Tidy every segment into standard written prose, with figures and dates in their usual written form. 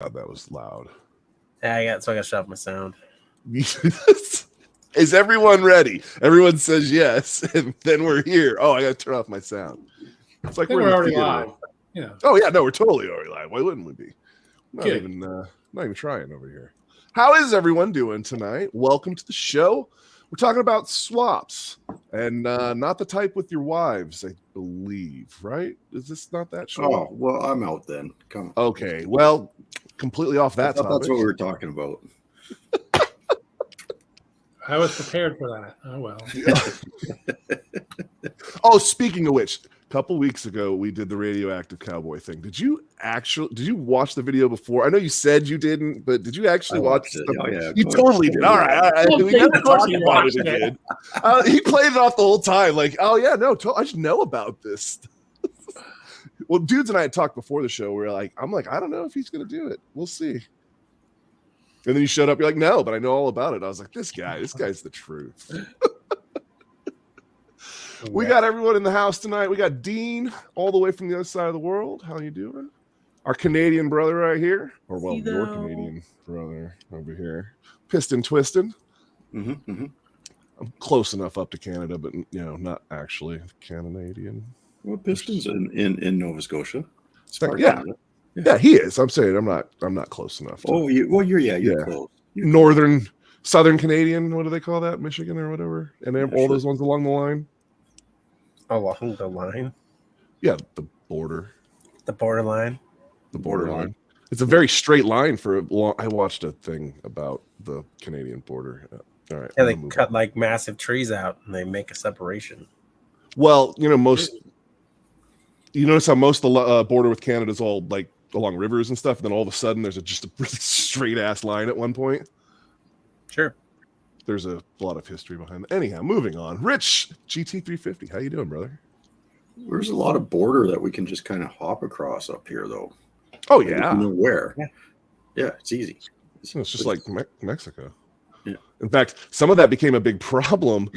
God, that was loud. Yeah, I got to shut off my sound. Is everyone ready? Everyone says yes, and then we're here. Oh, I got to turn off my sound. It's like we're already live. Yeah. Oh yeah, no, we're totally already live. Why wouldn't we be? Not even trying over here. How is everyone doing tonight? Welcome to the show. We're talking about swaps, and not the type with your wives, I believe, right? Is this not that show? Oh, well, I'm out then. Come on. Okay, well, completely off that topic. That's what we were talking about. I was prepared for that. Oh, well. Oh, speaking of which, a couple weeks ago, we did the radioactive cowboy thing. Did you watch the video before? I know you said you didn't, but did you actually watch it? Oh, yeah, you totally did. All right. We never talked about it again. He played it off the whole time. Like, oh, yeah, no, I just know about this. Well, Dudes and I had talked before the show. I'm like, I don't know if he's going to do it. We'll see. And then you showed up. You're like, no, but I know all about it. I was like, this guy's the truth. We got everyone in the house tonight. We got Dean all the way from the other side of the world. How you doing? Our Canadian brother right here. Or, well, your Canadian brother over here. Piston twisting. Mm-hmm. I'm close enough up to Canada, but, not actually Canadian. Well, Piston's in Nova Scotia. Yeah, he is. I'm saying I'm not close enough. You're close. Northern, Southern Canadian. What do they call that? Michigan or whatever. And those ones along the line. Along the line? Yeah, the border. The borderline. The borderline. It's a very straight line for a long. I watched a thing about the Canadian border. All right. Yeah, they cut like massive trees out and they make a separation. Well, you notice how most of the border with Canada is all like along rivers and stuff, and then all of a sudden there's just a really straight ass line at one point. Sure. There's a lot of history behind that. Anyhow, moving on. Rich, GT350, how you doing, brother? There's a lot of border that we can just kind of hop across up here, though. Oh, yeah. You know where? Yeah, it's easy. It's just like Mexico. Yeah. In fact, some of that became a big problem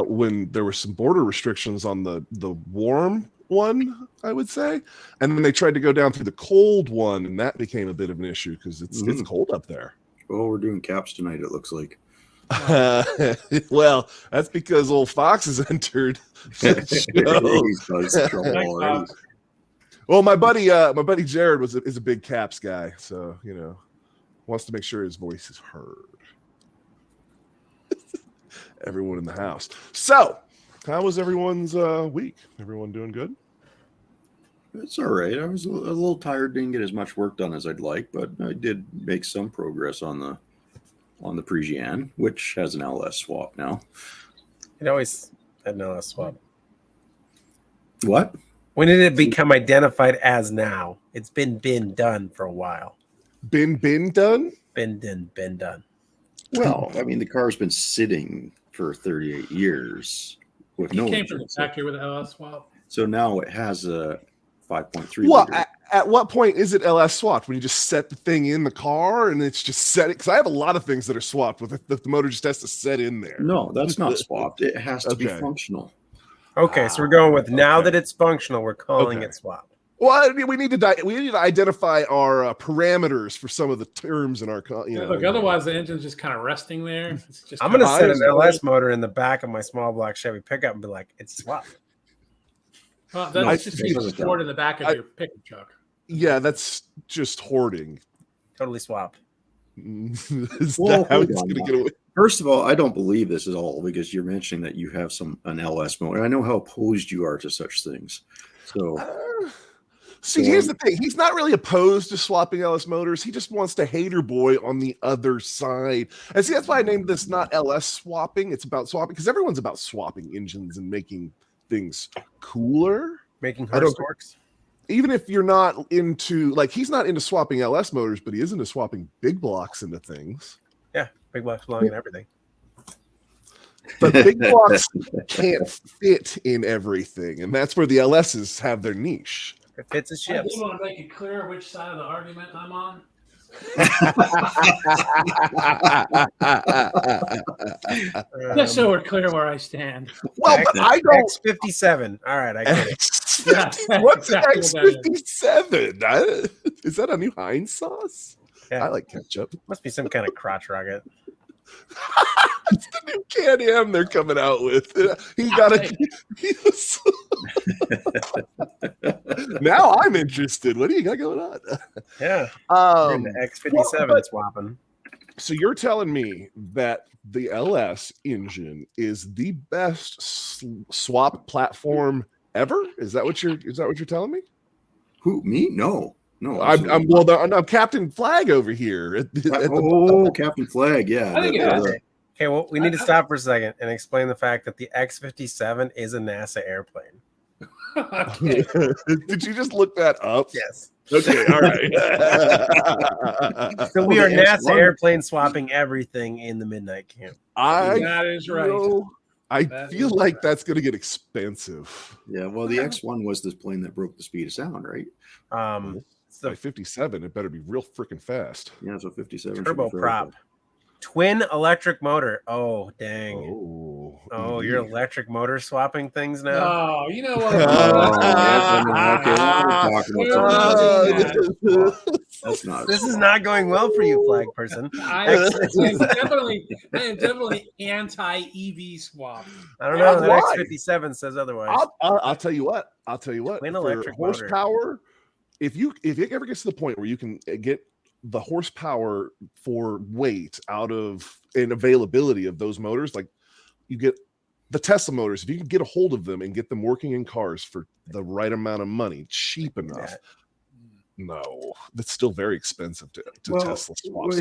when there were some border restrictions on the warm one, I would say, and then they tried to go down through the cold one, and that became a bit of an issue because it's cold up there. Well, we're doing caps tonight, it looks like. Well, that's because old Fox has entered. Well, my buddy Jared is a big Caps guy, so wants to make sure his voice is heard. Everyone in the house. So, how was everyone's week? Everyone doing good? It's all right. I was a little tired. Didn't get as much work done as I'd like, but I did make some progress on the Parisienne, which has an LS swap now. It always had an LS swap. What? When did it become identified as now? It's been done for a while. Been done? Been done. Well, I mean, the car's been sitting for 38 years with no. Came from the factory with an LS swap. So now it has a 5.3. Well, at what point is it LS swapped? When you just set the thing in the car and it's just set it? Because I have a lot of things that are swapped with the motor just has to set in there. No, that's not swapped. It has to be functional. Okay, so we're going with now that it's functional, we're calling it swapped. Well, we need to identify our parameters for some of the terms in our. Look, otherwise the engine's just kind of resting there. It's just I'm going to set an LS motor in the back of my small block Chevy pickup and be like, it's swapped. Well, that's just stored in the back of your pickup truck. Yeah, that's just hoarding. Totally swapped. Is that how it's going to get away? First of all, I don't believe this at all because you're mentioning that you have an LS motor. I know how opposed you are to such things. So, here's the thing. He's not really opposed to swapping LS motors. He just wants to hater boy on the other side. And see, that's why I named this not LS swapping. It's about swapping because everyone's about swapping engines and making things cooler. Making horse. Even if you're not into, he's not into swapping LS motors, but he is into swapping big blocks into things. Yeah, big blocks belong in everything. But big blocks can't fit in everything, and that's where the LSs have their niche. It fits a ship. I do want to make it clear which side of the argument I'm on. Just so we're clear where I stand. Well, but I don't. X57. All right, I get it. What's exactly X57? Is that a new Heinz sauce? I like ketchup. Must be some kind of crotch rocket. It's the new Can-Am they're coming out with. He got a. Now I'm interested. What do you got going on? Yeah. The X57 swapping. So you're telling me that the LS engine is the best swap platform ever? Is that what you're telling me? Who, me? No. I'm Captain Flag over here. Captain Flag, yeah. I think it is. Okay, well, we need to stop for a second and explain the fact that the X57 is a NASA airplane. Did you just look that up? Yes. Okay, all right. So we are NASA airplane swapping everything in the Midnight Camp. That is right. I feel like that's going to get expensive. Yeah, well, the X1 was this plane that broke the speed of sound, right? By 57, it better be real freaking fast. Yeah, so 57 turboprop. Twin electric motor. Oh, dang. Oh, you're electric motor swapping things now? Oh, you know what? That's not. This is not going well for you, Flag person. I am definitely anti-EV swap. I don't know. The X57 says otherwise. I'll tell you what. Twin electric horsepower. motor. If it ever gets to the point where you can get the horsepower for weight out of and availability of those motors, like you get the Tesla motors, if you can get a hold of them and get them working in cars for the right amount of money, cheap enough. No, that's still very expensive to Tesla swaps. Well,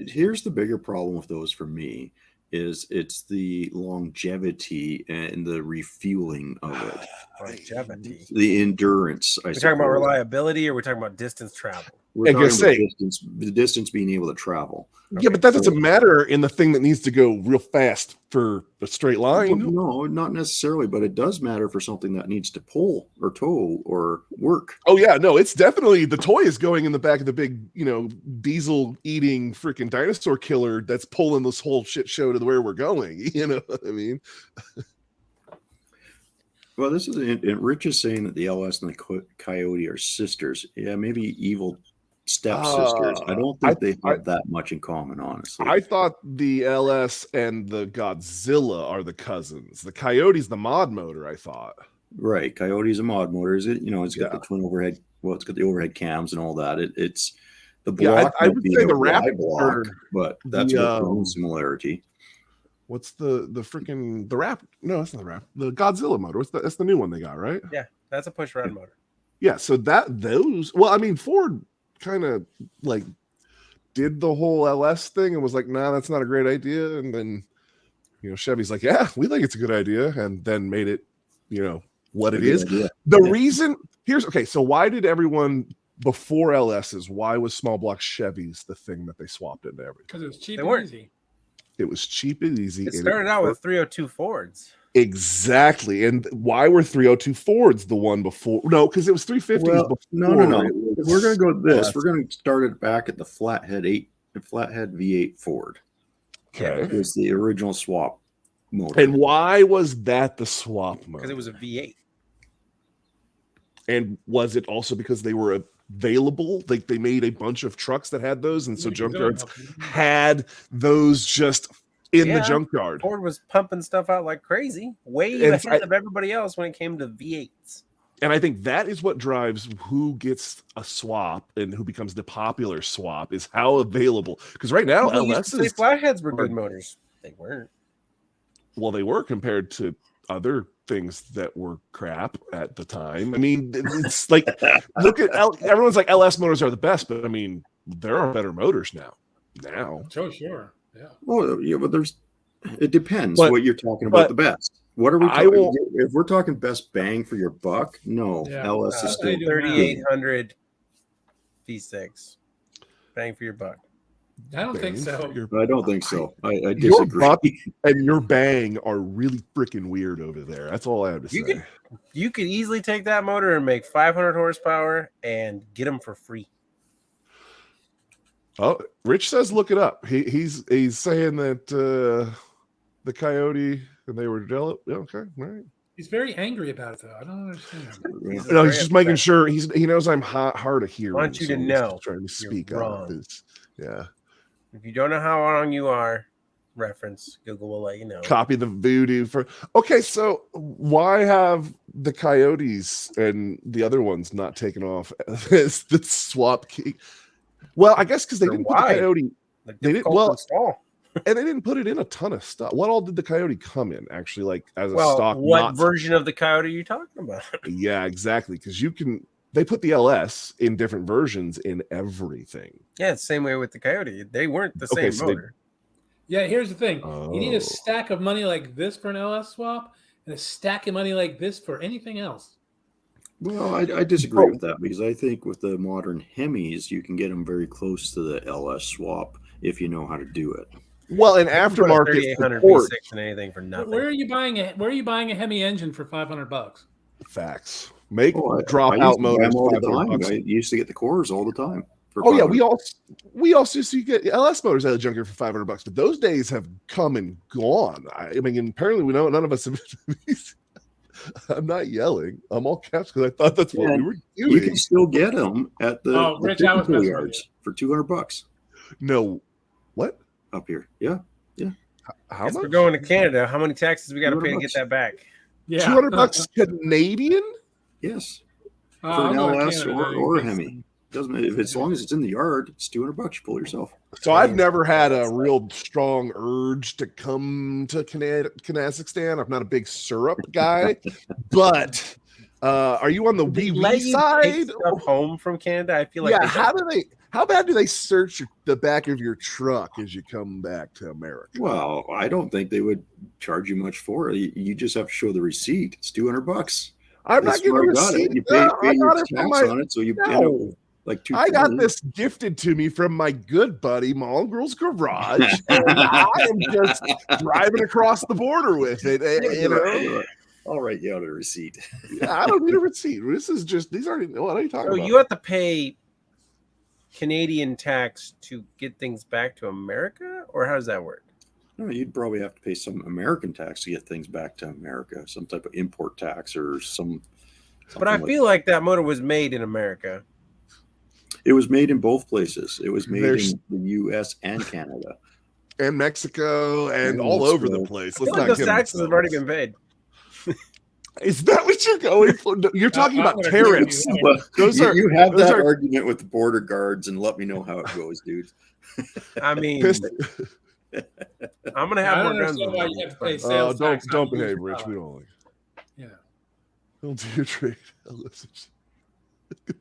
here's the bigger problem with those for me is it's the longevity and the refueling of it. Longevity. The endurance. We're talking about reliability, or we're talking about distance travel? We're talking about the distance being able to travel. Yeah, but that doesn't matter in the thing that needs to go real fast for a straight line. No, not necessarily, but it does matter for something that needs to pull or tow or work. Oh yeah, no, it's definitely the toy is going in the back of the big, diesel eating freaking dinosaur killer that's pulling this whole shit show to where we're going. You know what I mean? Well, this is Rich is saying that the LS and the Coyote are sisters. Yeah, maybe evil stepsisters. I don't think they have that much in common, honestly. I thought the LS and the Godzilla are the cousins. The Coyote's the mod motor, I thought. Right. Coyote's a mod motor. It's got the twin overhead. Well, it's got the overhead cams and all that. It's the block. I would say the Raptor block, but that's got their own similarity. What's the freaking the Raptor? No, that's not the Raptor. The Godzilla motor. That's the new one they got, right? Yeah, that's a push rod motor. Yeah, so Ford kind of like did the whole LS thing and was like, nah, that's not a great idea. And then, Chevy's like, yeah, we think it's a good idea. And then made it, what it is. The reason so why did everyone before LS's, why was small block Chevys the thing that they swapped into everything? Because it was cheap and easy. It was cheap and easy. It started out with 302 Fords. Exactly. And why were 302 Fords the one before? No, because it was 350s before. No. If we're going to go with this, we're going to start it back at the flathead V8 Ford. Okay. It was the original swap motor. And why was that the swap motor? Because it was a V8. And was it also because they were available? Like they made a bunch of trucks that had those, and so junkyards had those just in the junkyard. Ford was pumping stuff out like crazy, way ahead of everybody else when it came to V8s. And I think that is what drives who gets a swap and who becomes the popular swap is how available. Because right now, LS's flatheads were good motors. They weren't. Well, they were compared to other things that were crap at the time. I mean, it's like look at everyone's like LS motors are the best, but I mean, there are better motors now. So sure. Yeah. Well, yeah, but it depends what you're talking about the best. What are we talking? If we're talking best bang for your buck, no, LS is still 3,800 V6. Bang for your buck. I don't think so. I don't think so. I disagree. Your buck and your bang are really freaking weird over there. That's all I have to say. You could easily take that motor and make 500 horsepower and get them for free. Oh, Rich says look it up. He's saying that the Coyote and they were jealous. Yeah, okay, all right. He's very angry about it, though. I don't understand. No, he's just making sure he knows I'm hard of hearing. I want you to know trying to speak on this. Yeah. If you don't know how wrong you are, reference Google will let you know. Copy the voodoo for. Okay, so why have the Coyotes and the other ones not taken off as the swap key? Well, I guess because they didn't put the Coyote. They didn't. Well, and they didn't put it in a ton of stuff. What all did the Coyote come in? Actually, like as a stock. What version of the Coyote are you talking about? Yeah, exactly. Because you can. They put the LS in different versions in everything. Yeah, it's the same way with the Coyote. They weren't the same motor. Yeah, here's the thing. You need a stack of money like this for an LS swap and a stack of money like this for anything else. Well, I disagree with that because I think with the modern Hemis, you can get them very close to the LS swap if you know how to do it. Well, an aftermarket support. And anything for nothing. Where are you buying a Hemi engine for $500? Facts. Make dropout motors $500. I used to get the cores all the time. Oh yeah, we also used to get LS motors out of the junkyard for $500, but those days have come and gone. I mean, and apparently we know none of us have. I'm not yelling. I'm all caps because I thought that's what we were doing. You can still get them at the yards for $200. No, what up here? Yeah. How much? We're going to Canada. How many taxes we got to pay to get that back? Yeah, $200 Canadian. Yes, for an LS or a Hemi. Doesn't if as long as it's in the yard, it's $200. You pull yourself. So I've never had a real strong urge to come to Kazakhstan. I'm not a big syrup guy, but are you on the wee side? Take stuff home from Canada, I feel like. Yeah, how bad do they search the back of your truck as you come back to America? Well, I don't think they would charge you much for it. You just have to show the receipt. It's $200. I'm not giving a receipt. You pay your tax on it, so you end up like $2. I got this gifted to me from my good buddy Mongrel's Garage, and I am just driving across the border with it. You know, I'll write you out a receipt. Yeah, I don't need a receipt. This is just these aren't. What are you talking about? You have to pay Canadian tax to get things back to America, or how does that work? No, you'd probably have to pay some American tax to get things back to America, some type of import tax or some. But I feel like that motor was made in America. It was made in both places. It was made in the U.S. and Canada. And Mexico and all over the place. Let's not those taxes have already been paid. Is that what you're going for? You're talking about tariffs. You have that argument with the border guards and let me know how it goes, dude. I mean, I'm going to have more guns. Why you have to pay sales tax don't behave, Rich. We don't like it. Yeah. Don't do your trade.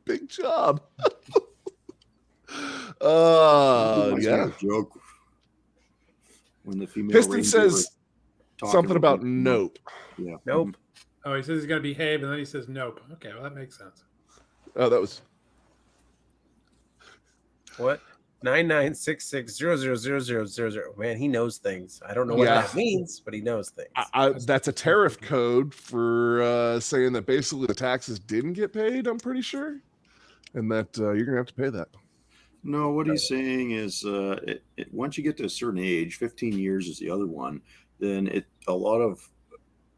Big job. Yeah. Joke. When the female Piston says something about nope. Yeah. Nope. Oh, he says he's going to behave, and then he says nope. Okay, well, that makes sense. Oh, that was what? 9966000000. Man, he knows things. I don't know what that means, but he knows things. That's a tariff code for saying that basically the taxes didn't get paid, I'm pretty sure, and that you're going to have to pay that. No, what he's saying is once you get to a certain age, 15 years is the other one, then a lot of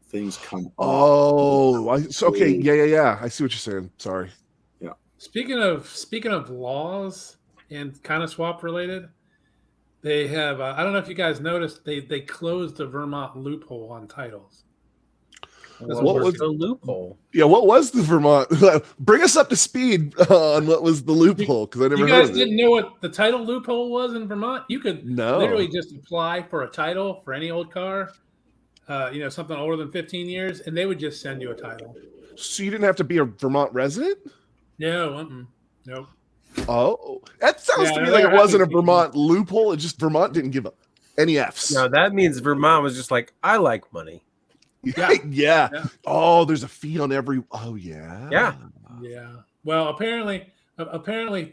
things come off. Okay. Yeah. I see what you're saying. Sorry. Yeah. Speaking of laws and kind of swap related, they have I don't know if you guys noticed they closed the Vermont loophole on titles. What was the loophole? Yeah, what was the Vermont? Bring us up to speed on what was the loophole, because I never heard of it. You guys didn't know what the title loophole was in Vermont? You could literally just apply for a title for any old car, something older than 15 years, and they would just send you a title. So you didn't have to be a Vermont resident? No, nope. Oh, that sounds to me like it wasn't a Vermont loophole. It just Vermont didn't give up any Fs. No, that means Vermont was just like, I like money. Yeah. Oh, there's a fee on every. Oh, yeah. Yeah. Well, apparently,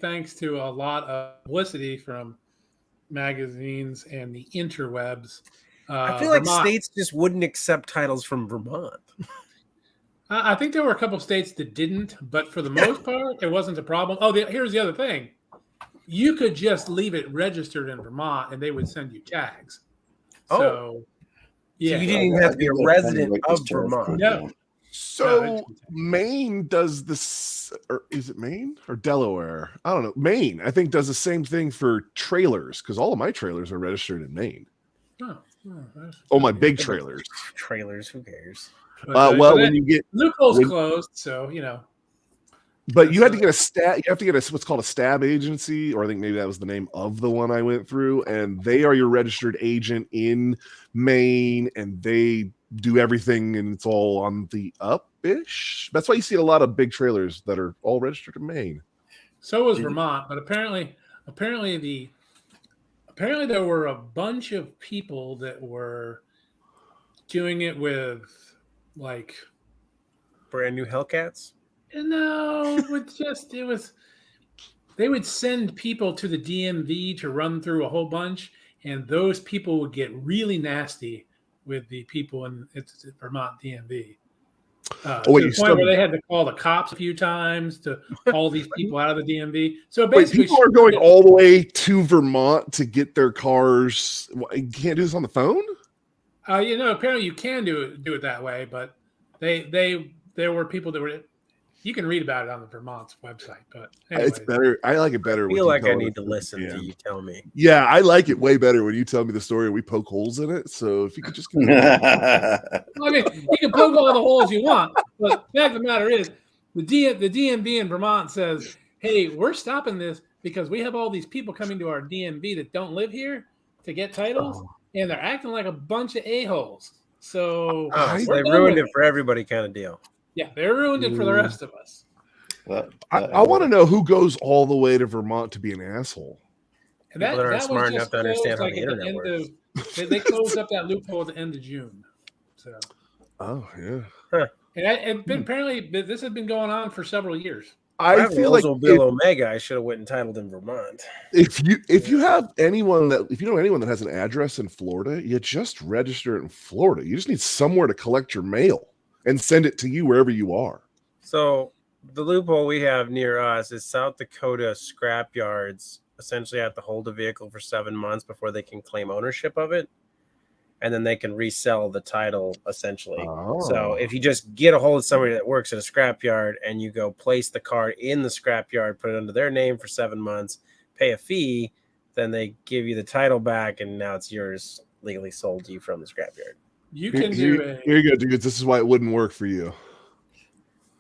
thanks to a lot of publicity from magazines and the interwebs, I feel like states just wouldn't accept titles from Vermont. I think there were a couple of states that didn't, but for the most part, it wasn't a problem. Oh, here's the other thing: you could just leave it registered in Vermont, and they would send you tags. So. Yeah, so you didn't even have to be a resident of Vermont. So Maine does this, or is it Maine or Delaware? I don't know. Maine, I think, does the same thing for trailers because all of my trailers are registered in Maine. Oh, my big trailers. Trailers, who cares? But, well, when you get loopholes closed, so But you had to get a stab. You have to get what's called a stab agency, or I think maybe that was the name of the one I went through, and they are your registered agent in Maine, and they do everything, and it's all on the up-ish. That's why you see a lot of big trailers that are all registered in Maine. So was Vermont, but apparently there were a bunch of people that were doing it with like brand new Hellcats. No, they would send people to the DMV to run through a whole bunch, and those people would get really nasty with the people in Vermont DMV. To the point where they had to call the cops a few times to haul these people out of the DMV. So basically, people are going all the way to Vermont to get their cars. You can't do this on the phone? Apparently you can do it that way, but there were people that were. You can read about it on the Vermont's website, but anyways. It's better. I like it better. I feel like I need to listen to you tell me. Yeah, I like it way better when you tell me the story and we poke holes in it. So if you could just, I mean, you can poke all the holes you want, but the fact of the matter is, the DMV in Vermont says, "Hey, we're stopping this because we have all these people coming to our DMV that don't live here to get titles, and they're acting like a bunch of a-holes." So they ruined it for everybody, kind of deal. Yeah, they ruined it for the rest of us. I want to know who goes all the way to Vermont to be an asshole. And that aren't smart enough to understand how like the internet works. They closed up that loophole at the end of June. So. Oh yeah. Huh. And apparently this has been going on for several years. I feel like Bill Omega, I should have went and titled in Vermont. If you have anyone if you know anyone that has an address in Florida, you just register it in Florida. You just need somewhere to collect your mail and send it to you wherever you are. So the loophole we have near us is South Dakota scrap yards essentially have to hold a vehicle for 7 months before they can claim ownership of it. And then they can resell the title essentially. Oh. So if you just get a hold of somebody that works at a scrap yard and you go place the car in the scrap yard, put it under their name for 7 months, pay a fee, then they give you the title back and now it's yours legally sold to you from the scrap yard. You can here you go, dudes. This is why it wouldn't work for you.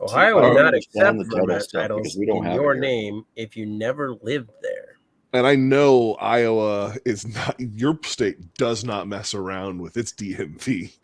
Ohio would not accept the titles in your name if you never lived there. And I know Iowa is not. Your state does not mess around with its DMV.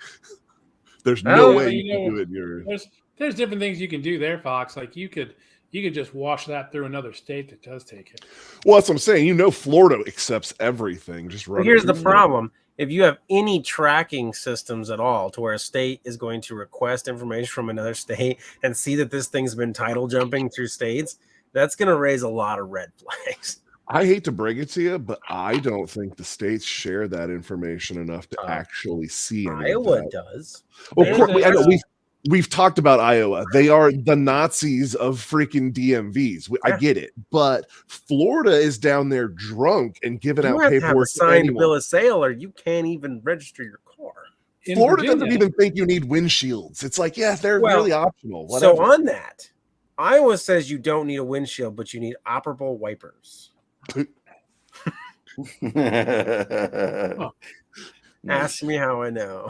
There's no way you can do it in yours. There's different things you can do there, Fox. Like you could just wash that through another state that does take it. Well, that's what I'm saying. Florida accepts everything. Just run. Here's the problem. If you have any tracking systems at all to where a state is going to request information from another state and see that this thing's been title jumping through states, that's going to raise a lot of red flags. I hate to break it to you, but I don't think the states share that information enough to actually see any Iowa does. Well, of course, I know we've talked about Iowa. They are the Nazis of freaking DMVs. I get it, but Florida is down there drunk and giving out paperwork. You have to have a signed bill of sale, or you can't even register your car. Florida doesn't even think you need windshields. It's like, yeah, they're really optional. Whatever. So on that, Iowa says you don't need a windshield, but you need operable wipers. Ask me how I know.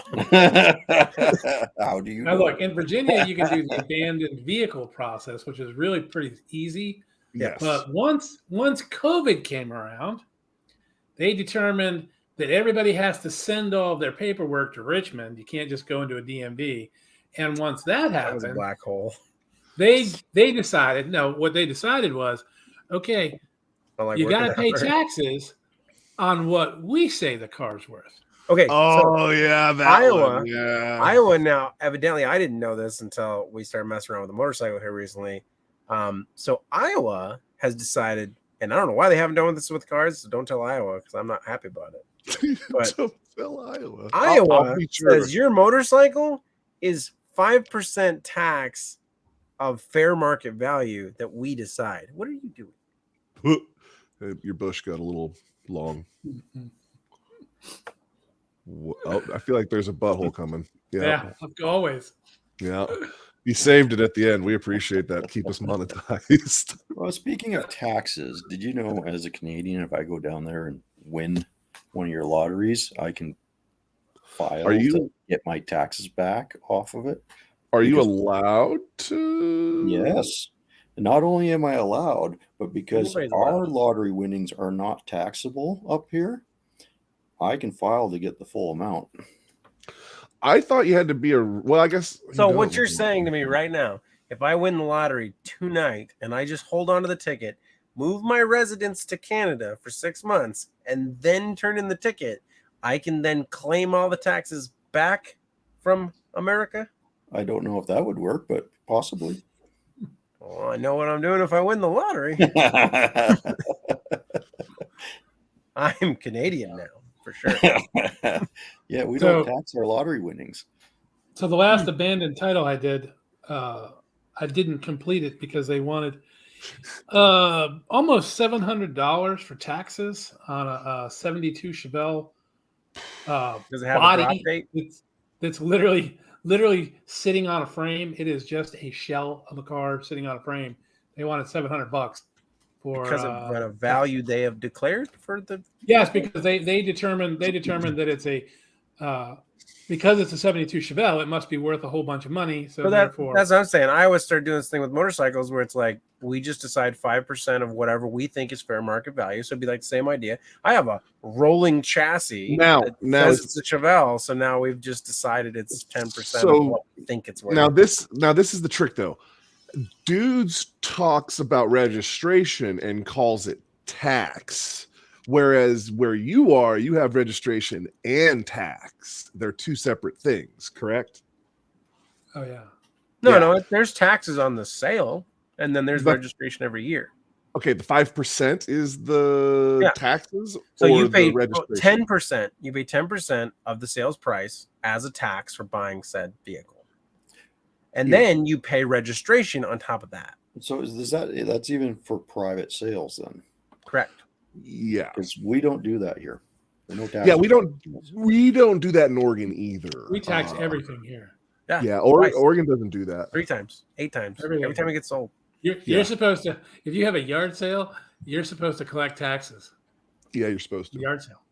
How do you know? Look, in Virginia, you can do the abandoned vehicle process, which is really pretty easy. Yes. But once COVID came around, they determined that everybody has to send all of their paperwork to Richmond. You can't just go into a DMV. And once that happened, was a black hole. They decided, what they decided was, okay, you got to pay taxes on what we say the car's worth. Okay. Iowa now, evidently, I didn't know this until we started messing around with the motorcycle here recently. So Iowa has decided, and I don't know why they haven't done this with cars, so don't tell Iowa because I'm not happy about it. But don't tell Iowa. Iowa says your motorcycle is 5% tax of fair market value that we decide. What are you doing? Your bush got a little long. Oh, I feel like there's a butthole coming. Yeah, always. Yeah. You saved it at the end. We appreciate that. Keep us monetized. Well, speaking of taxes, did you know as a Canadian, if I go down there and win one of your lotteries, I can file to get my taxes back off of it? Are you allowed to? Yes. Not only am I allowed, but because our lottery winnings are not taxable up here, I can file to get the full amount. I thought you had to be I guess. So what you're saying to me right now, if I win the lottery tonight and I just hold on to the ticket, move my residence to Canada for 6 months, and then turn in the ticket, I can then claim all the taxes back from America? I don't know if that would work, but possibly. Well, I know what I'm doing if I win the lottery. I'm Canadian now, for sure. Yeah, we don't tax our lottery winnings. So the last abandoned title I did, I didn't complete it because they wanted almost $700 for taxes on a 72 Chevelle Does it have body. a drop date? It's literally sitting on a frame. It is just a shell of a car sitting on a frame. They wanted $700 for because of a value they have declared for the. Yes, because they determined that it's a because it's a 72 Chevelle, it must be worth a whole bunch of money. So therefore, that's what I'm saying. I always start doing this thing with motorcycles where it's like we just decide 5% of whatever we think is fair market value. So it'd be like the same idea. I have a rolling chassis now says it's a Chevelle, so now we've just decided it's 10% of what we think it's worth. Now this is the trick though. Dudes talks about registration and calls it tax. Whereas where you are, you have registration and tax. They're two separate things, correct? Oh, yeah. No, there's taxes on the sale, and then there's registration every year. Okay, the 5% is the taxes? So you pay 10%. You pay 10% of the sales price as a tax for buying said vehicle. And then you pay registration on top of that. So that's even for private sales then? Correct. Yeah, because we don't do that here. No tax. Yeah, we don't do that in Oregon either. We tax everything here. Yeah. Oregon doesn't do that. 3 times, 8 times, every time it gets sold. You're supposed to, if you have a yard sale, you're supposed to collect taxes. Yeah, you're supposed to. Yard sale.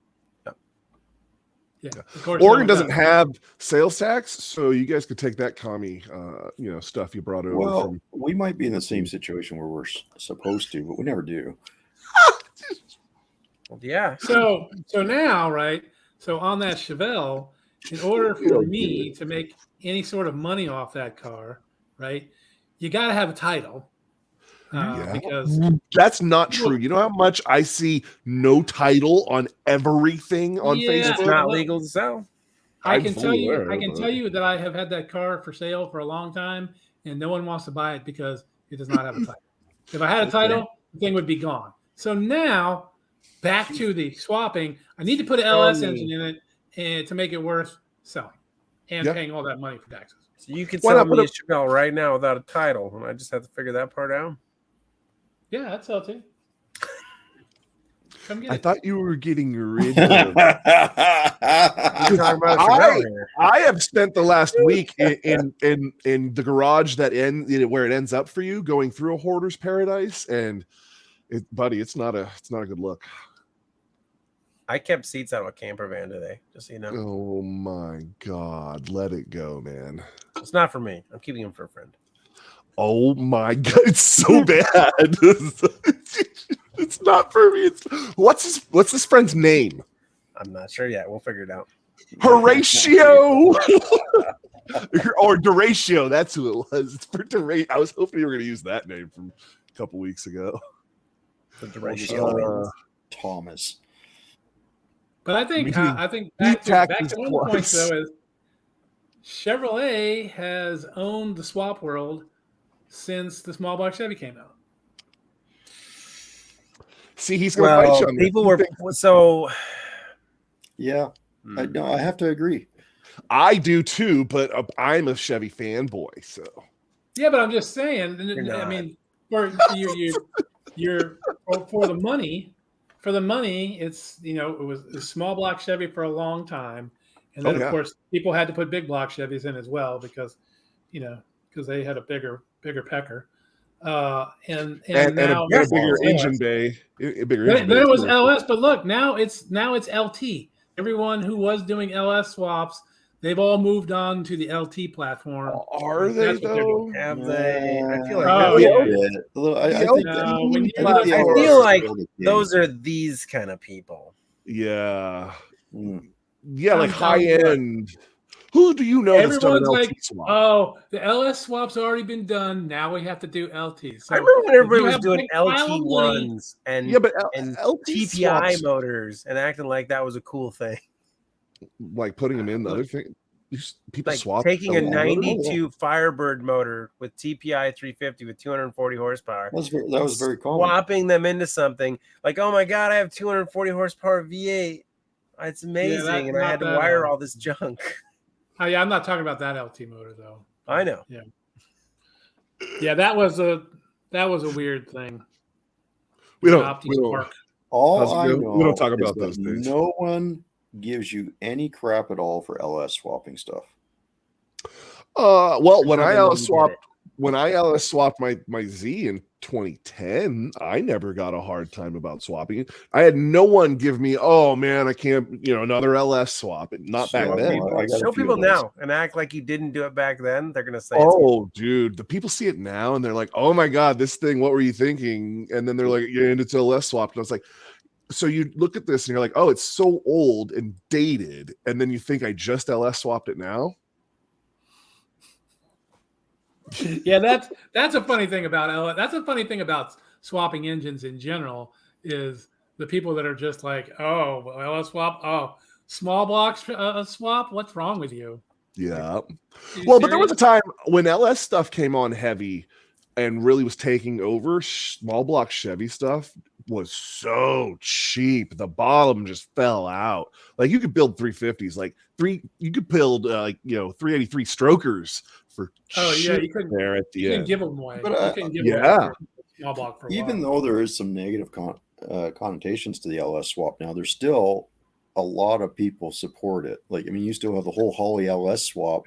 Yeah. Of course, Oregon doesn't have sales tax, so you guys could take that commie, stuff you brought over. Well, we might be in the same situation where we're supposed to, but we never do. Yeah. So now, right? So on that Chevelle, in order for me to make any sort of money off that car, right, you got to have a title. Because that's not true. You know how much I see no title on everything on Facebook? It's not legal to sell. I can tell you that I have had that car for sale for a long time, and no one wants to buy it because it does not have a title. If I had a title, the thing would be gone. So now, back to the swapping. I need to put an LS engine in it and to make it worth selling and paying all that money for taxes. So you could sell me a Chevelle right now without a title, and I just have to figure that part out. Yeah, that's sell too. Come get it. I thought you were getting rid of. I have spent the last week in the garage that where it ends up for you, going through a hoarder's paradise, and buddy, it's not a good look. I kept seats out of a camper van today, just so you know. Oh my God, let it go, man. It's not for me. I'm keeping them for a friend. Oh my God, it's so bad. It's not for me. What's this friend's name? I'm not sure yet. We'll figure it out. Horatio or Duratio. That's who it was. It's for Duratio. I was hoping you were going to use that name from a couple weeks ago. The Duratio. Thomas. But I think back to one of the points though is Chevrolet has owned the swap world since the small block Chevy came out. See, he's going to fight you on this. People were so. Yeah, I have to agree. I do too, but I'm a Chevy fanboy. So. Yeah, but I'm just saying. I mean, for the money. For the money, it's it was a small block Chevy for a long time, and then of course people had to put big block Chevys in as well because because they had a bigger pecker. And a now bigger it's engine LS. bay. A bigger Then, engine then bay. it was too. LS, but look, now it's LT. Everyone who was doing LS swaps, they've all moved on to the LT platform. Are they That's what they're doing. though? Have they? I feel like Oh, that's- yeah. I think No, when you I look for- feel like those are these kind of people. Yeah. Mm. Yeah, like I'm high telling you what. end. Who do you know that's done an Everyone's LT like, swap? oh, the LS swap's already been done. Now we have to do LT. So I remember when everybody you was have a doing big pile of money- LT1s and Yeah, but LT TPI swaps, motors and acting like that was a cool thing. like putting them in the other thing. People Like swap taking a LT motors? 92 Firebird motor with TPI 350 with 240 horsepower. That was very common. Swapping them into something like, oh my God, I have 240 horsepower V8. It's amazing. and I had to wire all this junk. Oh, yeah, I'm not talking about that LT motor though. I know. Yeah, that was a weird thing. We don't. Opti We don't. Spark. All I We know don't talk is about that those things. no one gives you any crap at all for LS swapping stuff. Well, when I Other than LS swapped my Z in 2010, I never got a hard time about swapping it. I had no one give me, oh man, I can't, another LS swap. Not back then. Show people now and act like you didn't do it back then. They're gonna say, oh, dude, the people see it now and they're like, oh my God, this thing, what were you thinking? And then they're like, yeah, and it's LS swapped. And I was like, so you look at this and you're like, oh, it's so old and dated. And then you think I just LS swapped it now? Yeah, that's a funny thing about LS. That's a funny thing about swapping engines in general is the people that are just like, oh, LS swap, oh, small blocks swap. What's wrong with you? Yeah. Well, but there was a time when LS stuff came on heavy and really was taking over. Small block Chevy stuff was so cheap. The bottom just fell out. Like you could build 350s, you could build 383 strokers for you couldn't there at the end. give them away. But, you couldn't give them away for small block for a even while. though there is some negative connotations to the LS swap now, there's still a lot of people support it. Like, I mean, you still have the whole Holly LS swap.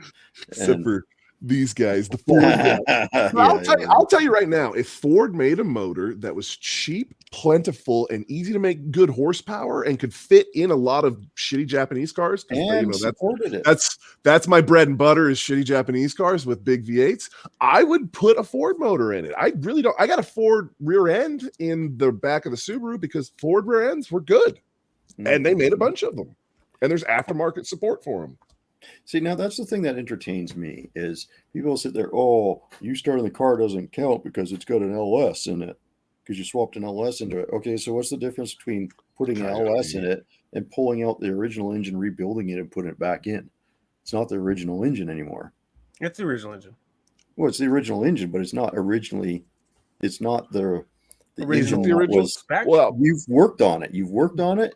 Except for these guys, the Ford guys. I'll tell you right now, if Ford made a motor that was cheap, plentiful, and easy to make good horsepower and could fit in a lot of shitty Japanese cars, and supported it. That's my bread and butter is shitty Japanese cars with big V8s. I would put a Ford motor in it. I really don't. I got a Ford rear end in the back of the Subaru because Ford rear ends were good, and they made a bunch of them, and there's aftermarket support for them. See, now that's the thing that entertains me is people sit there, oh, you starting the car doesn't count because it's got an LS in it because you swapped an LS into it. Okay, so what's the difference between putting an LS in it and pulling out the original engine, rebuilding it, and putting it back in? It's not the original engine anymore. It's the original engine. Well, it's the original engine, but it's not originally. It's not the Isn't the original spec? Well, you've worked on it. You've worked on it,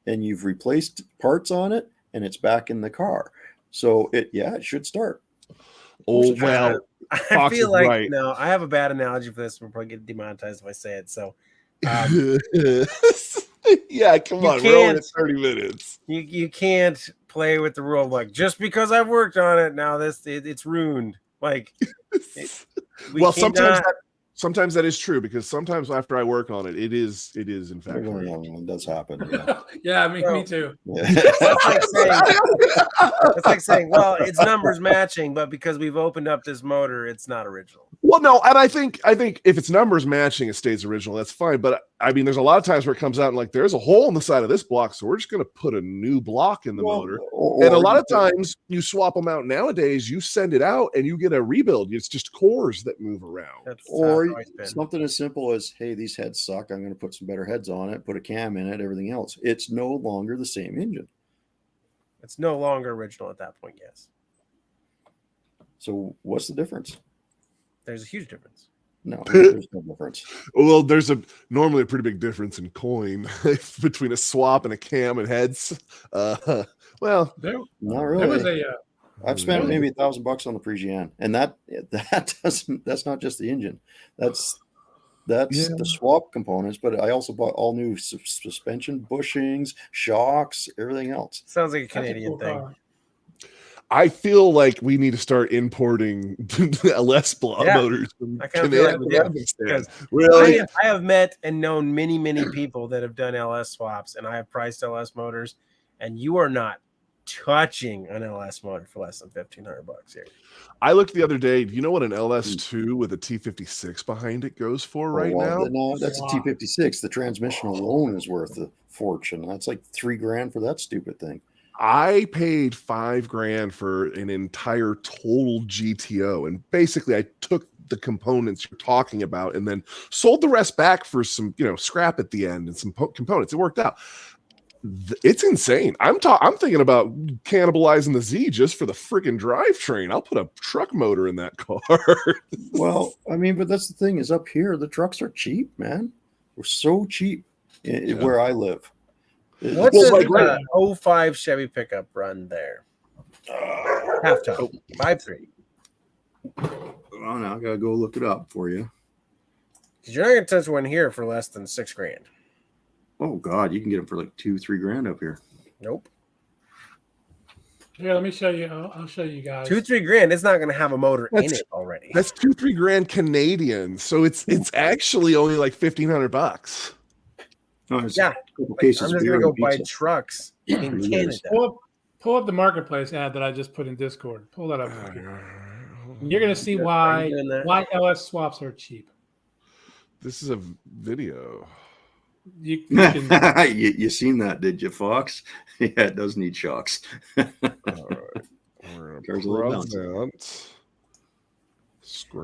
and you've replaced parts on it, and it's back in the car. So it should start. Oh well, I feel like no. I have a bad analogy for this. We'll probably get demonetized if I say it. So, yeah, come on, we're only at 30 minutes. You can't play with the rule of like just because I've worked on it now. It's ruined. Like, sometimes that is true because sometimes after I work on it, it is in fact. It does happen. Yeah, me too. It's like saying, well, it's numbers matching, but because we've opened up this motor, it's not original. Well, no, and I think if it's numbers matching, it stays original. That's fine. But I mean, there's a lot of times where it comes out and like there's a hole in the side of this block, so we're just going to put a new block in the motor. And a lot of times you swap them out nowadays. You send it out and you get a rebuild. It's just cores that move around. Or something as simple as, hey, these heads suck. I'm going to put some better heads on it, put a cam in it, everything else. It's no longer the same engine. It's no longer original at that point. Yes. So what's the difference? There's a huge difference. No, there's no difference. Well, there's normally a pretty big difference in coin between a swap and a cam and heads. Well, not really. I've spent maybe $1,000 on the Parisienne, and that's not just the engine. That's the swap components, but I also bought all new suspension bushings, shocks, everything else. Sounds like a Canadian thing. I feel like we need to start importing LS motors from I kind of feel like we do, because really. I have met and known many people that have done LS swaps, and I have priced LS motors, and you are not touching an LS motor for less than $1,500 here. I looked the other day. Do you know what an LS2 with a T56 behind it goes for right now? No, that's a T56. The transmission alone is worth a fortune. That's like $3,000 for that stupid thing. I paid $5,000 for an entire total GTO, and basically I took the components you're talking about and then sold the rest back for some, scrap at the end and some components. It worked out. It's insane. I'm thinking about cannibalizing the Z just for the freaking drivetrain. I'll put a truck motor in that car. Well, I mean, but that's the thing is up here, the trucks are cheap, man. We're so cheap where I live. What's a 05 Chevy pickup run there? Half ton, 5.3. Oh, now I gotta go look it up for you. Because you're not gonna touch one here for less than $6,000. Oh God, you can get them for like $2-3,000 up here. Nope. Here, let me show you. I'll show you guys. $2-3,000. It's not going to have a motor in it already. That's $2-3,000 Canadian. So it's actually only like $1,500. No, I'm just going to go buy trucks in Canada. Pull up the marketplace ad that I just put in Discord. Pull that up. You're going to see why LS swaps are cheap. This is a video. You seen that, did you, Fox? Yeah, it does need shocks. All right.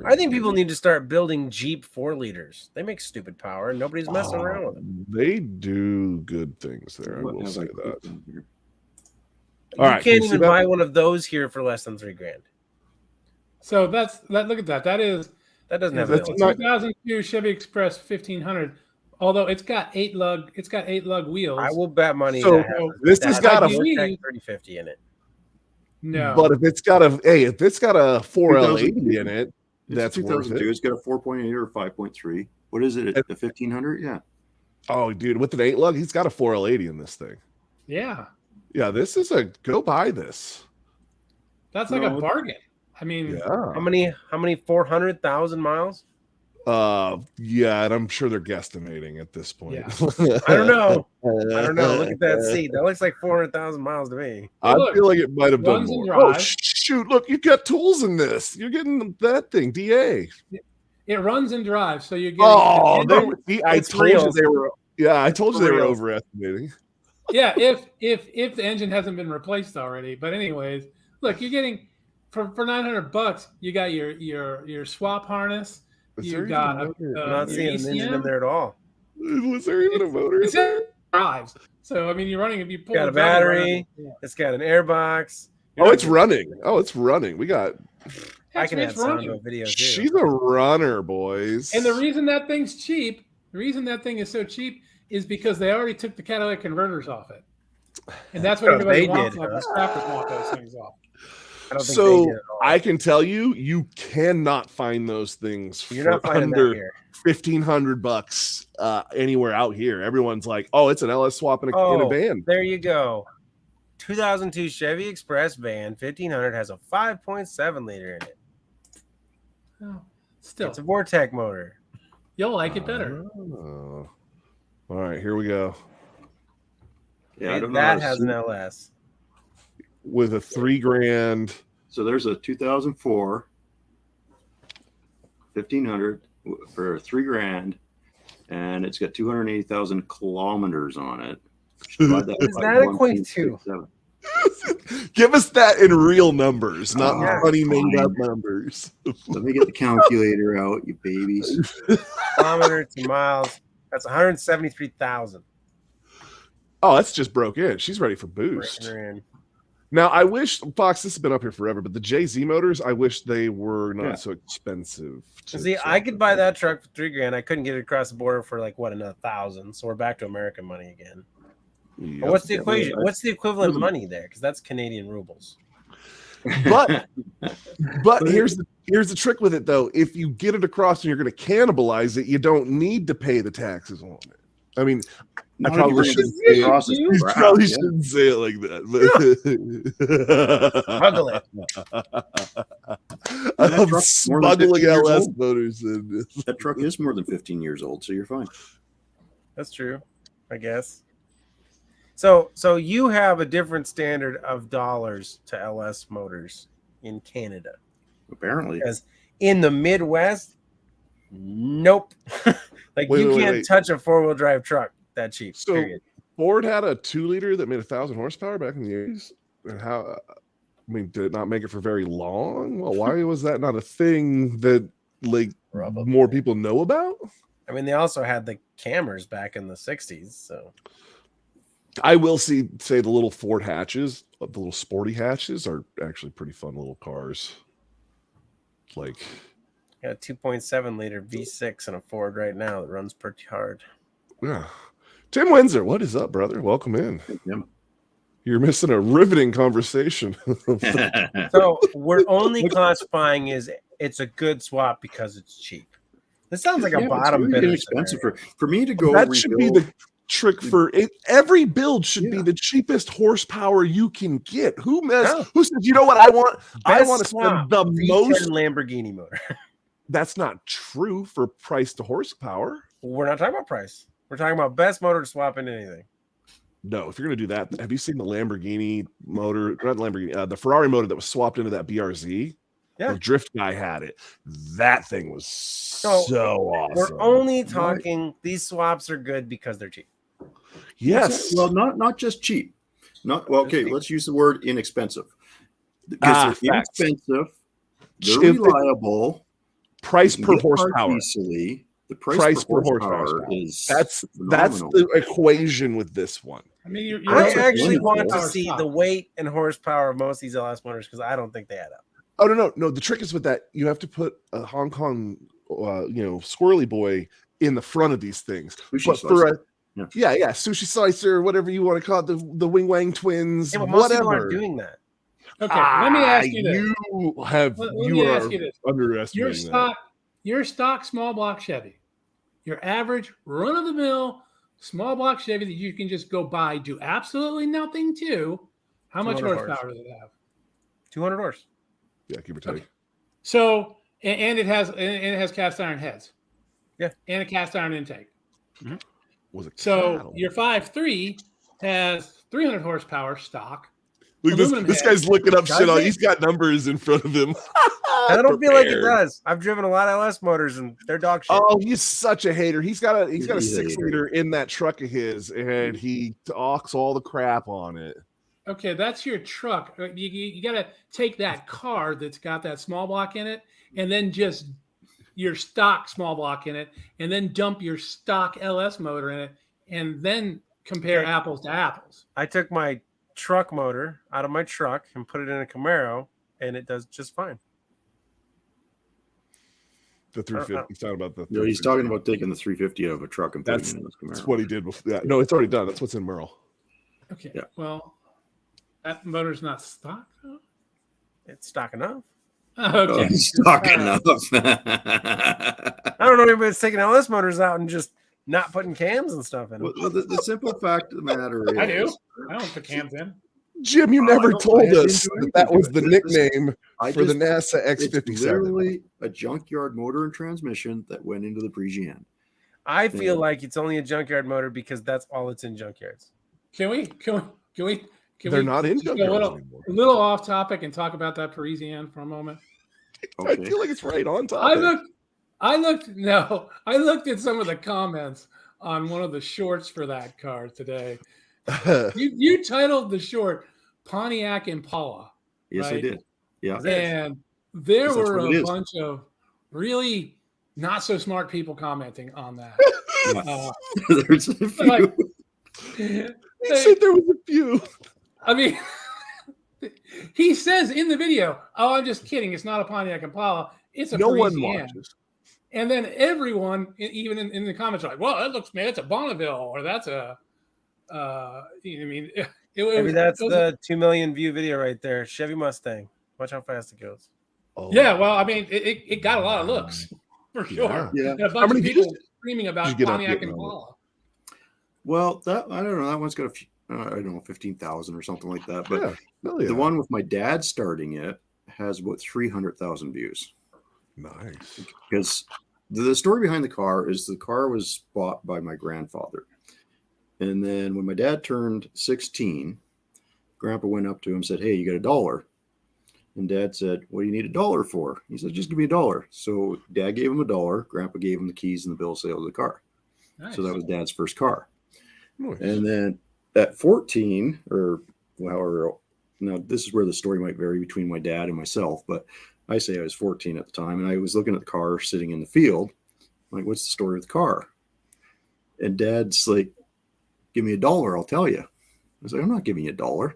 I think people need to start building Jeep 4-liters. They make stupid power, and nobody's messing around with them. They do good things there. I will say that. You can't even buy one of those here for less than $3,000. So look at that. That doesn't have a 2002 Chevy Express 1500. Although it's got 8 lug wheels. I will bet money. So this has got a 3050 in it. No, but if it's got a 4L80 in it, that's worth it. It's got a 4.8 or 5.3. What is it? The 1500? Yeah. Oh, dude, with an 8 lug, he's got a 4L80 in this thing. Yeah. Yeah, this is go buy this. That's like a bargain. I mean, how many 400,000 miles? Yeah, and I'm sure they're guesstimating at this point. Yeah. I don't know. Look at that seat. That looks like 400,000 miles to me. I feel like it might have been more. Oh shoot! Look, you've got tools in this. You're getting that thing, DA. It runs and drives, so you're getting. Oh, I told you they were. Yeah, I told you they were overestimating. Yeah, if the engine hasn't been replaced already. But anyways, look, you're getting for $900. You got your swap harness. You got I'm not seeing an engine in there at all. Was there even a motor? It drives. So I mean, you're running. If you pull got a battery, it's got an airbox. It's running. We got. I can add sound to a video too. She's a runner, boys. And the reason that thing's cheap, the reason that thing is so cheap, is because they already took the catalytic converters off it, and that's what everybody wants. Like the scrappers want those things off. So I can tell you cannot find those things for under $1,500 anywhere out here. Everyone's like, "Oh, it's an LS swap in a van." There you go. 2002 Chevy Express van 1500 has a 5.7 liter in it. Oh, still, it's a Vortec motor. You'll like it better. All right, here we go. Yeah, that has an LS. With a $3,000. So there's a 2004 1500 for $3,000, and it's got 280,000 kilometers on it. What does that equate to? Give us that in real numbers, not funny made up numbers. Let me get the calculator out, you babies. Kilometer to miles. That's 173,000. Oh, that's just broke in. She's ready for boost. Now, I wish, Fox, this has been up here forever, but the JZ motors, I wish they were not so expensive. See, I could buy that truck for $3,000. I couldn't get it across the border for another 1,000. So we're back to American money again. Yep. What's the equation? What's the equivalent money there? Because that's Canadian rubles. But here's the trick with it, though. If you get it across and you're going to cannibalize it, you don't need to pay the taxes on it. I mean, I probably shouldn't say it. Probably shouldn't say it like that. Smuggle it. I'm smuggling LS motors in. That truck is more than 15 years old, so you're fine. That's true, I guess. So you have a different standard of dollars to LS motors in Canada. Apparently. Because in the Midwest, nope. You can't touch a four-wheel drive truck that cheap. So period. Ford had a 2-liter that made 1,000 horsepower back in the 80s. And how? I mean, did it not make it for very long? Well, why was that not a thing that more people know about? I mean, they also had the Cammers back in the 60s. So I will say the little Ford hatches, the little sporty hatches, are actually pretty fun little cars. Got a 2.7 liter V6 in a Ford right now that runs pretty hard. Yeah. Tim Windsor, what is up, brother? Welcome in. Yeah. You're missing a riveting conversation. So we're only classifying as it's a good swap because it's cheap. This sounds like a bottom bidder. Expensive for me to go. That should be the trick for it. Every build should be the cheapest horsepower you can get. Who says, you know what I want? I want to spend the most Lamborghini motor. That's not true for price to horsepower. We're not talking about price. We're talking about best motor to swap into anything. No, if you're going to do that, have you seen the Lamborghini motor? Not Lamborghini, the Ferrari motor that was swapped into that BRZ? Yeah. The Drift guy had it. That thing was so awesome. We're only talking these swaps are good because they're cheap. Yes. Well, not just cheap. Let's use the word inexpensive. Because they're inexpensive, they're reliable. Price per horsepower. Easily. The price per horsepower is that's the equation with this one. I mean, I actually want to see the weight and horsepower of most of these LS motors because I don't think they add up. Oh no! The trick is with that. You have to put a Hong Kong, squirrely boy in the front of these things. Sushi slicer, whatever you want to call it, the Wing Wang twins, but most people aren't doing that. Okay, let me ask you this. You are underestimating that. Your stock small block Chevy, your average run-of-the-mill small block Chevy that you can just go buy, do absolutely nothing to. How much horsepower does it have? 200 horse. Yeah, give or take. Okay. So, and it has cast iron heads. Yeah, and a cast iron intake. Mm-hmm. Your 5.3 has 300 horsepower stock. Look, this guy's looking up shit. He's got numbers in front of him. I don't feel like it does. I've driven a lot of LS motors and they're dog shit. Oh, he's such a hater. He's got a 6-liter in that truck of his, and he talks all the crap on it. Okay, that's your truck. You got to take that car that's got that small block in it, and then just your stock small block in it, and then dump your stock LS motor in it, and then compare apples to apples. I took my truck motor out of my truck and put it in a Camaro, and it does just fine. The 350. He's talking about the. No, he's talking about taking the 350 out of a truck and putting it in this Camaro. That's what he did before. Yeah, no, it's already done. That's what's in Merle. Okay. Yeah. Well, that motor's not stock though. It's stock enough. Okay. Stock enough. I don't know anybody that's taking LS motors out and just not putting cams and stuff in them. Well, the simple fact of the matter is, I do. I don't put cams in. Jim, you never told us that was the nickname for the NASA X57. It's literally a junkyard motor and transmission that went into the Parisienne. I feel like it's only a junkyard motor because that's all it's in junkyards. Can we? They're not in junkyards anymore. A little off topic and talk about that Parisienne for a moment. Okay. I feel like it's right on topic. I looked at some of the comments on one of the shorts for that car today. You titled the short Pontiac Impala. Yes, right? I did. Yeah. And there were a bunch of really not so smart people commenting on that. There's a few. He said there was a few. I mean, he says in the video, "Oh, I'm just kidding. It's not a Pontiac Impala. It's a Parisienne." One watches. And then everyone, even in the comments, are like, "Well, that looks, man, it's a Bonneville, or that's a." Maybe that's the 2 million view video right there. Chevy Mustang. Watch how fast it goes. Oh. Yeah, well, I mean, it got a lot of looks for sure. Yeah. A bunch of people screaming about Pontiac Impala. Well, that I don't know. That one's got a few, I don't know, 15,000 or something like that. But Yeah. Hell yeah. the one with my dad starting it has about 300,000 views. Nice. Because the story behind the car is the car was bought by my grandfather. And then when my dad turned 16, Grandpa went up to him and said, "Hey, you got $1?" And Dad said, "What do you need $1 for?" He said, "Just give me $1." So Dad gave him $1. Grandpa gave him the keys and the bill of sale of the car. Nice. So that was Dad's first car. Nice. And then at 14, or however, now this is where the story might vary between my dad and myself, but I say I was 14 at the time, and I was looking at the car sitting in the field. I'm like, what's the story with the car? And Dad's like, "Give me $1, I'll tell you." I was like, "I'm not giving you $1."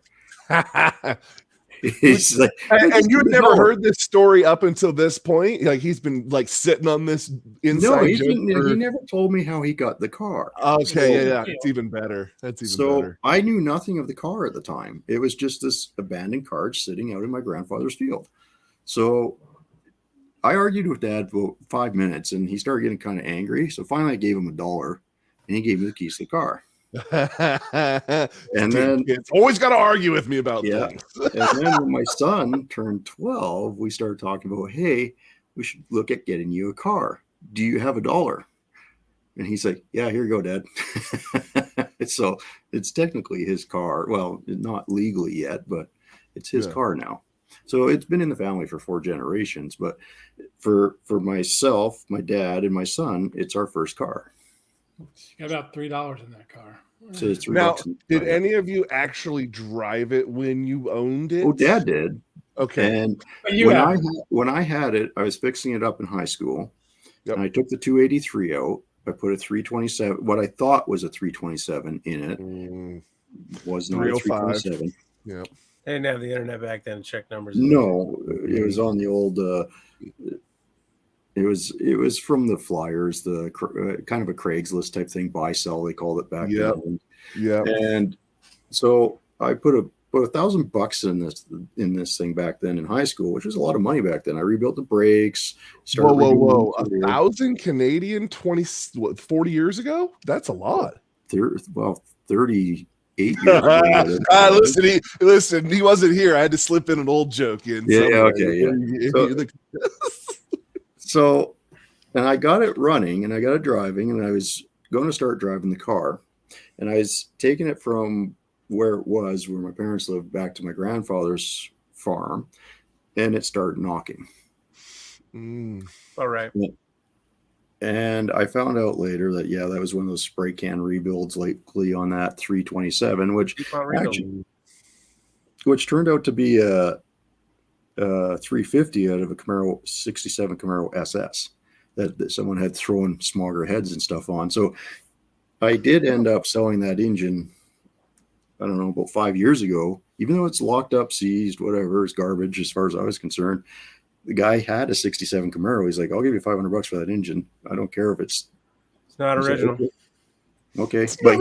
He's like, and you'd never heard this story up until this point? Like he's been like sitting on this inside no, he joke? never told me how he got the car. Okay, yeah. It's even better. That's even better. I knew nothing of the car at the time. It was just this abandoned car sitting out in my grandfather's field. So I argued with Dad for 5 minutes, and he started getting kind of angry. So finally I gave him $1, and he gave me the keys to the car. And then it's always got to argue with me about things. And then when my son turned 12, we started talking about, "Hey, we should look at getting you a car. Do you have $1?" And he's like, "Yeah, here you go, Dad." So it's technically his car. Well, not legally yet, but it's his car now. So it's been in the family for 4 generations. But for myself, my dad, and my son, it's our first car. You got about $3 in that car. So it's $3. Now, did any of you actually drive it when you owned it? Oh, Dad did. Okay. And But when I had it, I was fixing it up in high school. Yep. And I took the 283 out. I put a 327, what I thought was a 327 in it. Was not a 327. Yeah. They didn't have the internet back then to check numbers. No, it was on the old. It was from the flyers, the kind of a Craigslist type thing, buy sell they called it back then. Yeah. And so I put $1,000 in this thing back then in high school, which was a lot of money back then. I rebuilt the brakes. Whoa! 1,000 Canadian 40 years ago? That's a lot. 38 years ago. Listen, he wasn't here. I had to slip in an old joke in. So, and I got it running, and I got it driving, and I was going to start driving the car, and I was taking it from where my parents lived, back to my grandfather's farm, and it started knocking. All right. And I found out later that, that was one of those spray can rebuilds lately on that 327, which turned out to be a 350 out of a Camaro 67 Camaro SS that someone had thrown smogger heads and stuff on. So I did end up selling that engine, I don't know, about 5 years ago, even though it's locked up, seized, whatever, it's garbage as far as I was concerned. The guy had a 67 Camaro. He's like, "I'll give you $500 for that engine. I don't care if it's not original." Okay. But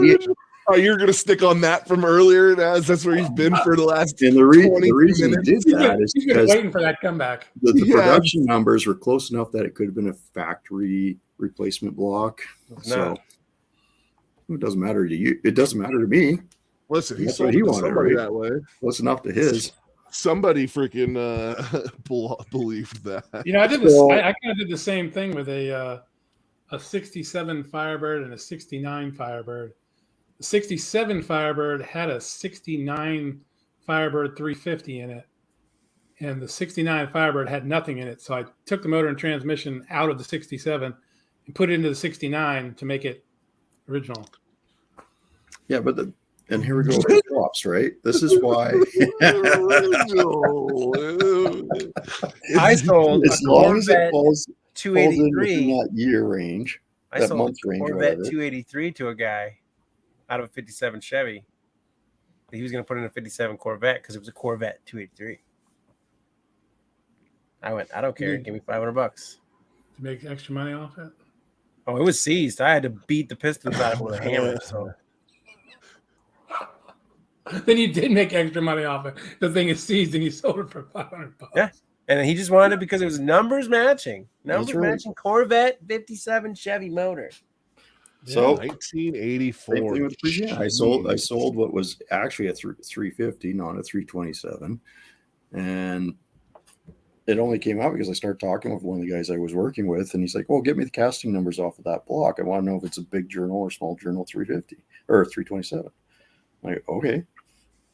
you're going to stick on that from earlier, as that's where he's been for the last. And the reason he did that is because waiting for that comeback. The production numbers were close enough that it could have been a factory replacement block. So it doesn't matter to you. It doesn't matter to me. Listen, he sold it to somebody that way. Close enough to his. Somebody freaking believed that. I did this. I kind of did the same thing with a 67 Firebird and a 69 Firebird. The 67 Firebird had a 69 Firebird 350 in it, and the 69 Firebird had nothing in it. So I took the motor and transmission out of the 67 and put it into the 69 to make it original. Yeah, but and here we go with props, right? This is why. I sold as long as it falls 283 in that year range. I sold a Corvette 283 to a guy out of a 57 Chevy. He was going to put in a 57 Corvette because it was a Corvette 283. I went, "I don't care. Give me $500 to make extra money off it." Oh, it was seized. I had to beat the pistons out of it with a hammer. So then you did make extra money off it. The thing is seized, and you sold it for $500. Yeah, and he just wanted it because it was numbers matching. Matching Corvette 57 Chevy motor. So 1984. same thing with the Presian. I sold what was actually a 350, not a 327, and it only came out because I started talking with one of the guys I was working with, and he's like, "Well, get me the casting numbers off of that block. I want to know if it's a big journal or small journal 350 or 327." I'm like, okay.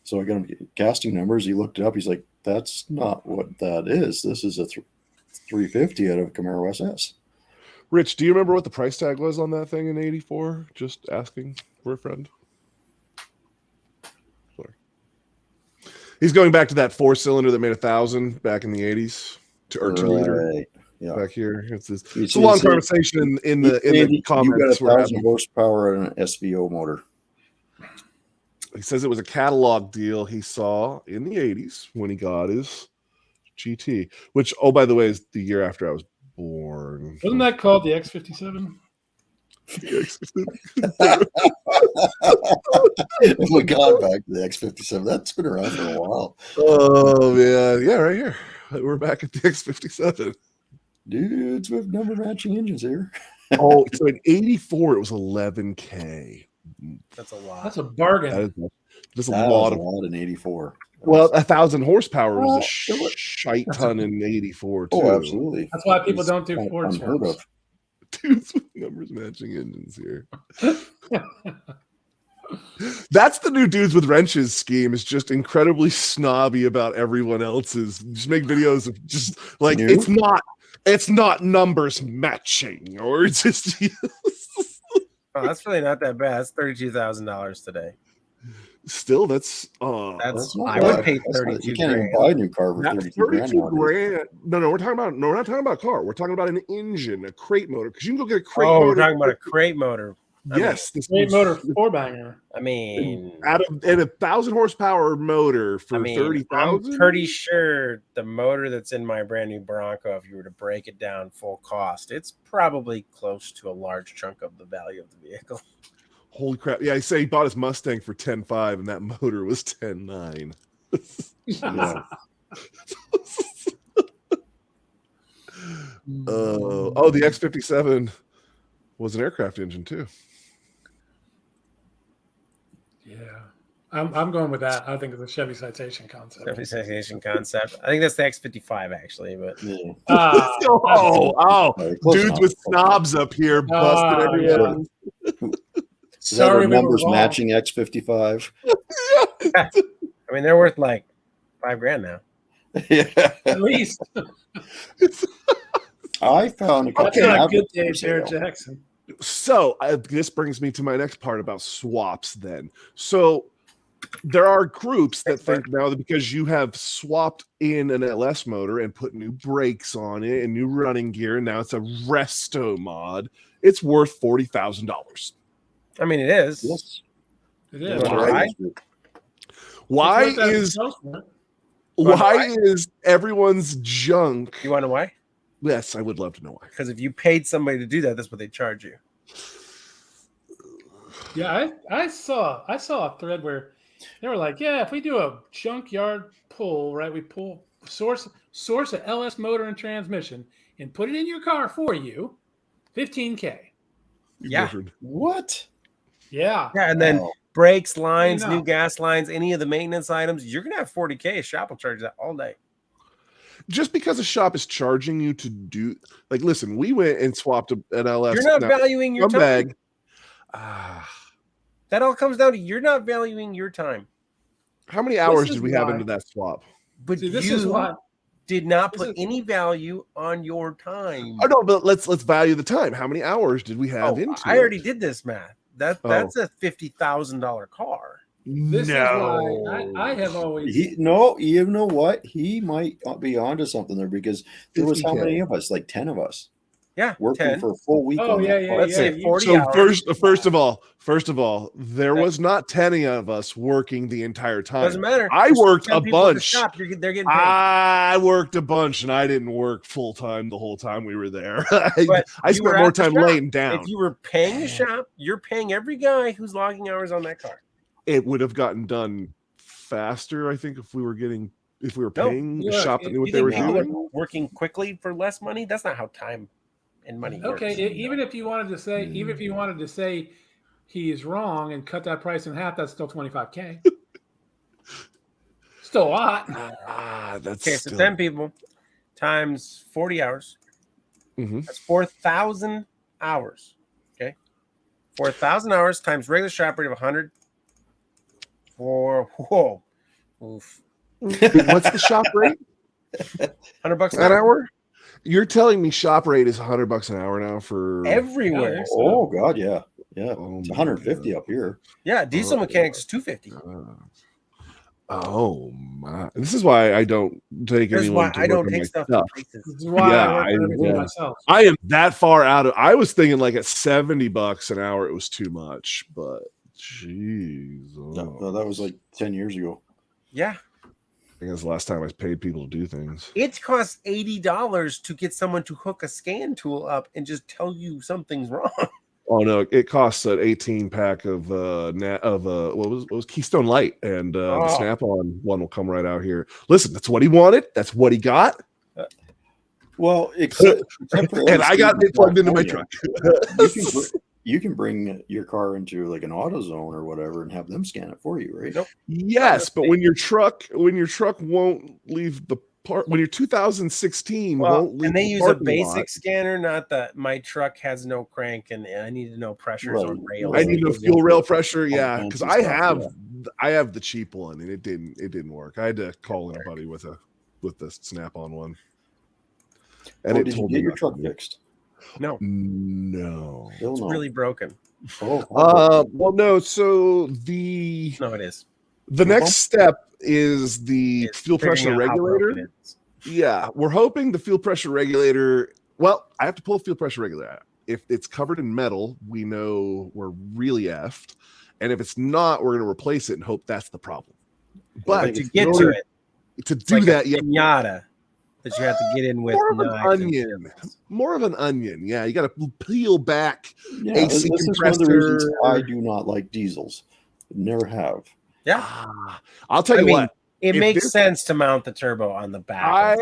So I got him casting numbers. He looked it up. He's like, "That's not what that is. This is a 350 out of Camaro SS." Rich, do you remember what the price tag was on that thing in 84? Just asking for a friend. Sorry. He's going back to that 4-cylinder that made 1,000 back in the 80s, or 2-liter. Yeah. Back here, it's a long conversation in the comments. You got 1,000 horsepower and an SVO motor. He says it was a catalog deal he saw in the 80s when he got his GT, which, oh, by the way, is the year after I was born. Wasn't that called the X57? We got back to the X57. That's been around for a while. Oh, yeah, right here. We're back at the X57. Dudes with number matching engines here. Oh, so in 84, it was $11K. That's a lot. That's a bargain. That's a That lot was a lot in 84. Well, 1,000 horsepower was a shite ton in 84 too. Oh, absolutely. That's why people don't do Ford swaps. Dudes with numbers matching engines here. That's the new dudes with wrenches scheme, is just incredibly snobby about everyone else's. Just make videos of just like it's not numbers matching, or it's just Oh, that's really not that bad. That's $32,000 today. Still, that's I not would bad. pay That's not- 32 You can't even grand. buy a new car for Not 32 grand. nowadays. No, we're not talking about a car. We're talking about an engine, a crate motor. Because you can go get a crate Oh, motor. we're talking about a crate motor. Yes, this Great was- motor 4-banger. I mean, out of and 1,000 horsepower motor for I mean, 30,000. I'm pretty sure the motor that's in my brand new Bronco, if you were to break it down full cost, it's probably close to a large chunk of the value of the vehicle. Holy crap! Yeah, I say he bought his Mustang for 10.5, and that motor was 10.9. Yeah. Oh, the X57 was an aircraft engine too. Yeah. I'm going with that. I think it's a Chevy Citation concept. Citation concept. I think that's the X55 actually, but Yeah. Oh, Close dudes enough. with snobs up here busting everyone. Is that Sorry, a we were numbers wrong. matching X55? I mean they're worth like $5,000 now. Yeah. At least. I found a couple That's not a of good average day, for sale. Jared Jackson. So this brings me to my next part about swaps. Then, so there are groups that think now that because you have swapped in an LS motor and put new brakes on it and new running gear, and now it's a resto mod, it's worth $40,000. I mean it is. Yes. It is. Why? Why It's worth that is most, man. why is everyone's junk? You want to know why? Yes, I would love to know why. Because if you paid somebody to do that, that's what they charge you. Yeah, I saw a thread where they were like, yeah, if we do a junkyard pull, right, we pull source a LS motor and transmission and put it in your car for you, $15K. Yeah. What? Yeah. Yeah, and then Wow. brakes, lines, Enough. new gas lines, any of the maintenance items, you're gonna have $40K. A shop will charge that all day. Just because a shop is charging you to do, like, listen, we went and swapped an LS. You're not now, valuing your time. bag. That all comes down to you're not valuing your time. How many hours is did we have why- into that swap? But See, this you is why. did not this put is- any value on your time. Oh no, but let's value the time. How many hours did we have into I it? already did this math. That's a $50,000 car. This is why I have always. You know what? He might be onto something there because there was how 50K. many of us? Like 10 of us Yeah, working 10. for a full week. Oh, on yeah, that yeah, car. Let's say you- 40 So hours. first of all, there was not 10 of us working the entire time. Doesn't matter. I There's worked 10 a people at the bunch. shop, they're getting paid. I worked a bunch, and I didn't work full time the whole time we were there. But I you spent were more at the time shop. laying down. If you were paying the shop, you're paying every guy who's logging hours on that car. It would have gotten done faster, I think, if we were No, paying the look, shop that knew what You they were think people doing. are working quickly for less money? That's not how time and money. Okay, works. even if you wanted to say, he's wrong and cut that price in half, that's still $25K. Still a lot. That's okay. So 10 people times 40 hours. Mm-hmm. That's 4,000 hours. Okay, 4,000 hours times regular shop rate of 100. Oof. What's the shop rate? $100 an hour? You're telling me shop rate is $100 an hour now for everywhere. Oh God, yeah. Oh, It's 150 up here. Yeah, diesel mechanics is 250. Oh my! This is why I don't take This is anyone. why To I don't work on take my stuff stuff. to places. This is why I work on everything myself. I am that far out of. I was thinking like at $70 an hour, it was too much, but jeez, No, that was like 10 years ago. Yeah, I think that's the last time I paid people to do things. it costs $80 to get someone to hook a scan tool up and just tell you something's wrong. Oh no, it costs an 18-pack of what was Keystone Light, and the Snap-on one will come right out here. Listen, that's what he wanted. That's what he got. Well, except for and I got it plugged into my truck. You can bring your car into like an AutoZone or whatever and have them scan it for you, right? Nope. Yes, but when your truck won't leave the part, when your 2016 won't leave, and they the use a parking basic lot, scanner, not that my truck has no crank and I need to know pressures on rails. I need no fuel rail pressure, yeah, fancy because I stuff, have the cheap one and it didn't work. I had to call in a buddy with the Snap-on one. And did you get your truck fixed? No. Still It's no. really broken. Well, no. So No, it is. the next step is the It's fuel pressure figuring out how broken regulator. it is. Yeah, we're hoping the fuel pressure regulator. Well, I have to pull a fuel pressure regulator out. If it's covered in metal, we know we're really effed. And if it's not, we're going to replace it and hope that's the problem. But to get to it, to do that, you pinata that you have to get in with more of an onion. More of an onion. Yeah, you got to peel back. Yeah, AC this is one of the reasons compressor. I do not like diesels. Never have. Yeah, I'll tell you what. It if makes this- sense to mount the turbo on the back. I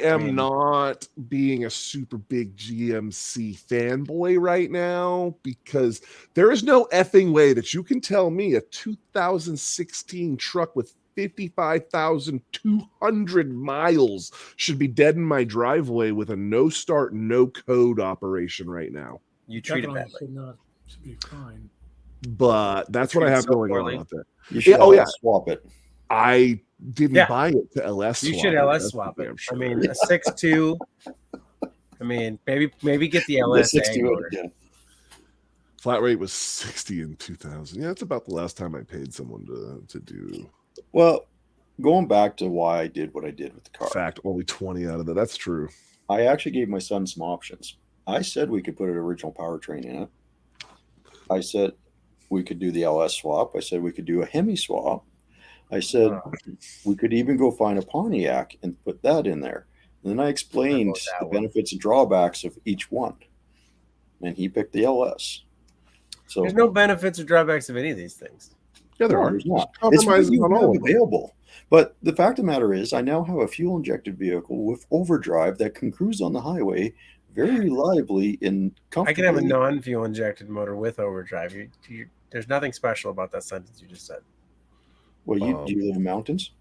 am not being a super big GMC fanboy right now because there is no effing way that you can tell me a 2016 truck with 55,200 miles should be dead in my driveway with a no start, no code operation right now. You treat it Definitely badly. should be fine. But that's what I have going on out there. You should swap it. I didn't buy it to LS You swap. should LS swap it. I mean, a 6.2. I mean, maybe get the LS. Flat rate was 60 in 2000. Yeah, that's about the last time I paid someone to do. Well, going back to why I did what I did with the car. In fact, only 20 out of that. That's true. I actually gave my son some options. I said we could put an original powertrain in it. I said we could do the LS swap. I said we could do a Hemi swap. I said we could even go find a Pontiac and put that in there. And then I explained the benefits and drawbacks of each one. And he picked the LS. So there's no benefits or drawbacks of any of these things. Yeah, there are. There's not. It's what you have available. But the fact of the matter is, I now have a fuel-injected vehicle with overdrive that can cruise on the highway very reliably and comfortably. I can have a non-fuel injected motor with overdrive. There's nothing special about that sentence you just said. Well, do you live in mountains?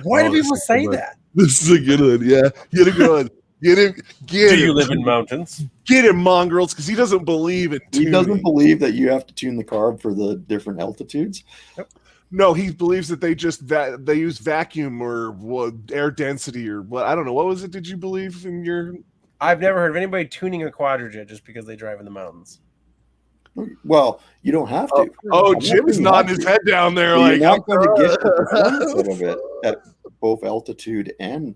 Why do people say that? This is a good one. Yeah, get a good one. Get him. Do you live in mountains? Get him, mongrels, because he doesn't believe in tuning. He doesn't believe that you have to tune the car for the different altitudes. Yep. No, he believes that they just they use vacuum or air density or what. I don't know. What was it? Did you believe in your? I've never heard of anybody tuning a quadrojet just because they drive in the mountains. Well, you don't have to. Oh, Jim is nodding his head down there like you're not going to get the performance out of it at both altitude and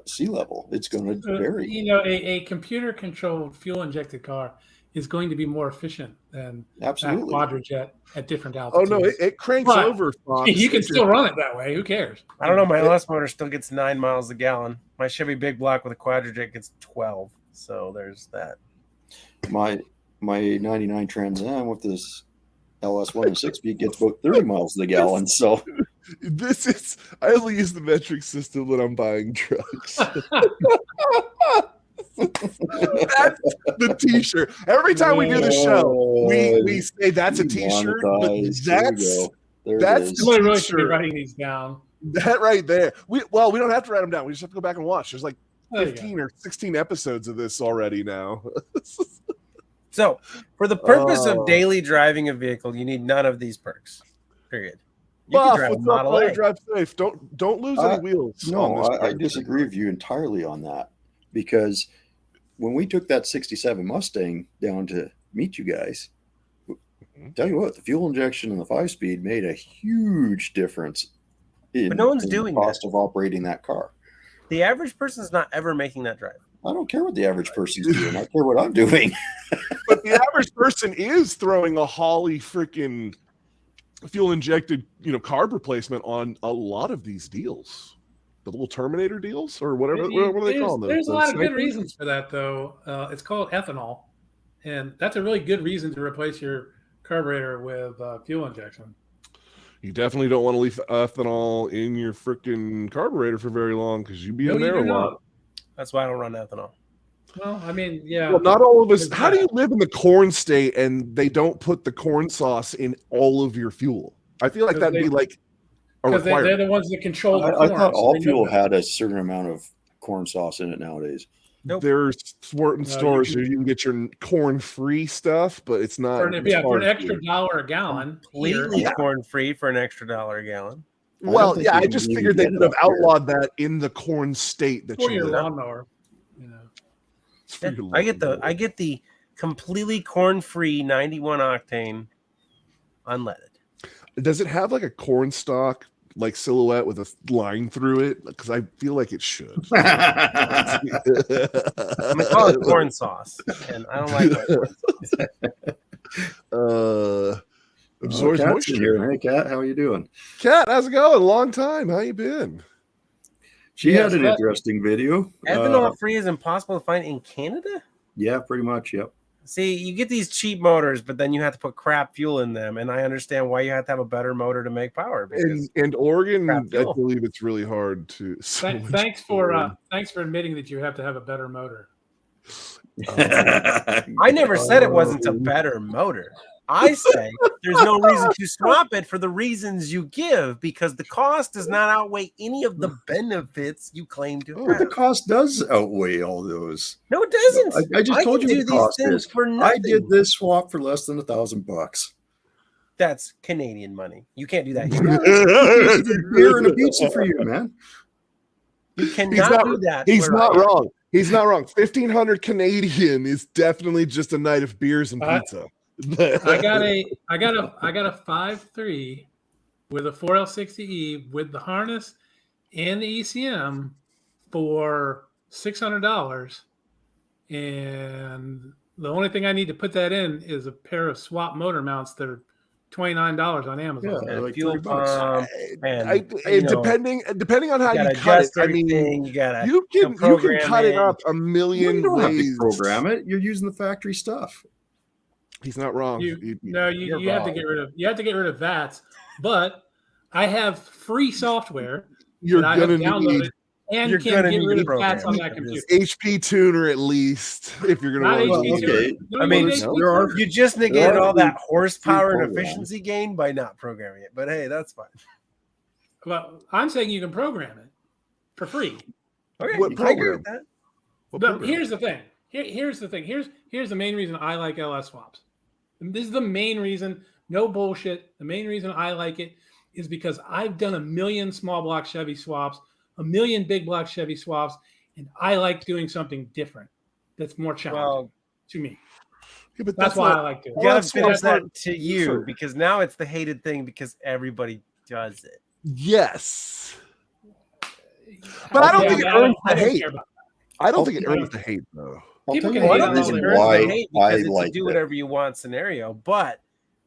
sea level. It's going to vary. A computer-controlled fuel-injected car is going to be more efficient than that quadrojet at different altitudes. Oh no, it cranks over. Fox. You can still run it that way. Who cares? I don't know. My LS motor still gets 9 miles a gallon. My Chevy Big Block with a quadrojet gets 12. So there's that. My 99 Trans Am with this LS1 and 6-speed gets about 30 miles a gallon. So I only use the metric system when I'm buying trucks. That's the T-shirt. Every time we do the show, we say that's a T-shirt, but that's Somebody the really should be T-shirt. writing these down. That right there. We don't have to write them down. We just have to go back and watch. There's like There you 15 or 16 episodes of this already now. So, for the purpose of daily driving a vehicle, you need none of these perks. Period. You can Buff, drive a what's up, Model player? A. Drive safe. Don't lose any wheels. No, on this I thing. disagree with you entirely on that, because when we took that 67 Mustang down to meet you guys, tell you what, the fuel injection and the 5-speed made a huge difference in, But no one's in doing the cost of operating that car. The average person's not ever making that drive. I don't care what the average person's doing. I care what I'm doing. But the average person is throwing a Holly freaking fuel injected, carb replacement on a lot of these deals. The little Terminator deals or whatever. What do they call them? There's a lot of good reasons for that, though. It's called ethanol, and that's a really good reason to replace your carburetor with fuel injection. You definitely don't want to leave ethanol in your freaking carburetor for very long because you'd be in there a lot. That's why I don't run ethanol. Well, I mean, yeah. Well, not all of us. How do you live in the corn state and they don't put the corn sauce in all of your fuel? I feel like that'd be like a because requirement. they're the ones that control the I corn. thought all so they fuel know had a certain amount of corn sauce in it nowadays. Nope. There's certain No, stores where you can get your corn-free stuff, but it's not. for an extra $1 a gallon. Completely corn-free for an extra $1 a gallon. Well, think yeah, you I just can figured they get could it have up here. outlawed that in the corn state that for you your live. lawnmower. It's for your I get lawnmower. the completely corn-free 91 octane unleaded. Does it have like a corn stalk like silhouette with a line through it? Because I feel like it should. I'm gonna call it corn sauce, and I don't like that corn sauce. Absorbs Kat's moisture. in here. Hey, Kat, how are you doing? Kat, how's it going? Long time. How you been? She Yeah, had so an interesting video. Ethanol free is impossible to find in Canada. Yeah, pretty much. Yep. See, you get these cheap motors, but then you have to put crap fuel in them, and I understand why you have to have a better motor to make power. Because And Oregon, crap I fuel. believe it's really hard to. Thanks for admitting that you have to have a better motor. I never said it wasn't a better motor. I say there's no reason to swap it for the reasons you give, because the cost does not outweigh any of the benefits you claim to But the have. cost does outweigh all those. No, it doesn't. I just told can you do what the these cost things is. for I nothing. did this swap for less than $1,000. That's Canadian money. You can't do that here. It's a beer and a pizza for you, man. You cannot do that. He's where not I am. wrong. He's not wrong. 1,500 Canadian is definitely just a night of beers and pizza. I got a 5.3 with a 4L60E with the harness and the ECM for $600, and the only thing I need to put that in is a pair of swap motor mounts that are $29 on Amazon. Yeah, And like fuel $30. pump, and Depending on how you you gotta cut it, adjust I mean, everything. You gotta you can program cut it it. up a You million don't have to ways. program it. You're using the factory stuff. He's not wrong. You You're have to wrong. get rid of VATs, but I have free software You're that I have gonna downloaded need and You're can gonna get need rid to of VATs on program that it. computer. HP tuner at least if you're gonna Not run. HP something. okay. tuner. I mean, there are You just There negated are all that free horsepower and programs. efficiency gain by not programming it. But hey, that's fine. Well, I'm saying you can program it for free. Okay, What I agree program? with that. What But program? here's the thing. Here's the thing. Here's the main reason I like LS swaps. And this is the main reason. No bullshit. The main reason I like it is because I've done 1 million small block Chevy swaps, 1 million big block Chevy swaps, and I like doing something different that's more challenging Well, to me. Yeah, but That's why not- I like doing you it. gotta that's finish not- that to you, because now it's the hated thing because everybody does it. Yes, but I don't think it I earns the I don't hate. care about I don't think it Okay. earns the hate though. I'll People tell you can Well, I hate don't on think all it the earns why the hate I because it's a like do it. whatever you want scenario. But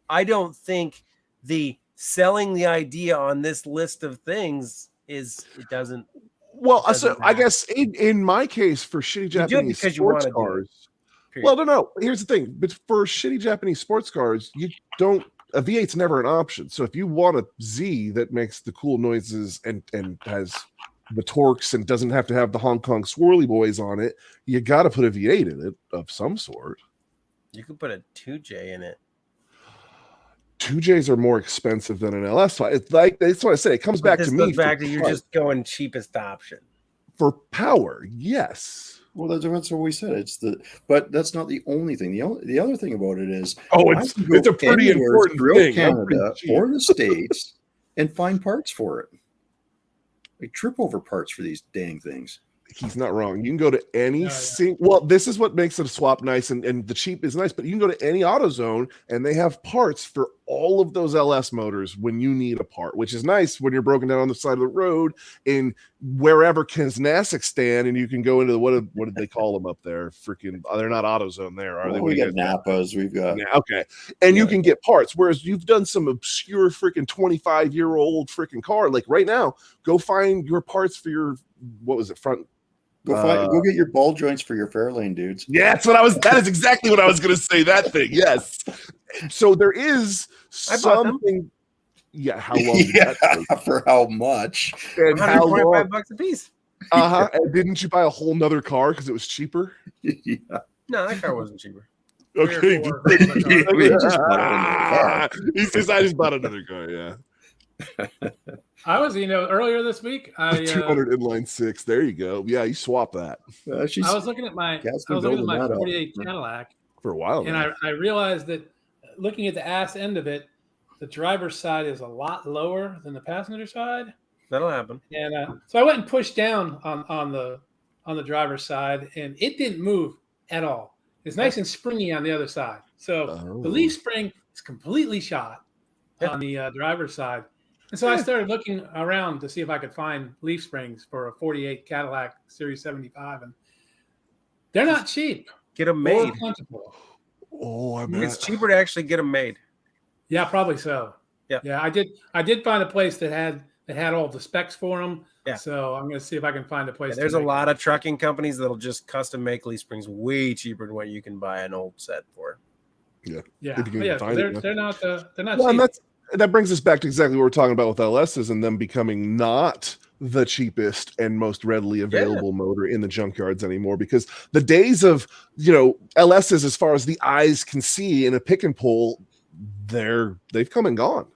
I don't think the selling the idea on this list of things it doesn't. Well, Doesn't so I matter. guess in my case for shitty You do it Japanese because you sports wanna do it. cars. Period. Well, no. Here's the thing. But for shitty Japanese sports cars, you don't. A V8's never an option. So if you want a Z that makes the cool noises and has the torques and doesn't have to have the Hong Kong swirly boys on it, you got to put a V8 in it of some sort. You could put a 2J in it. 2Js are more expensive than an LS. It's like, that's what I say. It comes back to me. Back to you're just going cheapest option for power. Yes. Well, that's what we said. But that's not the only thing. The other thing about it is, it's a pretty important thing. Canada or the States and find parts for it. Like trip over parts for these dang things. He's not wrong. You can go to any well, this is what makes it a swap nice, and the cheap is nice, but you can go to any AutoZone and they have parts for all of those LS motors when you need a part, which is nice when you're broken down on the side of the road in wherever Kazakhstan, and you can go into the what did they call them up there? Freaking, they're not AutoZone there, are they? We got Napas, we've got and you can get parts. Whereas you've done some obscure freaking 25-year-old freaking car, like right now, go find your parts for your front. Go get your ball joints for your Fairlane dudes. Yeah, that is exactly what I was going to say. That thing, yes. So there is something. Yeah, how long? For how much? And how long? $125 a piece. And didn't you buy a whole nother car because it was cheaper? Yeah. No, that car wasn't cheaper. Okay. He says I just bought another car. Yeah. I was, earlier this week, 200 inline six. There you go. Yeah, you swap that. I was looking at my 48 Cadillac for a while, and I realized that looking at the ass end of it, the driver's side is a lot lower than the passenger side. That'll happen. And so I went and pushed down on the driver's side, and it didn't move at all. It's nice and springy on the other side. So the leaf spring is completely shot on the driver's side. And so I started looking around to see if I could find leaf springs for a 48 Cadillac Series 75, and they're not cheap. Get them made. It's cheaper to actually get them made. Yeah, probably so. Yeah. I did find a place that had all the specs for them. Yeah. So I'm going to see if I can find a place. There's a lot of trucking companies that'll just custom make leaf springs way cheaper than what you can buy an old set for. Yeah. They're not cheap. And that brings us back to exactly what we're talking about with LSs and them becoming not the cheapest and most readily available motor in the junkyards anymore, because the days of, LSs, as far as the eyes can see in a pick and pull, they've come and gone.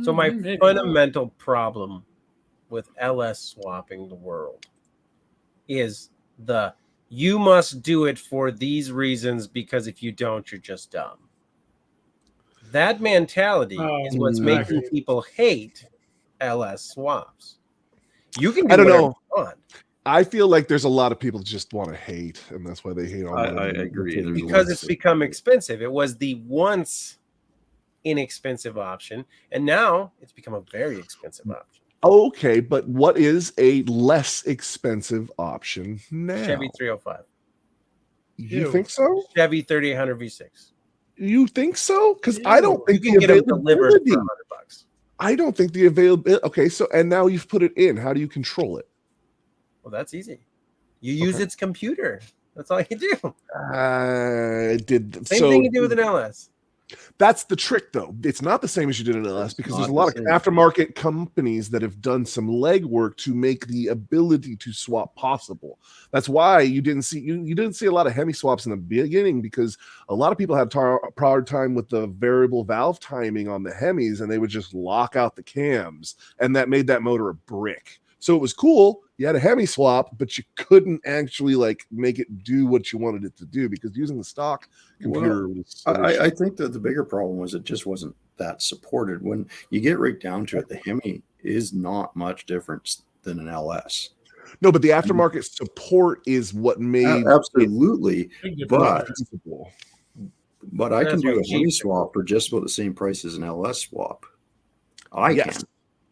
So my fundamental problem with LS swapping the world is you must do it for these reasons, because if you don't, you're just dumb. That mentality is what's making people hate LS swaps. You can do whatever you want. I feel like there's a lot of people that just want to hate, and that's why they hate on it. I agree. Because it's become expensive. It was the once inexpensive option, and now it's become a very expensive option. Okay, but what is a less expensive option now? Chevy 305. You think so? Chevy 3800 V6. You think so? Because I don't think you can get them delivered for $100. I don't think the availability. Okay, so and now you've put it in. How do you control it? Well, that's easy. You use its computer. That's all you do. Same thing you do with an LS. That's the trick, though. It's not the same as you did in LS, because there's a lot of aftermarket companies that have done some legwork to make the ability to swap possible. That's why you didn't see a lot of Hemi swaps in the beginning, because a lot of people had a hard time with the variable valve timing on the Hemis, and they would just lock out the cams, and that made that motor a brick. So it was cool. You had a Hemi swap, but you couldn't actually make it do what you wanted it to do, because using the stock computer was. I think that the bigger problem was it just wasn't that supported. When you get right down to it, the Hemi is not much different than an LS. No, but the aftermarket support is what made absolutely. But I can do a Hemi swap for just about the same price as an LS swap. I can.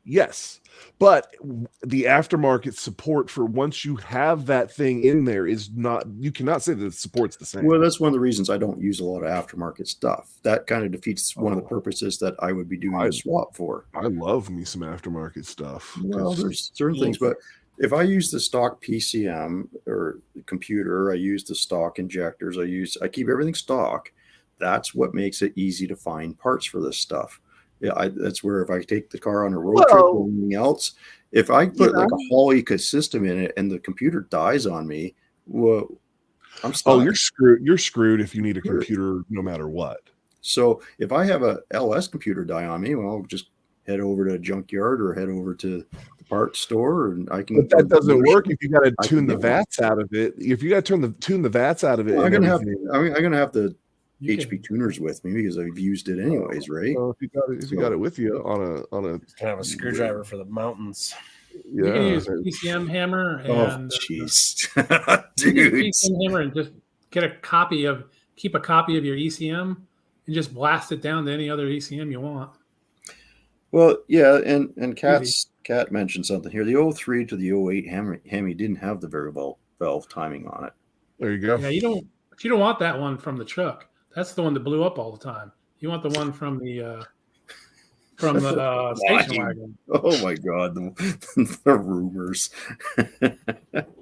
Yes. But the aftermarket support for once you have that thing in there is not, you cannot say that the support's the same. Well, that's one of the reasons I don't use a lot of aftermarket stuff. That kind of defeats one of the purposes that I would be doing a swap for. I love me some aftermarket stuff. Well, there's certain things, but if I use the stock PCM or the computer, I use the stock injectors, I keep everything stock. That's what makes it easy to find parts for this stuff. Yeah, that's where if I take the car on a road trip or anything else, if I put like a whole ecosystem in it and the computer dies on me, well, I'm stuck. Oh, you're screwed. You're screwed if you need a computer, no matter what. So if I have a LS computer die on me, well, I'll just head over to a junkyard or head over to the parts store, and I can. But that doesn't work if you got to tune the VATs out of it. If you got to tune the VATs out of it, well, I'm gonna have the HP tuners with me because I've used it anyways, right? If you got it with you on a kind of a screwdriver for the mountains. You can use PCM hammer and jeez, dude, PCM hammer and just keep a copy of your ECM and just blast it down to any other ECM you want. Well, yeah, and Kat mentioned something here. The 03 to the 08 Hemi didn't have the variable valve timing on it. There you go. Yeah, you don't want that one from the truck. That's the one that blew up all the time. You want the one from the station wagon. Oh my God, the rumors.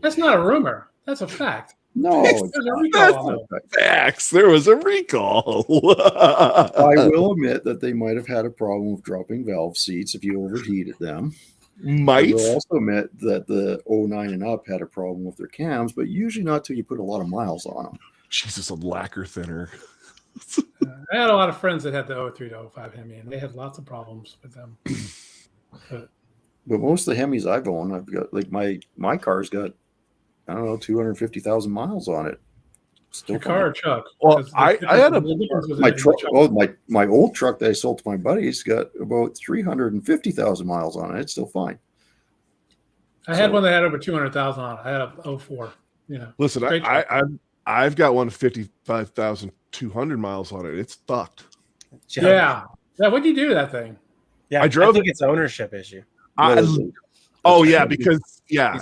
That's not a rumor. That's a fact. No, there's a recall. Facts. There was a recall. I will admit that they might have had a problem with dropping valve seats if you overheated them. Might. I will also admit that the 09 and up had a problem with their cams, but usually not till you put a lot of miles on them. Jesus, a lacquer thinner. I had a lot of friends that had the 03 to 05 Hemi, and they had lots of problems with them. But most of the Hemis I've owned, I've got like my car's got, I don't know, 250,000 miles on it. Still car or truck? Well, I had my truck. Oh, my old truck that I sold to my buddies got about 350,000 miles on it. It's still fine. I had one that had over 200,000 on it. I had a 04. Listen, I've got one 55,200 miles on it. It's fucked. Yeah. What'd you do to that thing? Yeah, I think it's ownership issue. Because ownership. Yeah,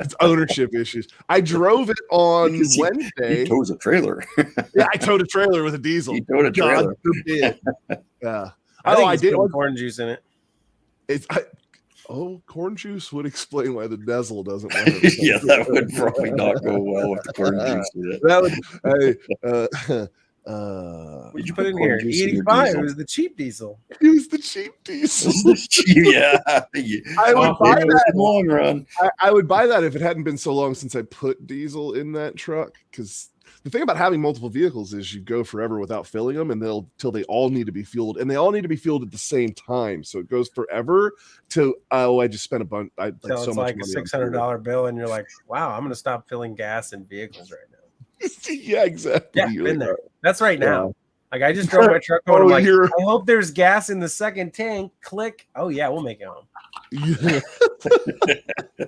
it's ownership issues. I drove it on Wednesday. He tows a trailer. Yeah, I towed a trailer with a diesel. He towed a trailer. Yeah. I did corn juice in it. Corn juice would explain why the Dazzle doesn't want it. Yeah, that would probably not go well with the corn juice. That would. What'd you put in here? E85. It was the cheap diesel. It was the cheap diesel. Yeah. I would buy that in the long run. I would buy that if it hadn't been so long since I put diesel in that truck. Because the thing about having multiple vehicles is you go forever without filling them, and till they all need to be fueled, and they all need to be fueled at the same time. So it goes forever to I just spent a bunch. So it's like a $600 bill, and you're like, wow, I'm going to stop filling gas in vehicles right now. Yeah, exactly. Yeah, been there. That's right now. Yeah. Like I just drove my truck home. I'm like, I hope there's gas in the second tank. Click. Oh yeah, we'll make it home. Yeah.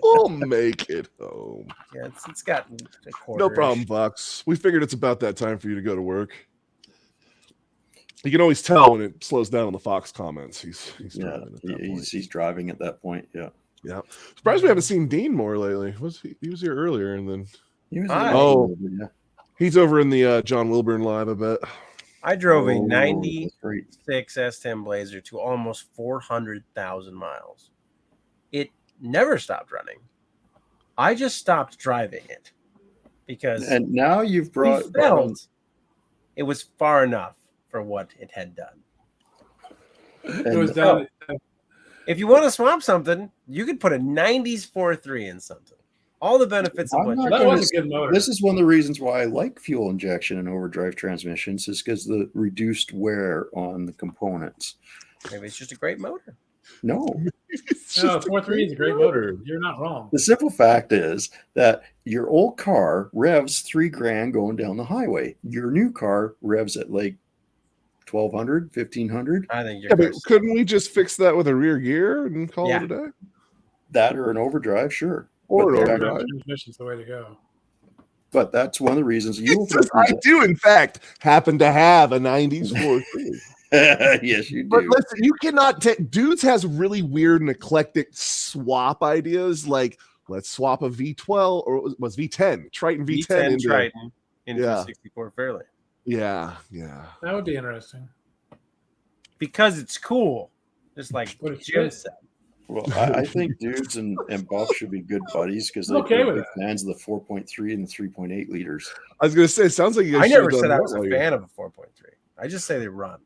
We'll make it home. Yeah, it's got a quarter. No problem, Fox. We figured it's about that time for you to go to work. You can always tell when it slows down on the Fox comments. He's driving at that point. Yeah. Yeah. Surprised we haven't seen Dean more lately. He was here earlier and then he's over in the John Wilburn live, I bet. I drove a 96 S10 Blazer to almost 400,000 miles. It never stopped running. I just stopped driving it because and now you've brought it was far enough for what it had done. It was done. If you want to swap something, you could put a 90s 4.3 in something. All the benefits of what that was a good motor. This is one of the reasons why I like fuel injection and overdrive transmissions is because the reduced wear on the components. Maybe it's just a great motor. No. 4.3 is a great motor. You're not wrong. The simple fact is that your old car revs $3,000 going down the highway. Your new car revs at like 1,200, 1,500. I think you're but couldn't we just fix that with a rear gear and call it a day? That or an overdrive, sure. Or transmission's the way to go. But that's one of the reasons I do, in fact, happen to have a 90s 4.3. Yes, you do. But listen, you cannot take dudes has really weird and eclectic swap ideas. Like, let's swap a V12 or it was V10, Triton V10 into Triton into 64 Fairlane. Yeah. That would be interesting. Because it's cool. Just like Jim said. Well, I think dudes and Buff should be good buddies because they're big fans of the 4.3 and the 3.8 liters. I was going to say, it sounds like you guys I never said I was a fan of a 4.3. I just say they run.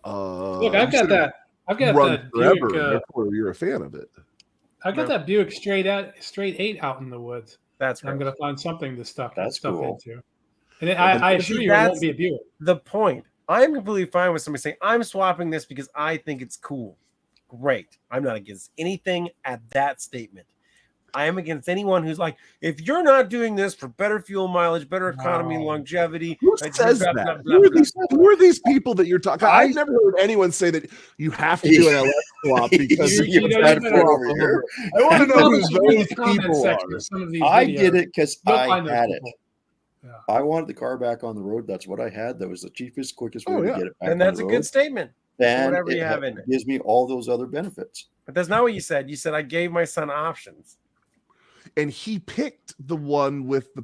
Look, I've got that Run forever. Buick. Therefore, you're a fan of it. I've got that Buick straight 8 out in the woods. That's I'm going to find something to stuff cool. into. And I assure you, it won't be a Buick. The point. I'm completely fine with somebody saying, I'm swapping this because I think it's cool. Great. I'm not against anything at that statement. I am against anyone who's like, if you're not doing this for better fuel mileage, better economy, longevity. Who says that? Who are these people that you're talking? I've never heard anyone say that you have to do an LS swap because you're bad for over here. I want to know who those people are. I did it because I had it. Yeah. I wanted the car back on the road. That's what I had. That was the cheapest, quickest way to get it back. And that's a good statement. And whatever you have in it gives me all those other benefits. But that's not what you said. You said I gave my son options. And he picked the one with the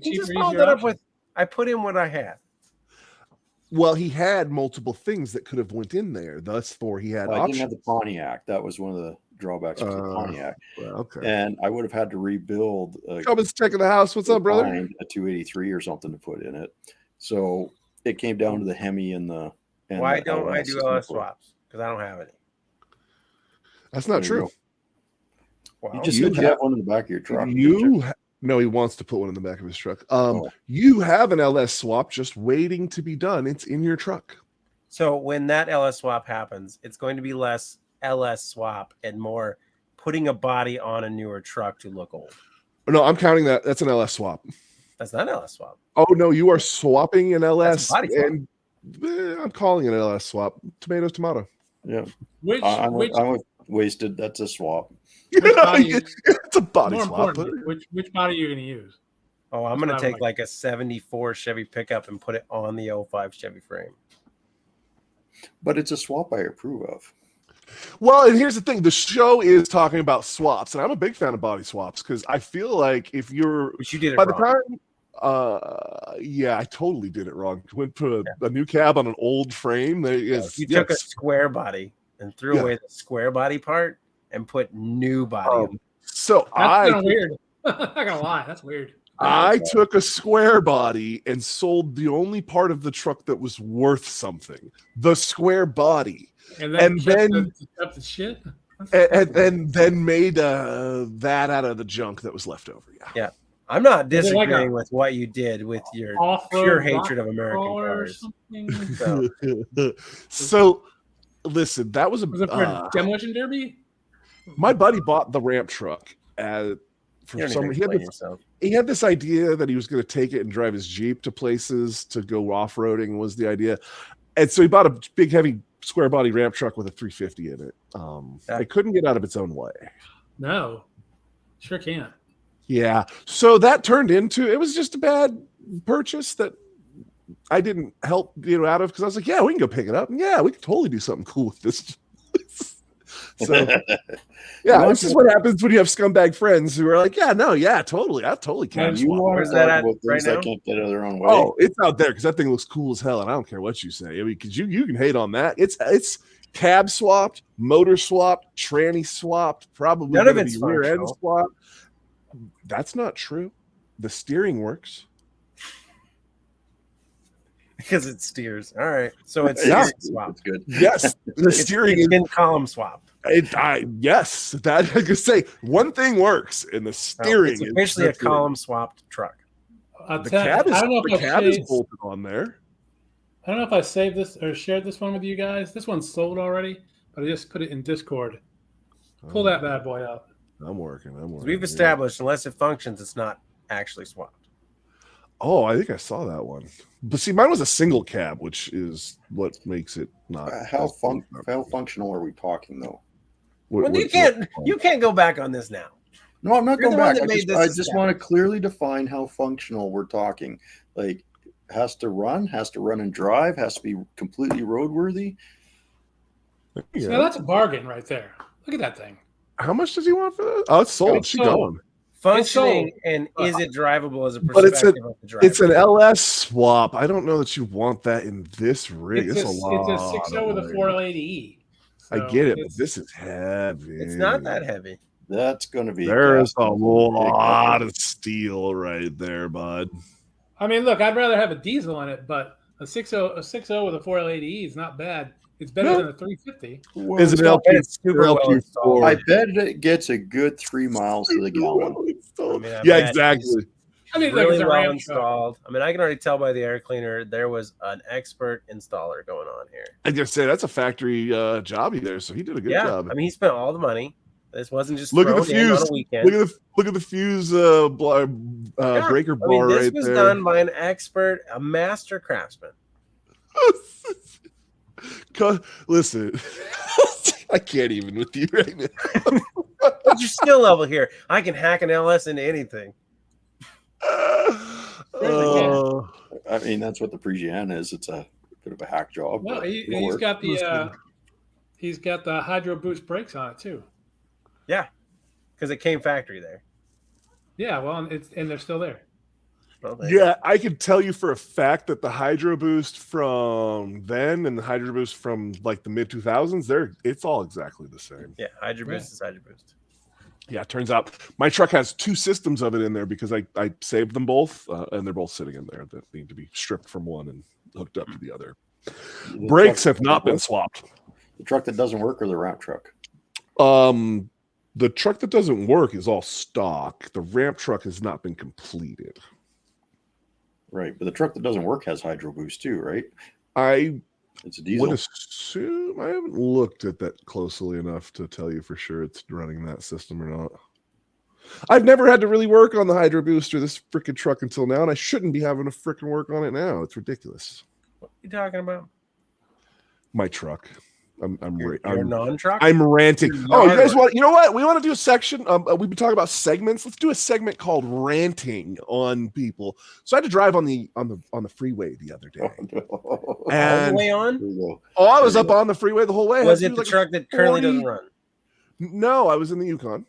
he just followed that up with, I put in what I had. Well, he had multiple things that could have went in there. Thus, he had options. I didn't have the Pontiac. That was one of the drawbacks of the Pontiac. Okay. And I would have had to rebuild. Come checking the house. What's up, brother? A 283 or something to put in it. So it came down to the Hemi and the. And why don't I do LS swaps? Because I don't have any. That's not true. Wow. You just said you have one in the back of your truck. No, he wants to put one in the back of his truck. You have an LS swap just waiting to be done. It's in your truck. So when that LS swap happens, it's going to be less LS swap and more putting a body on a newer truck to look old. No, I'm counting that. That's an LS swap. That's not an LS swap. Oh, no, you are swapping an LS. And I'm calling it an LS swap. Tomatoes, tomato. Yeah. I'm wasted. That's a swap. It's a body swap. Which body are you going to use? Oh, I'm going to take like a 74 Chevy pickup and put it on the 05 Chevy frame. But it's a swap I approve of. Well, and here's the thing. The show is talking about swaps, and I'm a big fan of body swaps because I feel like if you're... But you did it by wrong. The time... yeah, I totally did it wrong. Went to a new cab on an old frame. You took a square body and threw away the square body part and put new body. So that's kind of weird. I'm not gonna lie, that's weird. I took a square body and sold the only part of the truck that was worth something, the square body, and then the shit. And then made that out of the junk that was left over. Yeah. I'm not disagreeing with what you did with your pure hatred of American cars. So, listen, that was it for a demolition derby? My buddy bought the ramp truck for some reason. He had this idea that he was going to take it and drive his Jeep to places to go off-roading was the idea. And so he bought a big, heavy square body ramp truck with a 350 in it. It couldn't get out of its own way. No, sure can't. Yeah. So that turned into, it was just a bad purchase that I didn't help out of because I was like, yeah, we can go pick it up. And yeah, we can totally do something cool with this. So, yeah, this is what happens when you have scumbag friends who are like, totally. I totally can. Where's that at right now? Can't get out of their own way. Oh, it's out there because that thing looks cool as hell, and I don't care what you say. I mean, because you can hate on that. It's cab swapped, motor swapped, tranny swapped, probably none of it's rear end swapped. That's not true. The steering works. Because it steers. All right. So it's steering swap. It's good. Yes. The steering is in column swap. Yes. That I could say one thing works, and the steering it's officially a column swapped truck. The cab is bolted on there. I don't know if I saved this or shared this one with you guys. This one's sold already, but I just put it in Discord. Pull that bad boy up. I'm working. We've established unless it functions, it's not actually swapped. Oh, I think I saw that one. But see, mine was a single cab, which is what makes it not. How functional are we talking, though? You can't go back on this now. No, I'm not going back. I just want to clearly define how functional we're talking. Like, has to run and drive, has to be completely roadworthy. Yeah. So that's a bargain right there. Look at that thing. How much does he want for that? Oh, it's sold. She's going. Functioning and is it drivable as a perspective of the driver? It's an LS swap. I don't know that you want that in this rig. It's a lot. It's a 6.0 with a 480E. So I get it, but this is heavy. It's not that heavy. That's going to be. There's a lot of steel right there, bud. I mean, look, I'd rather have a diesel in it, but A 6.0 with a 4L80E is not bad. It's better than a 350. Well, Is it Well, LP? it's super well installed. I bet it gets a good 3 miles to the gallon. I mean, I Yeah, bet exactly. I mean, really it's a well Ram truck. installed. I mean, I can already tell by the air cleaner there was an expert installer going on here. I just say that's a factory jobby there, so he did a good job. I mean, he spent all the money. This wasn't just Look at the thrown in on fuse. a weekend. Look at the fuse breaker bar I mean, this right was there. done by an expert, a master craftsman. Listen, I can't even with you right now. What's your skill level here? I can hack an LS into anything. I mean, that's what the Parisienne is. It's a bit of a hack job. Well, but it'll he's work. got the Hydro Boost brakes on it too. Yeah, because it came factory there. Yeah, well, and they're still there. Well, there you Yeah, I can tell you for a fact that the Hydro Boost from then and the Hydro Boost from like the mid 2000s, it's all exactly the same. Yeah, Hydro Boost is Hydro Boost. Yeah, it turns out my truck has 2 systems of it in there because I saved them both, and they're both sitting in there that need to be stripped from one and hooked up to the other. The Brakes truck- have not been swapped. The truck that doesn't work or the ramp truck? The truck that doesn't work is all stock. The ramp truck has not been completed. Right. But the truck that doesn't work has Hydro Boost too, right? I It's a diesel. would assume I haven't looked at that closely enough to tell you for sure it's running that system or not. I've never had to really work on the Hydro Boost or this freaking truck until now, and I shouldn't be having to freaking work on it now. It's ridiculous. What are you talking about? My truck. I'm Your non-truck? I'm ranting. You're Oh, you not guys want? You know what? We want to do a section. We've been talking about segments. Let's do a segment called ranting on people. So I had to drive on the freeway the other day, All the and way on? There you I was up on the freeway the whole way. I Was had to it do the like truck that currently 40 doesn't run? No, I was in the Yukon,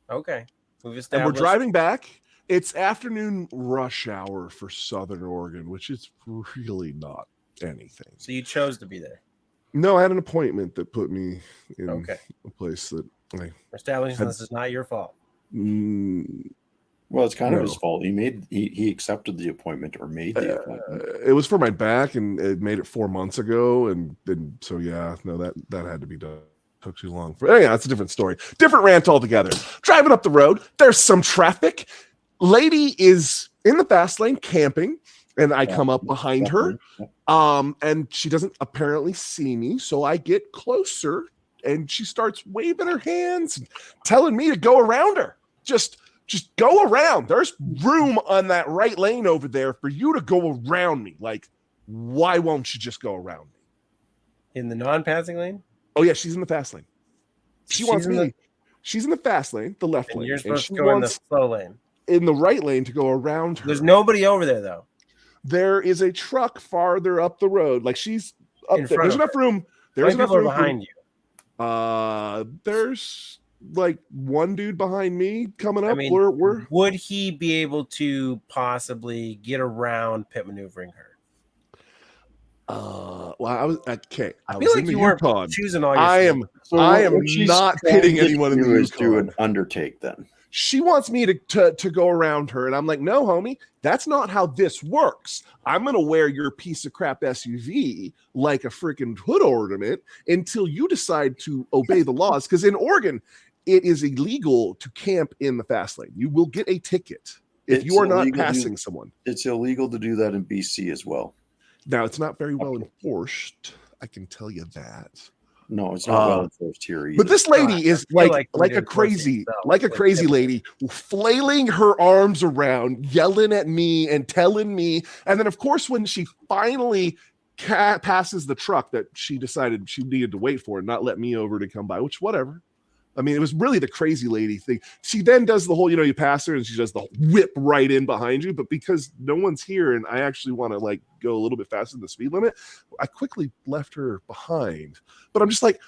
Okay. We've and we're established. driving back. It's afternoon rush hour for Southern Oregon, which is really not anything. So you chose to be there. No, I had an appointment that put me in Okay. a place that We're establishing this is not your fault. Well, it's kind of No. his fault. He accepted the appointment or made the appointment. It was for my back, and it made it 4 months ago, and then so yeah, no, that had to be done. Took too long. Yeah, that's a different story. Different rant altogether. Driving up the road, there's some traffic. Lady is in the fast lane camping, and I come up behind her. And she doesn't apparently see me, so I get closer, and she starts waving her hands, and telling me to go around her. Just go around. There's room on that right lane over there for you to go around me. Like, why won't you just go around me? In the non-passing lane? Oh yeah, she's in the fast lane. She She's wants in me. the- She's in the fast lane, the left And lane, you're and supposed she to go in the wants slow lane. in the right lane to go around her. There's nobody over there, though. There is a truck farther up the road. Like she's up In there. front There's of enough room. How There's many enough people are room. behind you? There's like one dude behind me coming up. I mean, we're would he be able to possibly get around pit maneuvering her? well, I was okay. I was feel like in the you weren't Yukon. choosing all your I am. So I what- am what she's not trying pitting to anyone in the do is do Yukon. an undertake then. She wants me to go around her, and I'm like, no, homie, that's not how this works. I'm gonna wear your piece of crap SUV like a freaking hood ornament until you decide to obey the laws. Because in Oregon, it is illegal to camp in the fast lane. You will get a ticket if It's you are not illegal to- passing someone. It's illegal to do that in BC as well. Now, it's not very well enforced. I can tell you that. No, it's not well enforced here either. But this lady God, is I feel like like a we crazy, enforce it like a itself. crazy lady, flailing her arms around, yelling at me and telling me. And then, of course, when she finally passes the truck that she decided she needed to wait for and not let me over to come by, which whatever. I mean, it was really the crazy lady thing. She then does the whole, you pass her and she does the whip right in behind you. But because no one's here and I actually want to like go a little bit faster than the speed limit, I quickly left her behind. But I'm just like,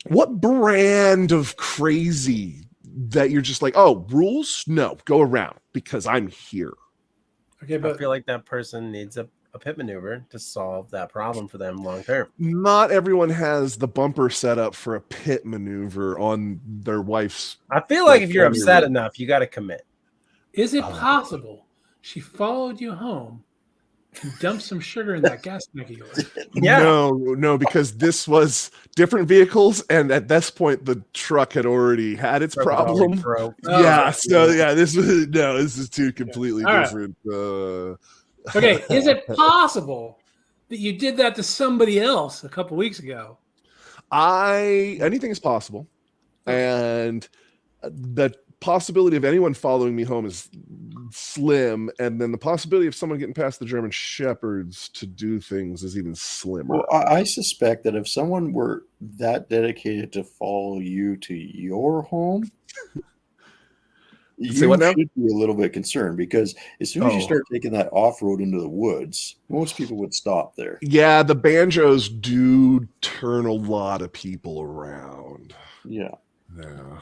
what brand of crazy that you're just like, oh, rules? No, go around because I'm here. Okay, I but feel like that person needs a pit maneuver to solve that problem for them long term. Not everyone has the bumper set up for a pit maneuver on their wife's. I feel like if you're family upset room. enough, you got to commit. is it possible she followed you home dump some sugar in that gas tank of yours. Yeah. No, because this was different vehicles, and at this point, the truck had already had its problem. Broke. Yeah, Oh, so yeah, this is two completely All right. different. Okay, is it possible that you did that to somebody else a couple weeks ago? Anything is possible, and the possibility of anyone following me home is slim, and then the possibility of someone getting past the German Shepherds to do things is even slimmer. Well, I suspect that if someone were that dedicated to follow you to your home, you what now? should be a little bit concerned, because as soon as you Oh. start taking that off-road into the woods, most people would stop there. Yeah, the banjos do turn a lot of people around. Yeah. Yeah,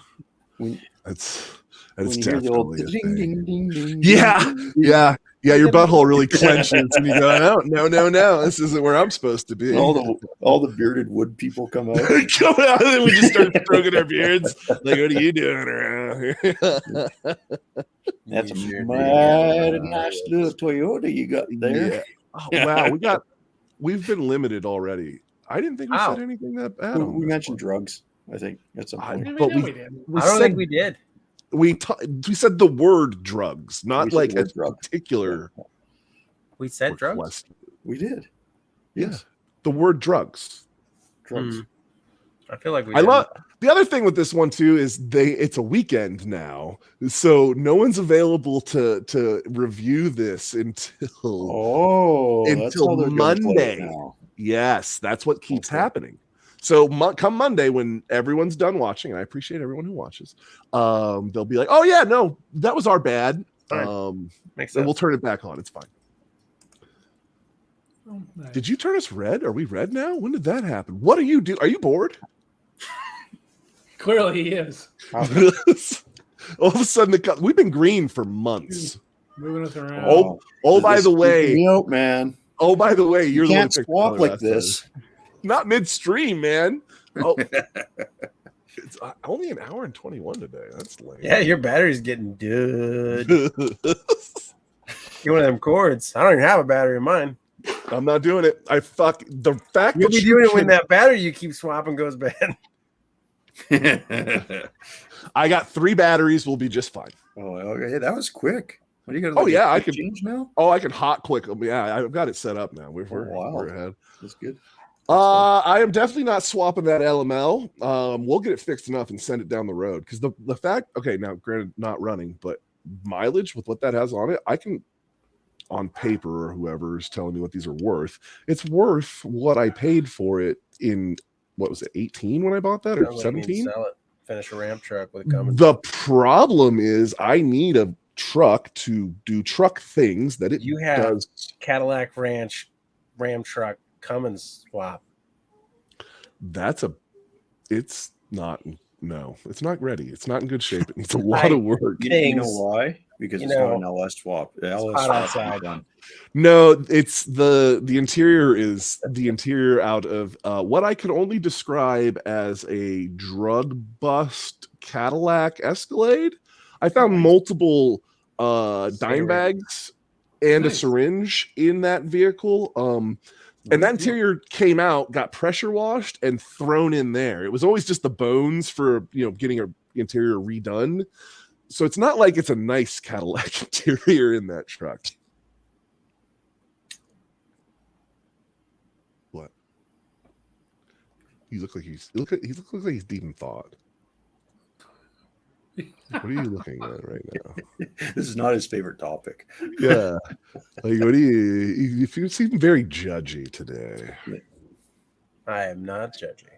When, it's when you hear the old definitely a ding, thing. ding, ding, ding, Yeah, ding, ding, yeah. Your butthole really clenches, and you go, no, this isn't where I'm supposed to be. and all the bearded wood people come out. Come out, and we just start stroking our beards. Like, what are you doing around here? That's You a sure mighty do. nice little Toyota you got there. Yeah. Oh, wow, we've been limited already. I didn't think we Ow. said anything that bad. We, on we this mentioned one. drugs, I think, at some point. I But know we- we did. We I don't said think we did. we said the word drugs, not We said like the a word drug. particular We said drugs. request. We did. Yeah. Yes. The word drugs. Drugs. Hmm. I feel like we I did. love the other thing with this one too is it's a weekend now, so no one's available to review this until Oh, that's Until how they're gonna play Monday. it now. yes, that's what keeps Okay. happening. So come Monday when everyone's done watching, and I appreciate everyone who watches, they'll be like, "Oh yeah, no, that was our bad." Fine. Makes And sense. we'll turn it back on. It's fine. Oh, nice. Did you turn us red? Are we red now? When did that happen? What are you do? Are you bored? Clearly he is. All of a sudden, we've been green for months. Moving us around. Oh, by This the is freaking way, me out, man. you're You the one who can't picked the swap color like last this. time. Not midstream, man. Oh, it's only an hour and 21 today. That's lame. Yeah, your battery's getting good. Get one of them cords. I don't even have a battery in mine. I'm not doing it. The fact You'll that be you doing it when can- that battery you keep swapping goes bad. I got 3 batteries. We'll be just fine. Oh, okay. That was quick. What are you gonna? Oh, yeah, I could could- change now. Oh, I can hot quick. Yeah, I've got it set up now. We're wow. ahead. That's good. I am definitely not swapping that LML. We'll get it fixed enough and send it down the road, because the fact, okay, now granted not running, but mileage with what that has on it, I can, on paper or whoever is telling me what these are worth, it's worth what I paid for it in, what was it, 18 when I bought that, or Sounds like you need to 17? Sell it. Finish a ramp truck with a Cummins. The problem is I need a truck to do truck things that it You have does. Cadillac Ranch Ram truck Cummins swap. It's not ready. It's not in good shape. It needs a lot of work. You know Things. why? Because You it's not know, an LS swap. The LS hot swap outside. is done. No, it's the interior is the interior out of what I can only describe as a drug bust Cadillac Escalade. I found multiple dime Syringe. bags and a Nice. syringe in that vehicle. And that interior came out, got pressure washed, and thrown in there. It was always just the bones for getting an interior redone. So it's not like it's a nice Cadillac interior in that truck. What? You look like he looks like he's deep in thought. What are you looking at right now? This is not his favorite topic. Yeah. Like, what do you seem very judgy today. I am not judging.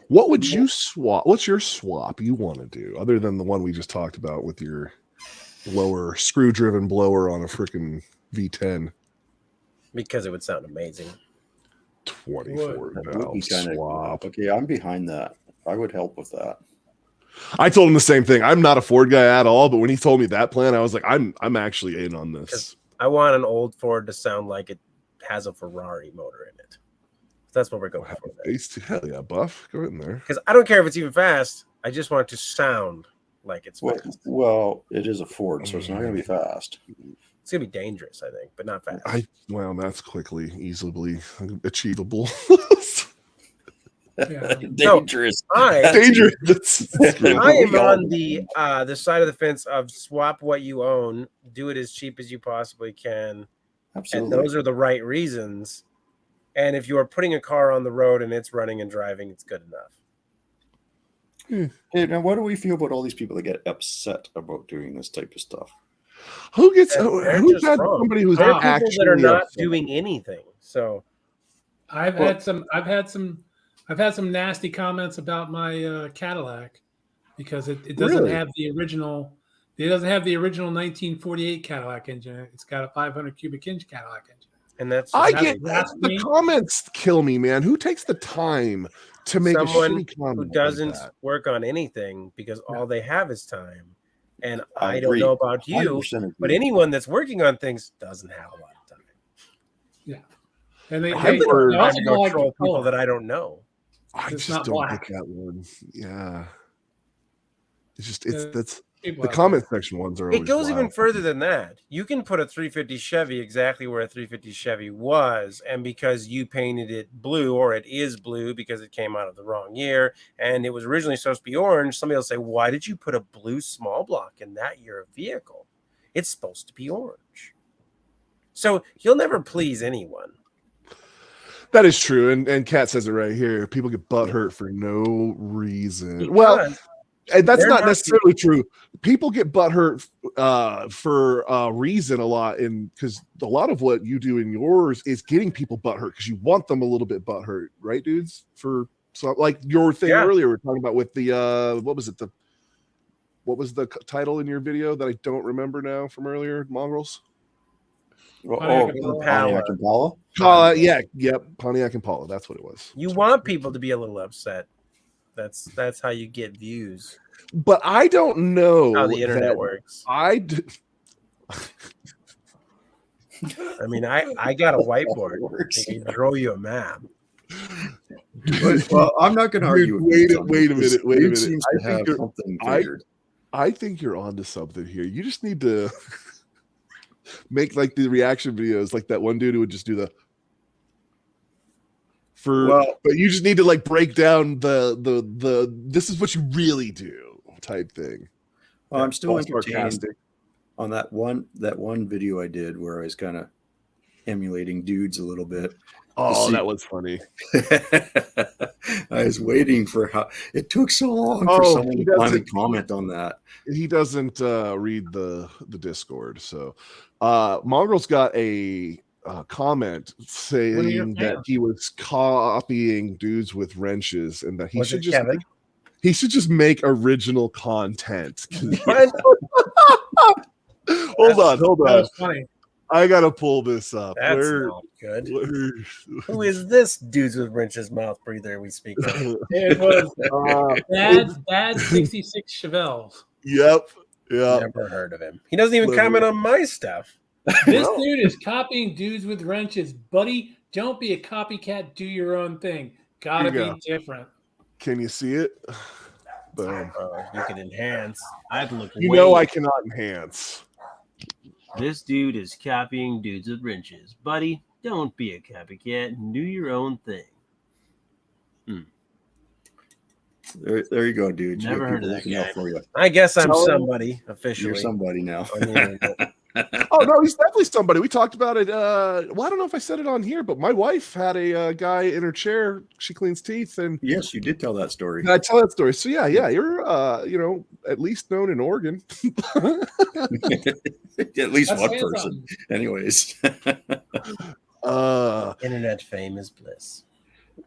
What would you swap? What's your swap you want to do other than the one we just talked about with your blower, screw-driven blower on a freaking V10? Because it would sound amazing. 24 That would valve be kinda- swap. Okay, I'm behind that. I would help with that. I told him the same thing. I'm not a Ford guy at all, but when he told me that plan, I was like, I'm actually in on this. I want an old Ford to sound like it has a Ferrari motor in it. That's what we're going for. Hell yeah, buff. Go in there. Because I don't care if it's even fast. I just want it to sound like it's Well, fast. well, it is a Ford, so it's not going to be fast. It's gonna be dangerous, I think, but not fast. That's easily achievable. Yeah. Dangerous. Dangerous. I am on the side of the fence of swap what you own, do it as cheap as you possibly can. Absolutely. And those are the right reasons. And if you are putting a car on the road and it's running and driving, it's good enough. Hey, now, what do we feel about all these people that get upset about doing this type of stuff? Who's just got wrong. somebody who's There are people actually that are not upset? doing anything. So I've had some nasty comments about my Cadillac because it doesn't Really? have the original. It doesn't have the original 1948 Cadillac engine. It's got a 500 cubic inch Cadillac engine. and that's I just get the comments kill me, man. Who takes the time to make someone a shitty comment who like doesn't that? work on anything because all they have is time. And I I don't agree. know about you, 100% agree. but anyone that's working on things doesn't have a lot of time. Yeah, and they I've also heard- I don't go like troll the people color. that I don't know. I It's just not don't black. get that one. Yeah, it's just Yeah. that's People the out comment section ones are. It Always goes even wild. further than that. You can put a 350 Chevy exactly where a 350 Chevy was, and because you painted it blue, or it is blue because it came out of the wrong year, and it was originally supposed to be orange, somebody will say, why did you put a blue small block in that year of vehicle? It's supposed to be orange. So you'll never please anyone. That is true, and Kat says it right here. People get butthurt for no reason. Because Well, and that's they're not not- necessarily true. People get butthurt for a reason a lot, and because a lot of what you do in yours is getting people butthurt because you want them a little bit butthurt, right, dudes? For so, like your thing earlier, we were talking about with the what was the title in your video that I don't remember now from earlier, Mongrels? Pontiac Pontiac Impala. Pontiac Impala. That's what it was. You want people to be a little upset. That's how you get views. But I don't know How the internet works. I mean, I got a whiteboard. I can draw you a map. Well, I'm not going to argue. Wait a minute. Seems to have something figured. I think you're onto something here. You just need to make like the reaction videos, like that one dude who would just do but you just need to like break down the this is what you really do type thing. Well, I'm still entertained on that one video I did where I was kind of emulating dudes a little bit. Oh, that was funny. I was waiting for how it took so long for someone to finally comment on that. He doesn't read the Discord, so Mongrel's got a comment saying that he was copying dudes with wrenches and that he should just make original content. Hold on. That was funny. I gotta pull this up. That's not good. Who is this dudes with wrenches mouth breather we speak of? It was bad 66 Chevelles. Yep. Never heard of him. He doesn't even comment on my stuff. This dude is copying dudes with wrenches. Buddy, don't be a copycat. Do your own thing. Gotta be different. Can you see it? Boom. You can enhance. I'd look. I cannot enhance. This dude is copying dudes with wrenches. Buddy, don't be a copycat and do your own thing. There you go, dude. Never heard of that guy. For you. I guess I'm somebody officially. You're somebody now. Oh no, he's definitely somebody. We talked about it. Well, I don't know if I said it on here, but my wife had a guy in her chair. She cleans teeth, and yes, you did tell that story. I tell that story. So yeah, you're at least known in Oregon. At least one person, anyways. Internet fame is bliss.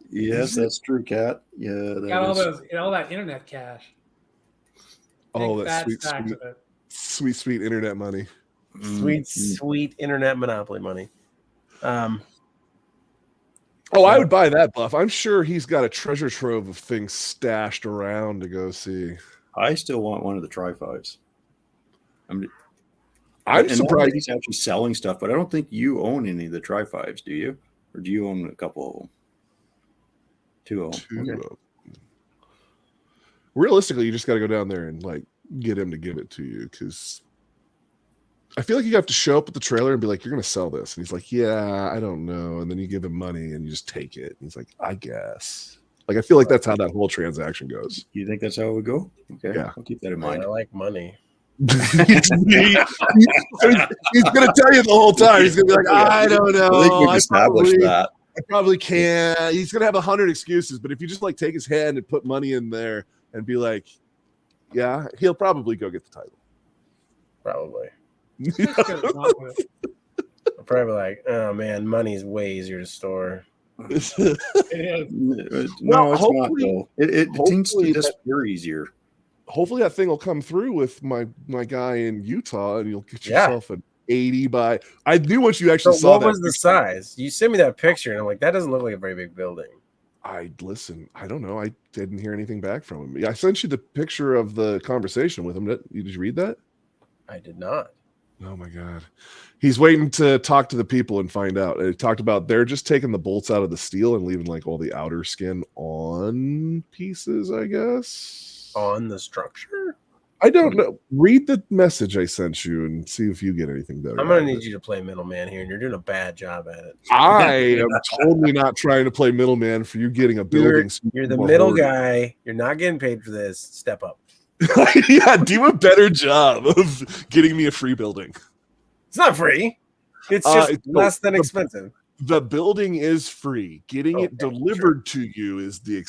Yes, that's true, Kat. Yeah, got all that internet cash. Oh, that sweet internet money. Sweet internet monopoly money. I would buy that, Buff. I'm sure he's got a treasure trove of things stashed around to go see. I still want one of the Tri-5s. I'm surprised he's actually selling stuff, but I don't think you own any of the Tri-5s, do you? Or do you own a couple of them? Two of them. Okay. Realistically, you just got to go down there and like get him to give it to you because I feel like you have to show up at the trailer and be like, "You're going to sell this," and he's like, "Yeah, I don't know," and then you give him money and you just take it. And he's like, "I guess." Like I feel like that's how that whole transaction goes. You think that's how it would go? Okay, Yeah. I'll keep that in I mind. like money. he's gonna tell you the whole time. He's gonna be like, I don't know. I think we've established that. I probably can't. He's gonna have 100 excuses, but if you just like take his hand and put money in there and be like, yeah, he'll probably go get the title. Probably. Well, I'm probably like, oh man, money's way easier to store. No, it's not though. It seems to disappear easier. Hopefully that thing will come through with my guy in Utah, and you'll get yourself an 80 by. I knew once you actually saw what that. Was the size? You sent me that picture, and I'm like, that doesn't look like a very big building. I don't know. I didn't hear anything back from him. I sent you the picture of the conversation with him. Did you read that? I did not. Oh my God. He's waiting to talk to the people and find out. It talked about they're just taking the bolts out of the steel and leaving like all the outer skin on pieces, I guess. On the structure? I don't know. Read the message I sent you and see if you get anything better. I'm going to need you to play middleman here, and you're doing a bad job at it. I am totally not trying to play middleman for you getting a building. You're the middle guy. You're not getting paid for this. Step up. Yeah, do a better job of getting me a free building. It's not free. It's just less than expensive. The building is free. Getting it delivered to you is the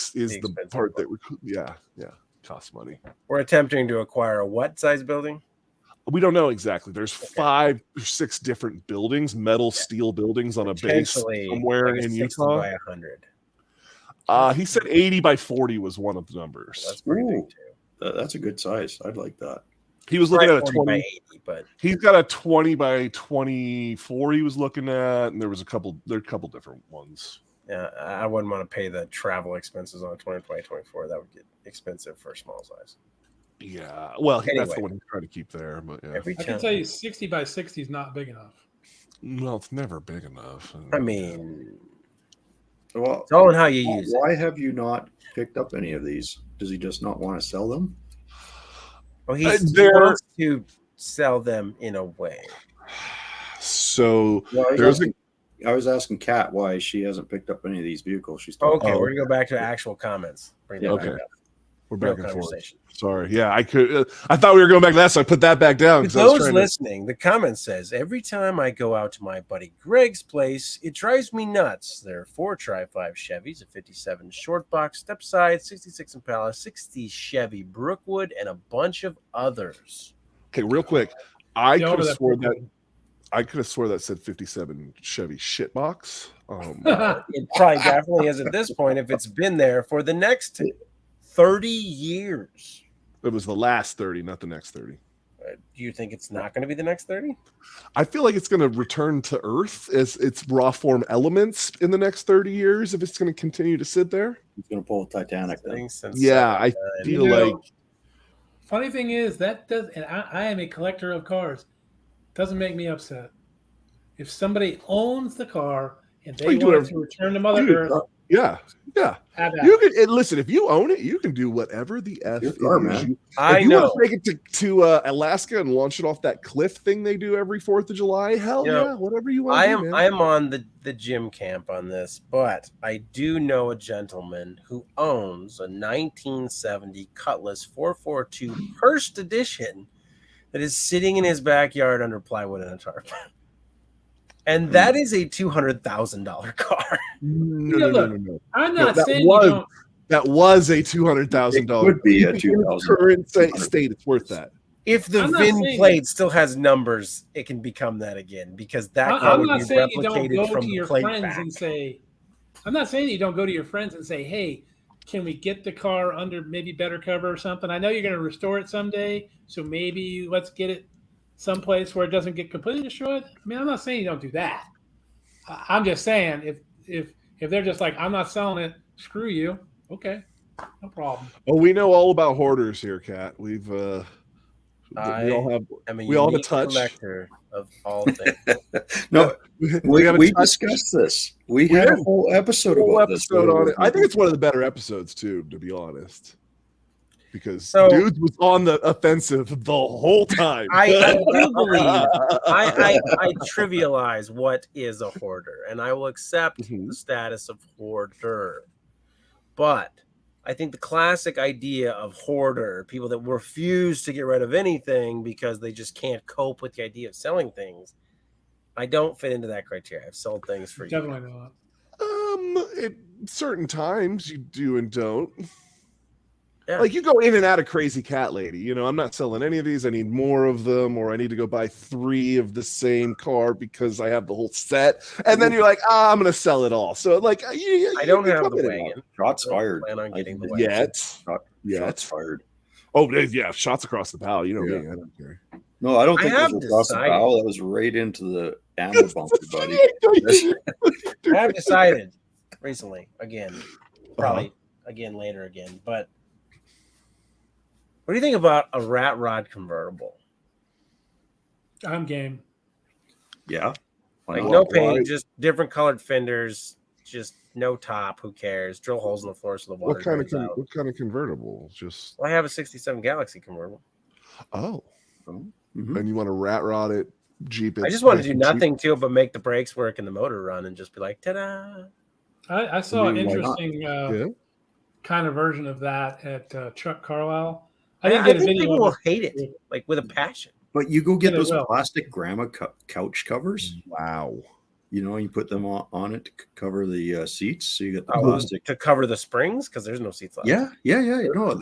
part that costs money. We're attempting to acquire a what size building? We don't know exactly. There's 5 or 6 different buildings, steel buildings on a base somewhere in Utah. By 100. He said 80 by 40 was one of the numbers. That's pretty big too. That's a good size. I'd like that. He was looking at a 20 by 80, but he's got a 20 by 24 he was looking at, and there are a couple different ones. Yeah, I wouldn't want to pay the travel expenses on a 20 by 24. That would get expensive for a small size. Yeah, well, that's the one he's trying to keep there. But yeah, I can tell you 60 by 60 is not big enough. Well, it's never big enough. I mean, well, it's all in how you use it. Why have you not picked up any of these? Does he just not want to sell them? Well, he wants to sell them in a way. So I was asking Kat why she hasn't picked up any of these vehicles. She's we're gonna go back to actual comments. Bring that back up. We're back and forth. Sorry. Yeah, I thought we were going back to that, so I put that back down. For those listening, the comment says, every time I go out to my buddy Greg's place, it drives me nuts. There are 4 Tri-5 Chevys, a 57 short box, step side, 66 Impala, 60 Chevy Brookwood, and a bunch of others. Okay, real quick. I could have swore that said 57 Chevy shitbox. It probably definitely is at this point if it's been there for the next 30 years. It was the last 30, not the next 30. Do you think it's not going to be the next 30? I feel like it's going to return to Earth as its raw form elements in the next 30 years if it's going to continue to sit there. He's going to pull a Titanic. Yeah, I feel like. Funny thing is, that does, and I am a collector of cars, doesn't make me upset. If somebody owns the car and they want to return to Mother Earth. Yeah. You can listen. If you own it, you can do whatever the f it is. I know. Want to take it to Alaska and launch it off that cliff thing they do every 4th of July. Hell yeah, whatever you want. I am on the gym camp on this, but I do know a gentleman who owns a 1970 Cutlass 442 First Edition that is sitting in his backyard under plywood and a tarp. And that is a $200,000 car. No. I'm not saying that was a $200,000. It would be a $200,000. Current state, it's worth that. If the VIN plate still has numbers, it can become that again because that car would be replicated from the plate back. I'm not saying you don't go to your friends and say, "Hey, can we get the car under maybe better cover or something? I know you're going to restore it someday, so maybe let's get it someplace where it doesn't get completely destroyed." I mean, I'm not saying you don't do that. I'm just saying if they're just like, "I'm not selling it, screw you," okay, no problem. Oh, we know all about hoarders here, Kat. We all have a touch. Collector of all things. No, we discussed this. We had a whole episode about this. On it. I think it's one of the better episodes too, to be honest. because dudes was on the offensive the whole time. I do believe I trivialize what is a hoarder, and I will accept the status of hoarder. But I think the classic idea of hoarder, people that refuse to get rid of anything because they just can't cope with the idea of selling things, I don't fit into that criteria. I've sold things for Definitely not. At certain times you do and don't. Yeah. Like you go in and out of Crazy Cat Lady. You know, I'm not selling any of these. I need more of them, or I need to go buy 3 of the same car because I have the whole set. And then you're like, I'm going to sell it all. So like, I don't have the wagon. Shots fired. Plan on getting the wagon. Shots fired. Oh yeah, shots across the bow. You know me. I don't care. No, I don't think it was across the bow. That was right into the ammo bunker, buddy. I have decided recently, again, probably later again, but what do you think about a rat rod convertible? I'm game. Yeah. Like no paint, just different colored fenders, just no top. Who cares? Drill holes in the floor so the water. What kind of convertible? Just. Well, I have a '67 Galaxy convertible. Oh. And you want to rat rod it, Jeep it? I just want to do nothing to it but make the brakes work and the motor run, and just be like, ta-da! I saw an interesting kind of version of that at Chuck Carlisle. I think people will hate it, like with a passion. But you go get those plastic grandma couch covers. Wow. You know, you put them on it to cover the seats. So you get the plastic. To cover the springs because there's no seats left. Yeah. You know,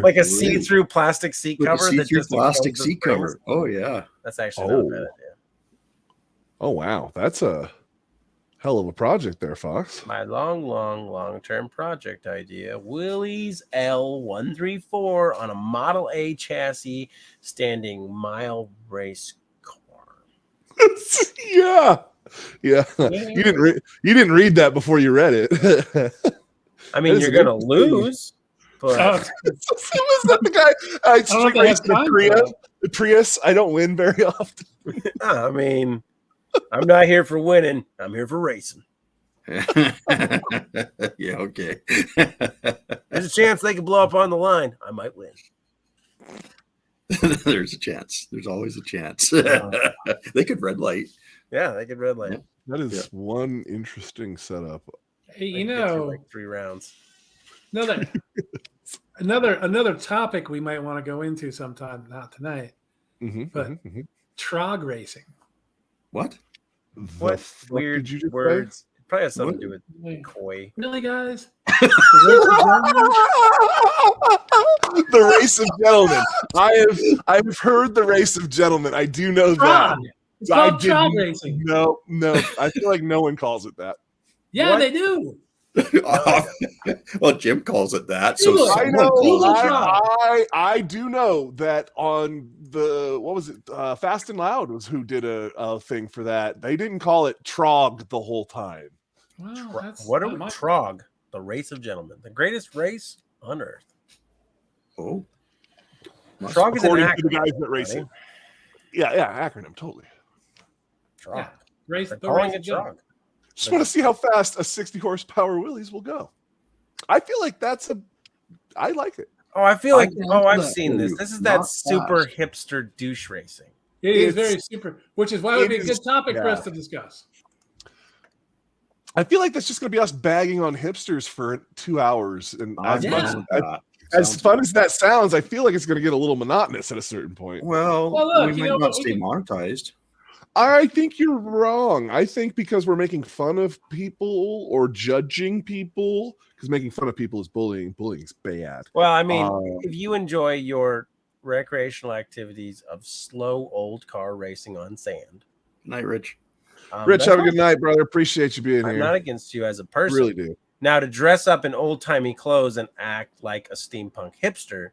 like a see-through plastic seat cover. See-through plastic seat cover. Oh, yeah. That's actually not a bad idea. Oh, wow. That's a hell of a project there, Fox. My long-term project idea. Willys L134 on a Model A chassis standing mile race car. Yeah. You didn't read that before you read it. I mean, you're gonna lose. But was that the guy? I street raced the Prius. I don't win very often. I mean, I'm not here for winning. I'm here for racing. Yeah, okay. There's a chance they could blow up on the line. I might win. There's a chance. There's always a chance. They could red light. Yeah, they could red light. Yeah. That is one interesting setup. Hey, you know, like 3 rounds. Another topic we might want to go into sometime, not tonight, but trog racing. What weird words? Say? It probably has something to do with koi. Really, guys? The race of gentlemen. I've heard the race of gentlemen. I do know that. It's called trog racing. No. I feel like no one calls it that. Yeah, what? They do. Well, Jim calls it that. So I know. I do know that on the what was it? Fast and Loud was who did a thing for that. They didn't call it trog the whole time. Wow, what are we? Trog, the race of gentlemen, the greatest race on earth. Oh, trog is an acronym, to the guys that race it. Yeah, acronym, totally. Trog. Yeah. Race the race of trog. Just want to see how fast a 60 horsepower Willys will go. I feel like I like it. Oh, I feel like I've seen this. This is that super hipster douche racing. It is very super, which is why it would be a good topic for us to discuss. I feel like that's just going to be us bagging on hipsters for 2 hours, and as fun as that sounds, I feel like it's going to get a little monotonous at a certain point. Well, look, we might not stay monetized. I think you're wrong. I think because we're making fun of people or judging people, because making fun of people is bullying. Bullying is bad. Well, I mean, if you enjoy your recreational activities of slow old car racing on sand. Night, Rich. Rich, have a good night, brother. Appreciate you being here. I'm not against you as a person. Really do. Now, to dress up in old-timey clothes and act like a steampunk hipster,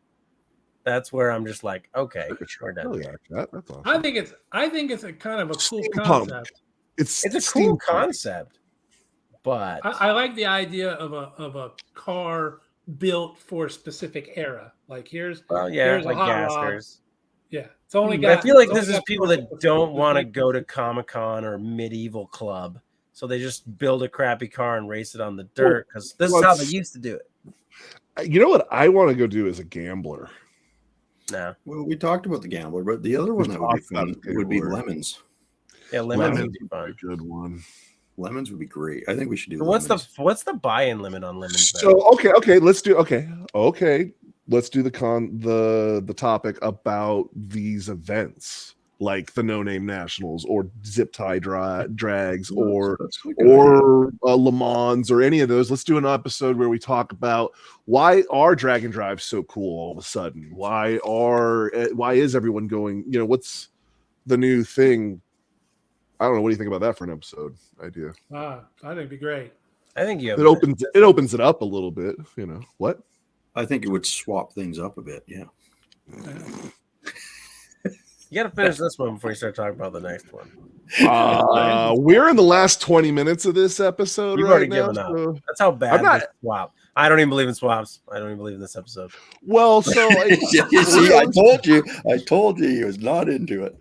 that's where I'm just like, okay, we're done. That's awesome. I think it's a kind of a cool concept. It's a cool concept, but I like the idea of a car built for a specific era. Like here's like Gaskers. Yeah, it's only got. I feel like this is people that don't want to go to Comic-Con or Medieval Club, so they just build a crappy car and race it on the dirt because this is how they used to do it. You know what I want to go do as a gambler? No. Well, we talked about the gambler, but the other one that would be fun would be lemons. Yeah, lemons would be would fun. be a good one. Lemons would be great. I think we should do. So what's the buy-in limit on lemons? So okay, let's do let's do the topic about these events, like the No Name Nationals or Zip Tie Drags or Le Mans or any of those. Let's do an episode where we talk about why are drag and drives so cool all of a sudden. Why is everyone going? What's the new thing? I don't know. What do you think about that for an episode idea? I think it'd be great. I think it opens it up a little bit. What? I think it would swap things up a bit. Yeah. You got to finish this one before you start talking about the next one. We're in the last 20 minutes of this episode. You've already given up. That's how bad this swap. I don't even believe in swaps. I don't even believe in this episode. Well, so see, I told you he was not into it.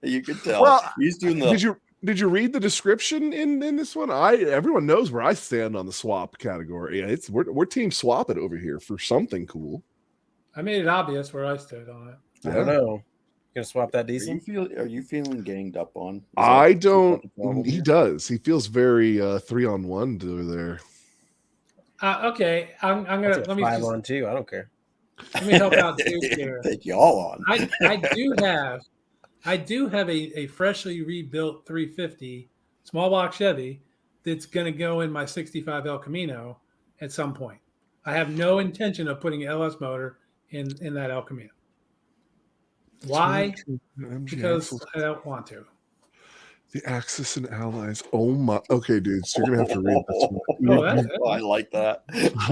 You could tell. Well, he's doing the. Did you read the description in this one? Everyone knows where I stand on the swap category. We're team swap it over here for something cool. I made it obvious where I stood on it. I don't know. You gonna swap that diesel? Are you feeling ganged up on? I don't. He does. He feels very 3-on-1 over there. Okay, I'm gonna let me 5-on-2. I don't care. Let me help out too here. Take you all on. I do have a freshly rebuilt 350 small block Chevy that's going to go in my 65 El Camino at some point. I have no intention of putting an LS motor in that El Camino. Why? Because I don't want to. The Axis and Allies. Oh my. Okay, dude. So you're gonna have to read this one. I like that.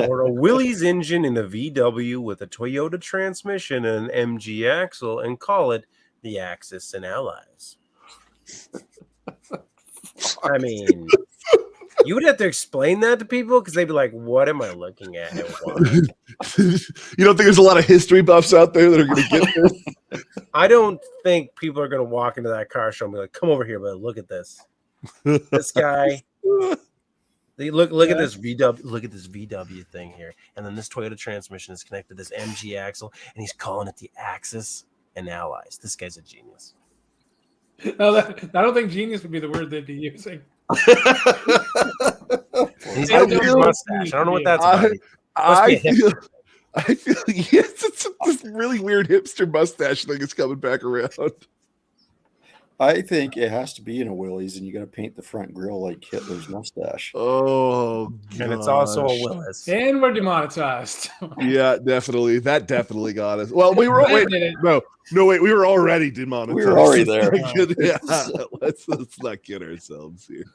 Or a Willys engine in a VW with a Toyota transmission and an MG axle, and call it the Axis and Allies. I mean, you would have to explain that to people because they'd be like, "What am I looking at?" You don't think there's a lot of history buffs out there that are going to get this? I don't think people are going to walk into that car show and be like, "Come over here, but look at this. This guy." They look at this VW. Look at this VW thing here, and then this Toyota transmission is connected to this MG axle, and he's calling it the Axis and Allies. This guy's a genius. No, I don't think genius would be the word they'd be using. He's got a mustache. I don't know what that's about. I feel yes, it's this really weird hipster mustache thing is coming back around. I think it has to be in a Willys, and you got to paint the front grill like Hitler's mustache. Oh, and it's also a Willis. And we're demonetized. Yeah, definitely. That definitely got us. Well, we were wait, we were already demonetized. We were already there. Yeah, let's not get ourselves here.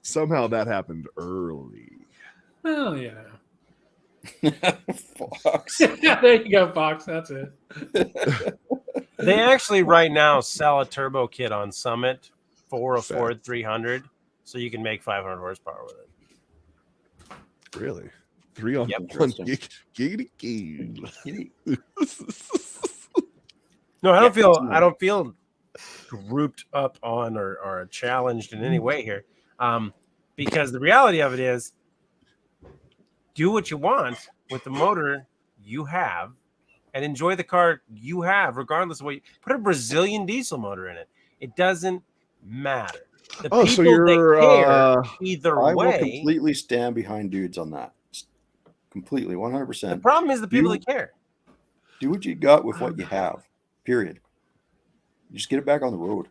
Somehow that happened early. Well, yeah. Fox. Yeah, there you go, Fox. That's it. They actually right now sell a turbo kit on Summit for a Ford 300, so you can make 500 horsepower with it. Really? 3-on-1 giggity. No, I don't feel grouped up on or challenged in any way here, because the reality of it is, do what you want with the motor you have and enjoy the car you have, regardless of what you put a Brazilian diesel motor in it. It doesn't matter. The people so you're that care either I way. will completely stand behind dudes on that. Completely, 100%. The problem is the people that care. Do what you got with what you have. Period. You just get it back on the road.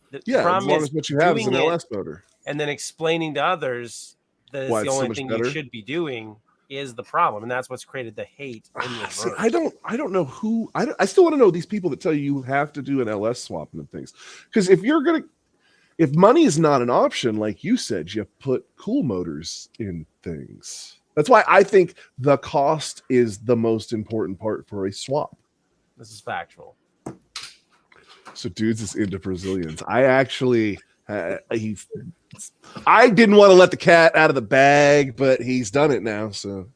The as long as what you have is an LS motor. And then explaining to others that it's the only thing you should be doing is the problem, and that's what's created the hate in the See, I don't know who I still want to know these people that tell you have to do an LS swapping and things, because if money is not an option, like you said, you put cool motors in things. That's why I think the cost is the most important part for a swap. This is factual. So dudes is into Brazilians. I actually I didn't want to let the cat out of the bag, but he's done it now. So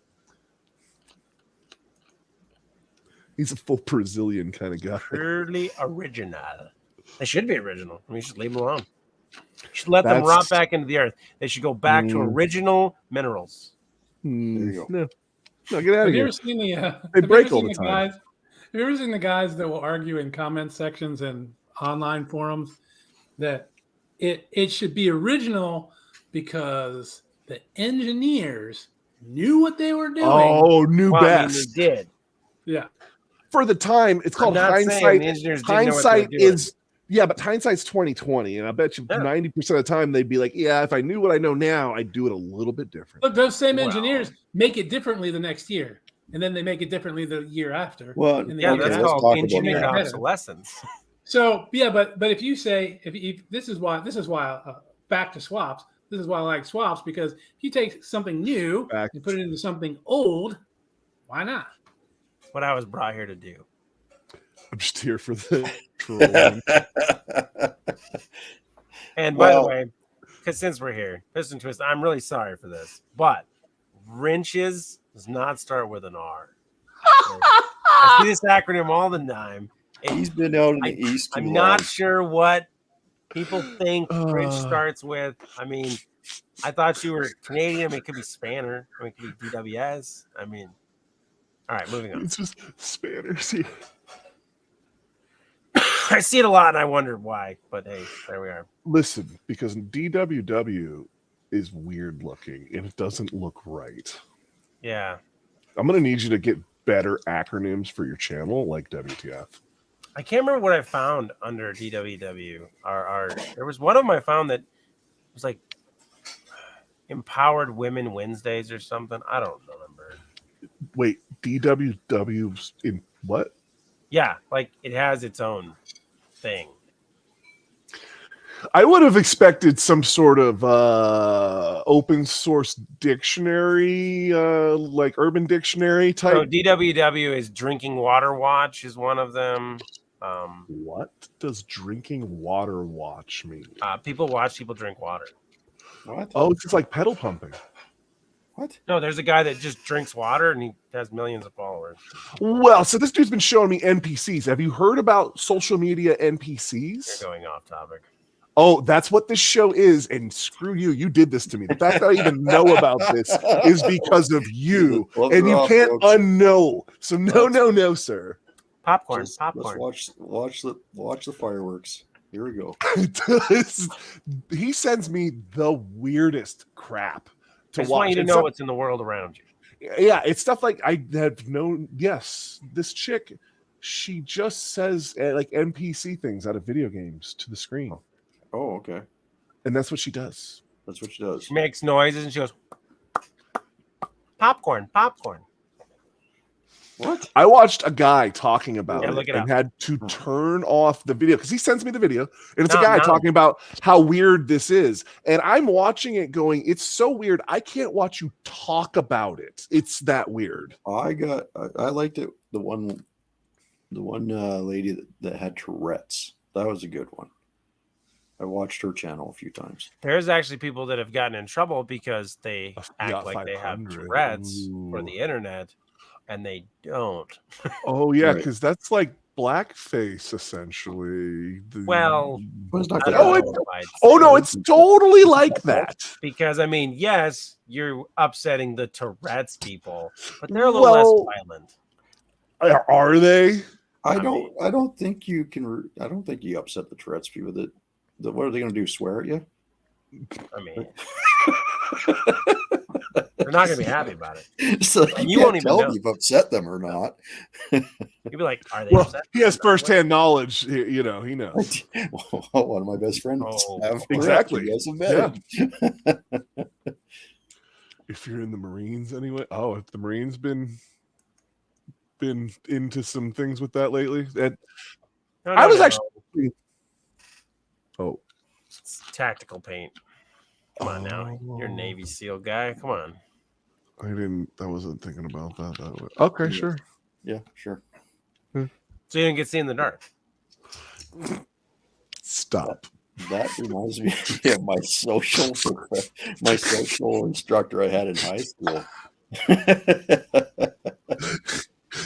he's a full Brazilian kind of guy. Purely original. They should be original. I mean, you should leave them alone. You should let them rot back into the earth. They should go back to original minerals. There you go. No, get out Have of you here. ever seen the? They have break you ever all seen the time. guys? Have you ever seen the guys that will argue in comment sections and online forums that it should be original because the engineers knew what they were doing? Oh, new Well, I mean, best. they did. Yeah. For the time, it's called I'm not saying hindsight. the engineers didn't know what they were Hindsight doing. is but hindsight's 2020, and I bet you Yeah. 90% of the time they'd be like, "Yeah, if I knew what I know now, I'd do it a little bit different." Look, those same Well. engineers make it differently the next year, and then they make it differently the year after. Well, and Yeah, they that's make it let's called talk about engineered that. obsolescence. So yeah, but if you say if this is why back to swaps. This is why I like swaps, because if you take something new Back. and put it into something old, why not? What I was brought here to do. I'm just here for the trolling. And by the way, because since we're here, Piston Twist, I'm really sorry for this, but wrenches does not start with an R. Okay? I see this acronym all the time. He's been out in the East. I'm too not long. sure what people think wrench starts with. I mean, I thought you were Canadian. I mean, it could be Spanner. I mean, it could be DWS. I mean, all right, moving on. It's just spanners here. I see it a lot, and I wonder why. But hey, there we are. Listen, because DWW is weird looking and it doesn't look right. Yeah. I'm gonna need you to get better acronyms for your channel, like WTF. I can't remember what I found under DWW. There was one of them I found that was like Empowered Women Wednesdays or something. I don't remember. Wait, DWW in what? Yeah, like it has its own thing. I would have expected some sort of open source dictionary, like Urban Dictionary type. So DWW is Drinking Water Watch is one of them. What does drinking water watch mean? People watch people drink water. What? Oh, it's just like pedal pumping. What? No, there's a guy that just drinks water and he has millions of followers. Well, so this dude's been showing me NPCs. Have you heard about social media NPCs? You're going off topic. Oh, that's what this show is, and screw you. You did this to me. The fact that I even know about this is because of you, and you can't unknow. So no, sir. Popcorn, Let's popcorn. watch the fireworks. Here we go. He sends me the weirdest crap to I just watch. want you to know what's in the world around you. Yeah, it's stuff like I have known. Yes, this chick, she just says like NPC things out of video games to the screen. Oh, okay. And that's what she does. That's what she does. She makes noises and she goes, popcorn, popcorn. What? I watched a guy talking about Yeah, look it it and up. had to turn off the video because he sends me the video and it's a No, guy no. talking about how weird this is. And I'm watching it going, it's so weird. I can't watch you talk about it. It's that weird. I liked it. The one lady that had Tourette's. That was a good one. I watched her channel a few times. There's actually people that have gotten in trouble because they act Yacht like they have 500. Tourette's Ooh. for the internet, and they don't. Oh, yeah, Right. because that's like blackface, essentially. Well, But it's not I that don't Oh, bad. know if I'd Oh, say no, that. it's totally like that. Because I mean, yes, you're upsetting the Tourette's people, but they're a little Well, less violent. Are they? I don't think you can. I don't think you upset the Tourette's people. What are they going to do? Swear at you? I mean, they're not going to be happy about it. So And you you won't can't even tell know. if you've upset them or not. You'd be like, "Are they Well, upset?" he has firsthand knowledge. He knows. One of my best friends. Oh, have exactly. Tourette's. You guys have met him. If you're in the Marines anyway. Oh, if the Marines been into some things with that lately. No, I was no. actually. Oh, It's tactical paint. Come on now, you're a Navy SEAL guy. Come on. I wasn't thinking about that way. Okay, Yeah. sure. Yeah, sure. So you didn't get seen in the dark. Stop. That reminds me of my social instructor I had in high school.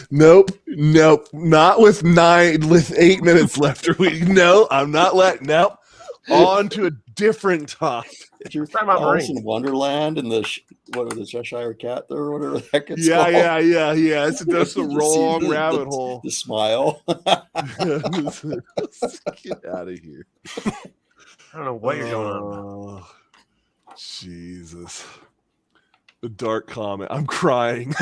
Nope. Not with 8 minutes left. No, I'm not letting. Nope. On to a different topic. You're Talking about Alice Marines. in Wonderland and the Cheshire Cat there, or whatever the heck it's Yeah, called. yeah. It's just the You see wrong rabbit hole. The smile. Get out of here. I don't know what you're going on about. Jesus. The dark comment. I'm crying.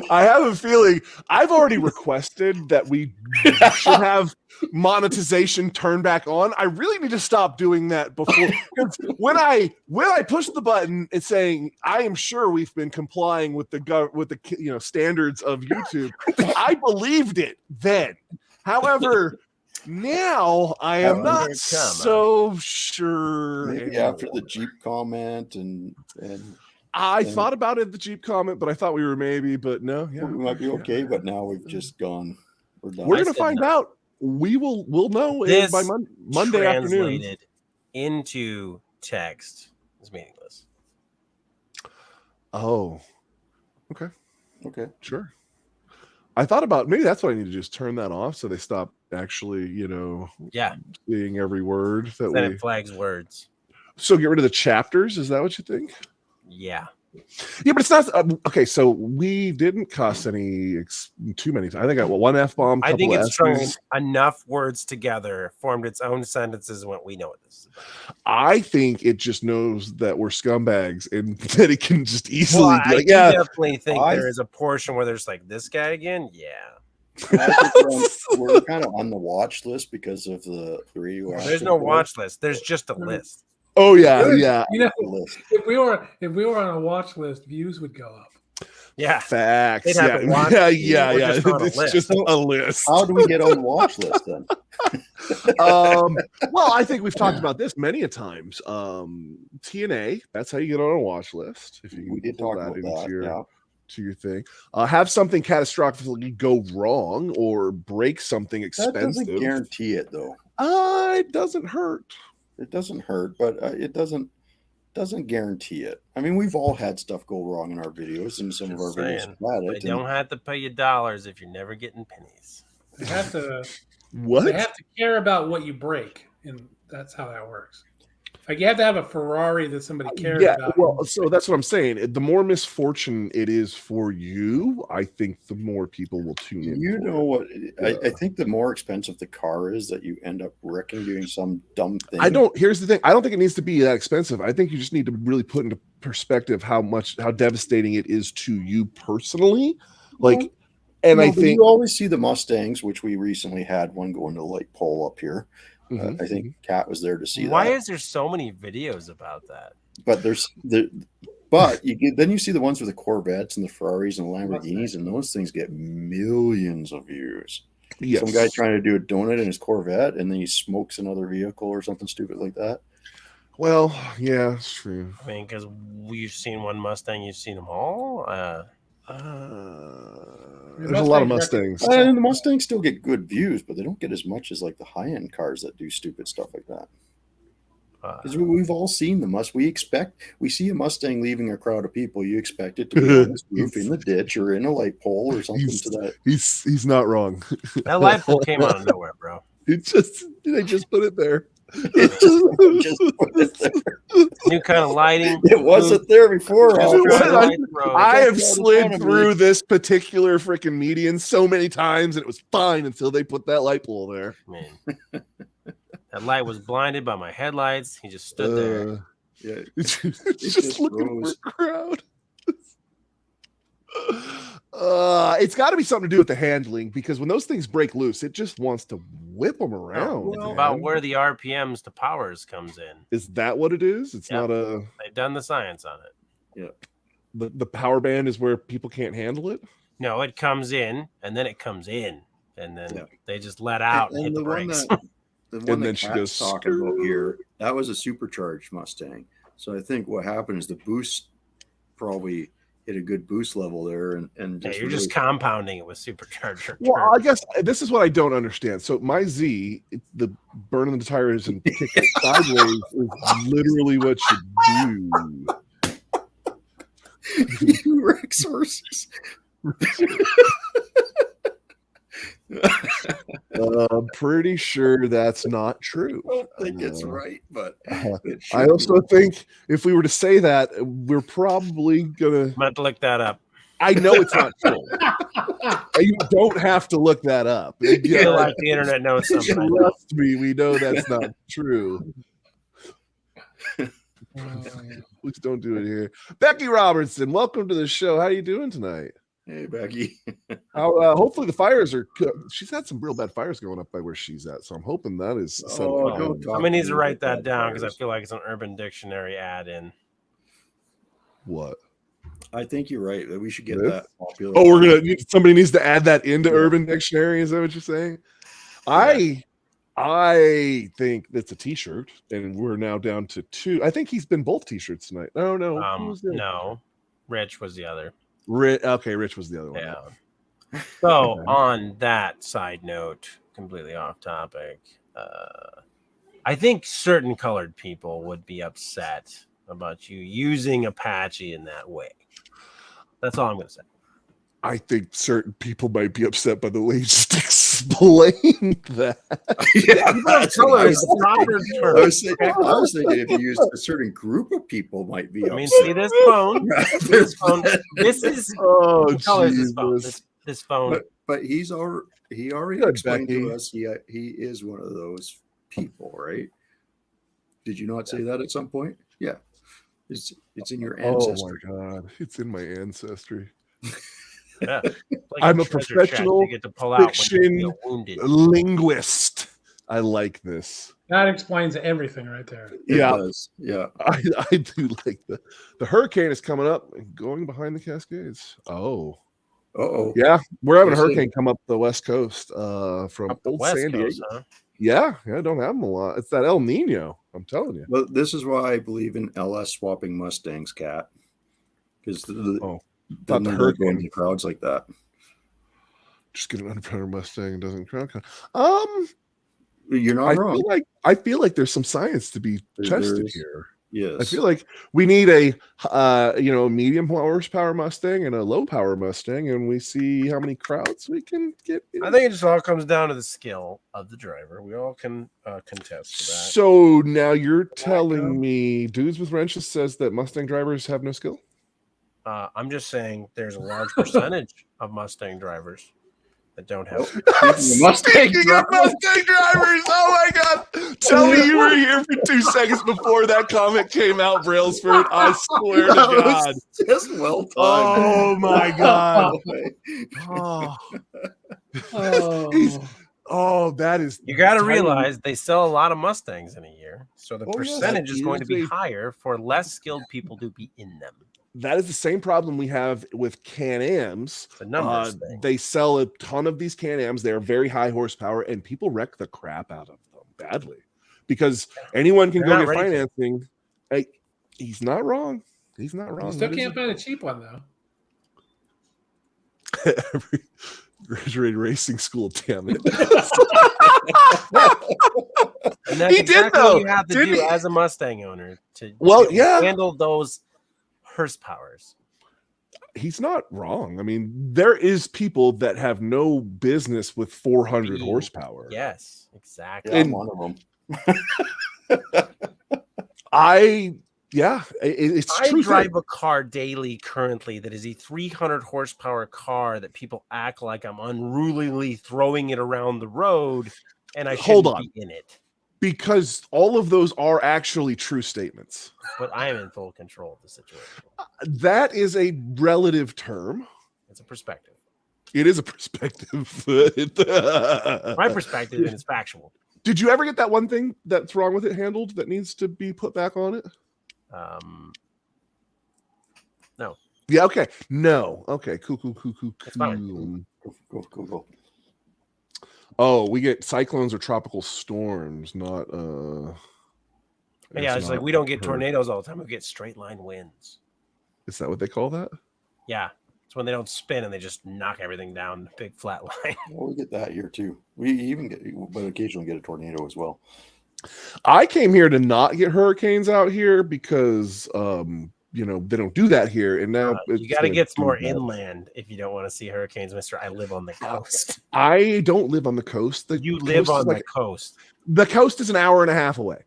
I have a feeling I've already requested that we should have monetization turned back on. I really need to stop doing that before. when I push the button, it's saying I am sure we've been complying with the standards of YouTube. I believed it then. However, now I am not so sure. Maybe anymore. after the Jeep comment and I thought about it, the Jeep comment, but I thought we were maybe, but no, yeah, we might be okay. But now we've just gone. We're done. We're gonna find out. We'll know This by Monday afternoon. Translated into text is meaningless. Oh, Okay. sure. I thought about maybe that's what I need to do is turn that off so they stop actually, seeing every word that Then it flags words. So get rid of the chapters. Is that what you think? Yeah. Yeah, but it's not okay. So we didn't cuss too many times. I think I got one F-bomb. I think it's strung S's. enough words together, formed its own sentences, and what we know what this is about. I think it just knows that we're scumbags and that it can just easily be like, I definitely think there is a portion where there's like this guy again. Yeah. I think we're kind of on the watch list because of the three. There's no watch list. There's just a list. Oh yeah, yeah. If we were on a watch list, views would go up. Yeah, facts. Yeah. It's just a list. How do we get on the watch list then? Well, I think we've talked about this many a times. TNA, that's how you get on a watch list. If you We did pull talk about that. to your thing. Have something catastrophically go wrong or break something That expensive. doesn't guarantee it though. It doesn't hurt. It doesn't hurt, but it doesn't guarantee it. I mean, we've all had stuff go wrong in our videos, and some of our videos have had it. They don't have to pay you dollars if you're never getting pennies. They have to. What? They have to care about what you break, and that's how that works. Like you have to have a Ferrari that somebody cares about. Well, so that's what I'm saying. The more misfortune it is for you, I think the more people will tune in. You know what? I think the more expensive the car is, that you end up wrecking doing some dumb thing. Here's the thing. I don't think it needs to be that expensive. I think you just need to really put into perspective how devastating it is to you personally. Like, and I think you always see the Mustangs, which we recently had one going to the light pole up here. I think Kat was there to see Why that. is there so many videos about that? But then you see the ones with the Corvettes and the Ferraris and the Lamborghinis, and those things get millions of views. Yes. Some guy trying to do a donut in his Corvette, and then he smokes another vehicle or something stupid like that. Well, yeah, it's true. I mean, because we've seen one Mustang, you've seen them all. There's a lot of Mustangs. And the Mustangs still get good views, but they don't get as much as like the high-end cars that do stupid stuff like that. Because we've all seen the we see a Mustang leaving a crowd of people. You expect it to be on this roof in the ditch or in a light pole or something to that. He's not wrong. That light pole came out of nowhere, bro. They just put it there. Just put it there. New kind of lighting. It wasn't there before. I have slid through this particular freaking median so many times, and it was fine until they put that light pole there. Man, that light was blinded by my headlights. He just stood there. Yeah, it's just looking for a crowd. It's got to be something to do with the handling, because when those things break loose, it just wants to whip them around. It's about where the RPMs to powers comes in. Is that what it is? It's not a. They've done the science on it. Yeah. The power band is where people can't handle it. No, it comes in and then it comes in, and then they just let out and hit the brakes. The one that she goes talking about here, that was a supercharged Mustang. So I think what happened is the boost probably hit a good boost level there, and you're just compounding it with supercharger. Well, I guess this is what I don't understand. So my Z, the burning the tires and kick it sideways is literally what you do. Rex horses. I'm pretty sure that's not true. I don't think it's right, but I also think if we were to say that, we're probably gonna. I'm about to look that up. I know it's not true. You don't have to look that up. I feel like the internet knows something. I know. Trust me, we know that's not true. Please don't do it here. Becky Robertson, welcome to the show. How are you doing tonight? Hey, Becky. Hopefully the fires are. She's had some real bad fires going up by where she's at, so I'm hoping that is. Somebody needs to write that down because I feel like it's an Urban Dictionary add-in. What? I think you're right. We should get that popular. Oh, somebody needs to add that into Urban Dictionary. Is that what you're saying? Yeah. I think that's a T-shirt, and we're now down to 2. I think he's been both T-shirts tonight. No. No, Rich was the other. Rich was the other one. Yeah. So on that side note, completely off topic, I think certain colored people would be upset about you using Apache in that way. That's all I'm going to say. I think certain people might be upset by the way you just explained that. Color is the proper term. I was thinking if you used a certain group of people might be upset. I mean, see this phone? This is this phone. But he already explained to us he is one of those people, right? Did you not say that at some point? Yeah. It's in your ancestry. Oh my God. It's in my ancestry. Yeah. Like I'm a professional fiction linguist. I like this. That explains everything right there. It does. Yeah. I do like the hurricane is coming up and going behind the Cascades. Oh. Uh-oh. Yeah. We're having a hurricane come up the West Coast from old San Diego. Huh? Yeah, I don't have them a lot. It's that El Nino. I'm telling you. Well, this is why I believe in LS swapping Mustangs, Cat. Because the hurricane in crowds like that. Just get an unfriended Mustang doesn't crowd. You're not wrong. I feel like there's some science to be tested here. Yes. I feel like we need a medium horsepower Mustang and a low power Mustang, and we see how many crowds we can get in. I think it just all comes down to the skill of the driver. We all can contest to that. So now you're telling me Dudes with Wrenches says that Mustang drivers have no skill? I'm just saying there's a large percentage of Mustang drivers that don't have Mustang drivers. Oh my God. Tell me you were here for 2 seconds before that comment came out, Brailsford. I swear to God. Just well timed. Oh my God. That is. You got to realize they sell a lot of Mustangs in a year. So the percentage is going to be higher for less skilled people to be in them. That is the same problem we have with Can-Ams. The numbers they sell a ton of these Can-Ams. They're very high horsepower, and people wreck the crap out of them badly because anyone can go get financing. Hey, he's not wrong. He's not wrong. You still can't find a cheap one though. Graduated racing school, damn it. And that's exactly what you have to do as a Mustang owner to handle those horsepowers. He's not wrong. I mean, there is people that have no business with 400 horsepower. Yes, exactly. Yeah, I'm one of them. It's I true. I drive a car daily currently that is a 300 horsepower car that people act like I'm unrulyly throwing it around the road, and I shouldn't be in it. Because all of those are actually true statements. But I am in full control of the situation. That is a relative term. It's a perspective. It is a perspective. My perspective, and it's factual. Did you ever get that one thing that's wrong with it handled that needs to be put back on it? No. Yeah, okay. No. Okay, cool. It's fine. Go. Oh, we get cyclones or tropical storms, not it's like we don't get tornadoes all the time. We get straight line winds. Is that what they call that? Yeah. It's when they don't spin and they just knock everything down, big flat line. Well, we get that here too. We even but occasionally get a tornado as well. I came here to not get hurricanes out here because they don't do that here. And now you got to get more inland if you don't want to see hurricanes, Mister. I live on the coast. I don't live on the coast. You live on the coast. The coast is an hour and a half away.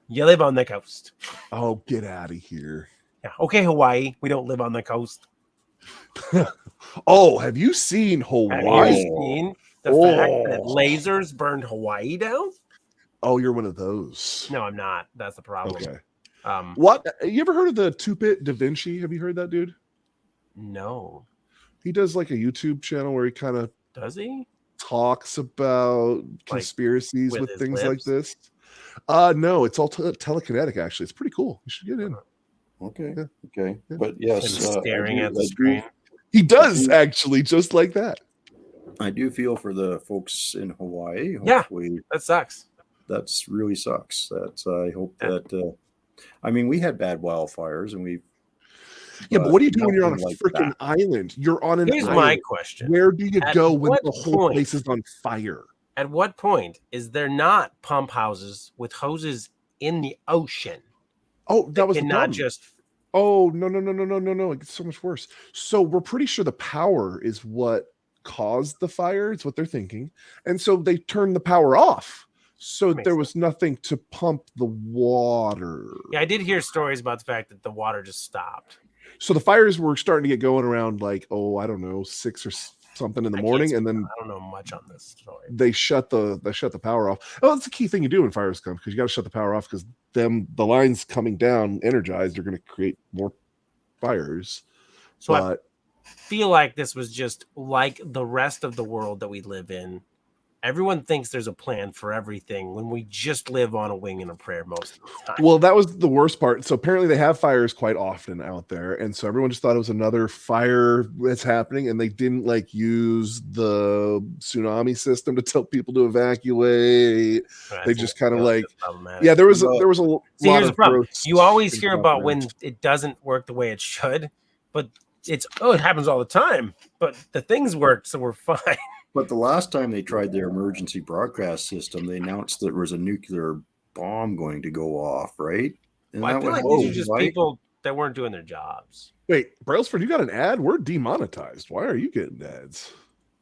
You live on the coast. Oh, get out of here. Yeah. Okay, Hawaii. We don't live on the coast. Oh, have you seen Hawaii? Have you seen the fact that lasers burned Hawaii down? Oh, you're one of those. No, I'm not. That's the problem. Okay. What? You ever heard of the 2-bit Da Vinci? Have you heard that dude? No. He does like a YouTube channel where he kind of talks about conspiracies with things like this. No, it's all telekinetic. Actually, it's pretty cool. You should get in. Okay. Yeah. Okay. But yes, staring at the screen. He does actually, just like that. I do feel for the folks in Hawaii. Hopefully, that sucks. That's really sucks. I hope that. I mean, we had bad wildfires, and but what do you do when you're on a freaking island? You're on an island. Here's my question: where do you go when the whole place is on fire? At what point is there not pump houses with hoses in the ocean? Oh, that was not just. Oh, no! It gets so much worse. So we're pretty sure the power is what caused the fire. It's what they're thinking, and so they turned the power off. So there was nothing to pump the water. Yeah, I did hear stories about the fact that the water just stopped. So the fires were starting to get going around I don't know, 6 or something in the morning, and then I don't know much on this story. They shut the power off. Oh, that's the key thing you do when fires come, because you got to shut the power off, because the lines coming down energized are going to create more fires. So I feel like this was just like the rest of the world that we live in. Everyone thinks there's a plan for everything when we just live on a wing and a prayer most of the time. Well, that was the worst part. So apparently they have fires quite often out there. And so everyone just thought it was another fire that's happening. And they didn't use the tsunami system to tell people to evacuate. They just kind of there was a lot here's of the problem. You always hear about when it doesn't work the way it should, but it happens all the time. But the things work, so we're fine. But the last time they tried their emergency broadcast system, they announced that there was a nuclear bomb going to go off, right? And I feel like these are just people that weren't doing their jobs. Wait, Brailsford, you got an ad? We're demonetized. Why are you getting ads?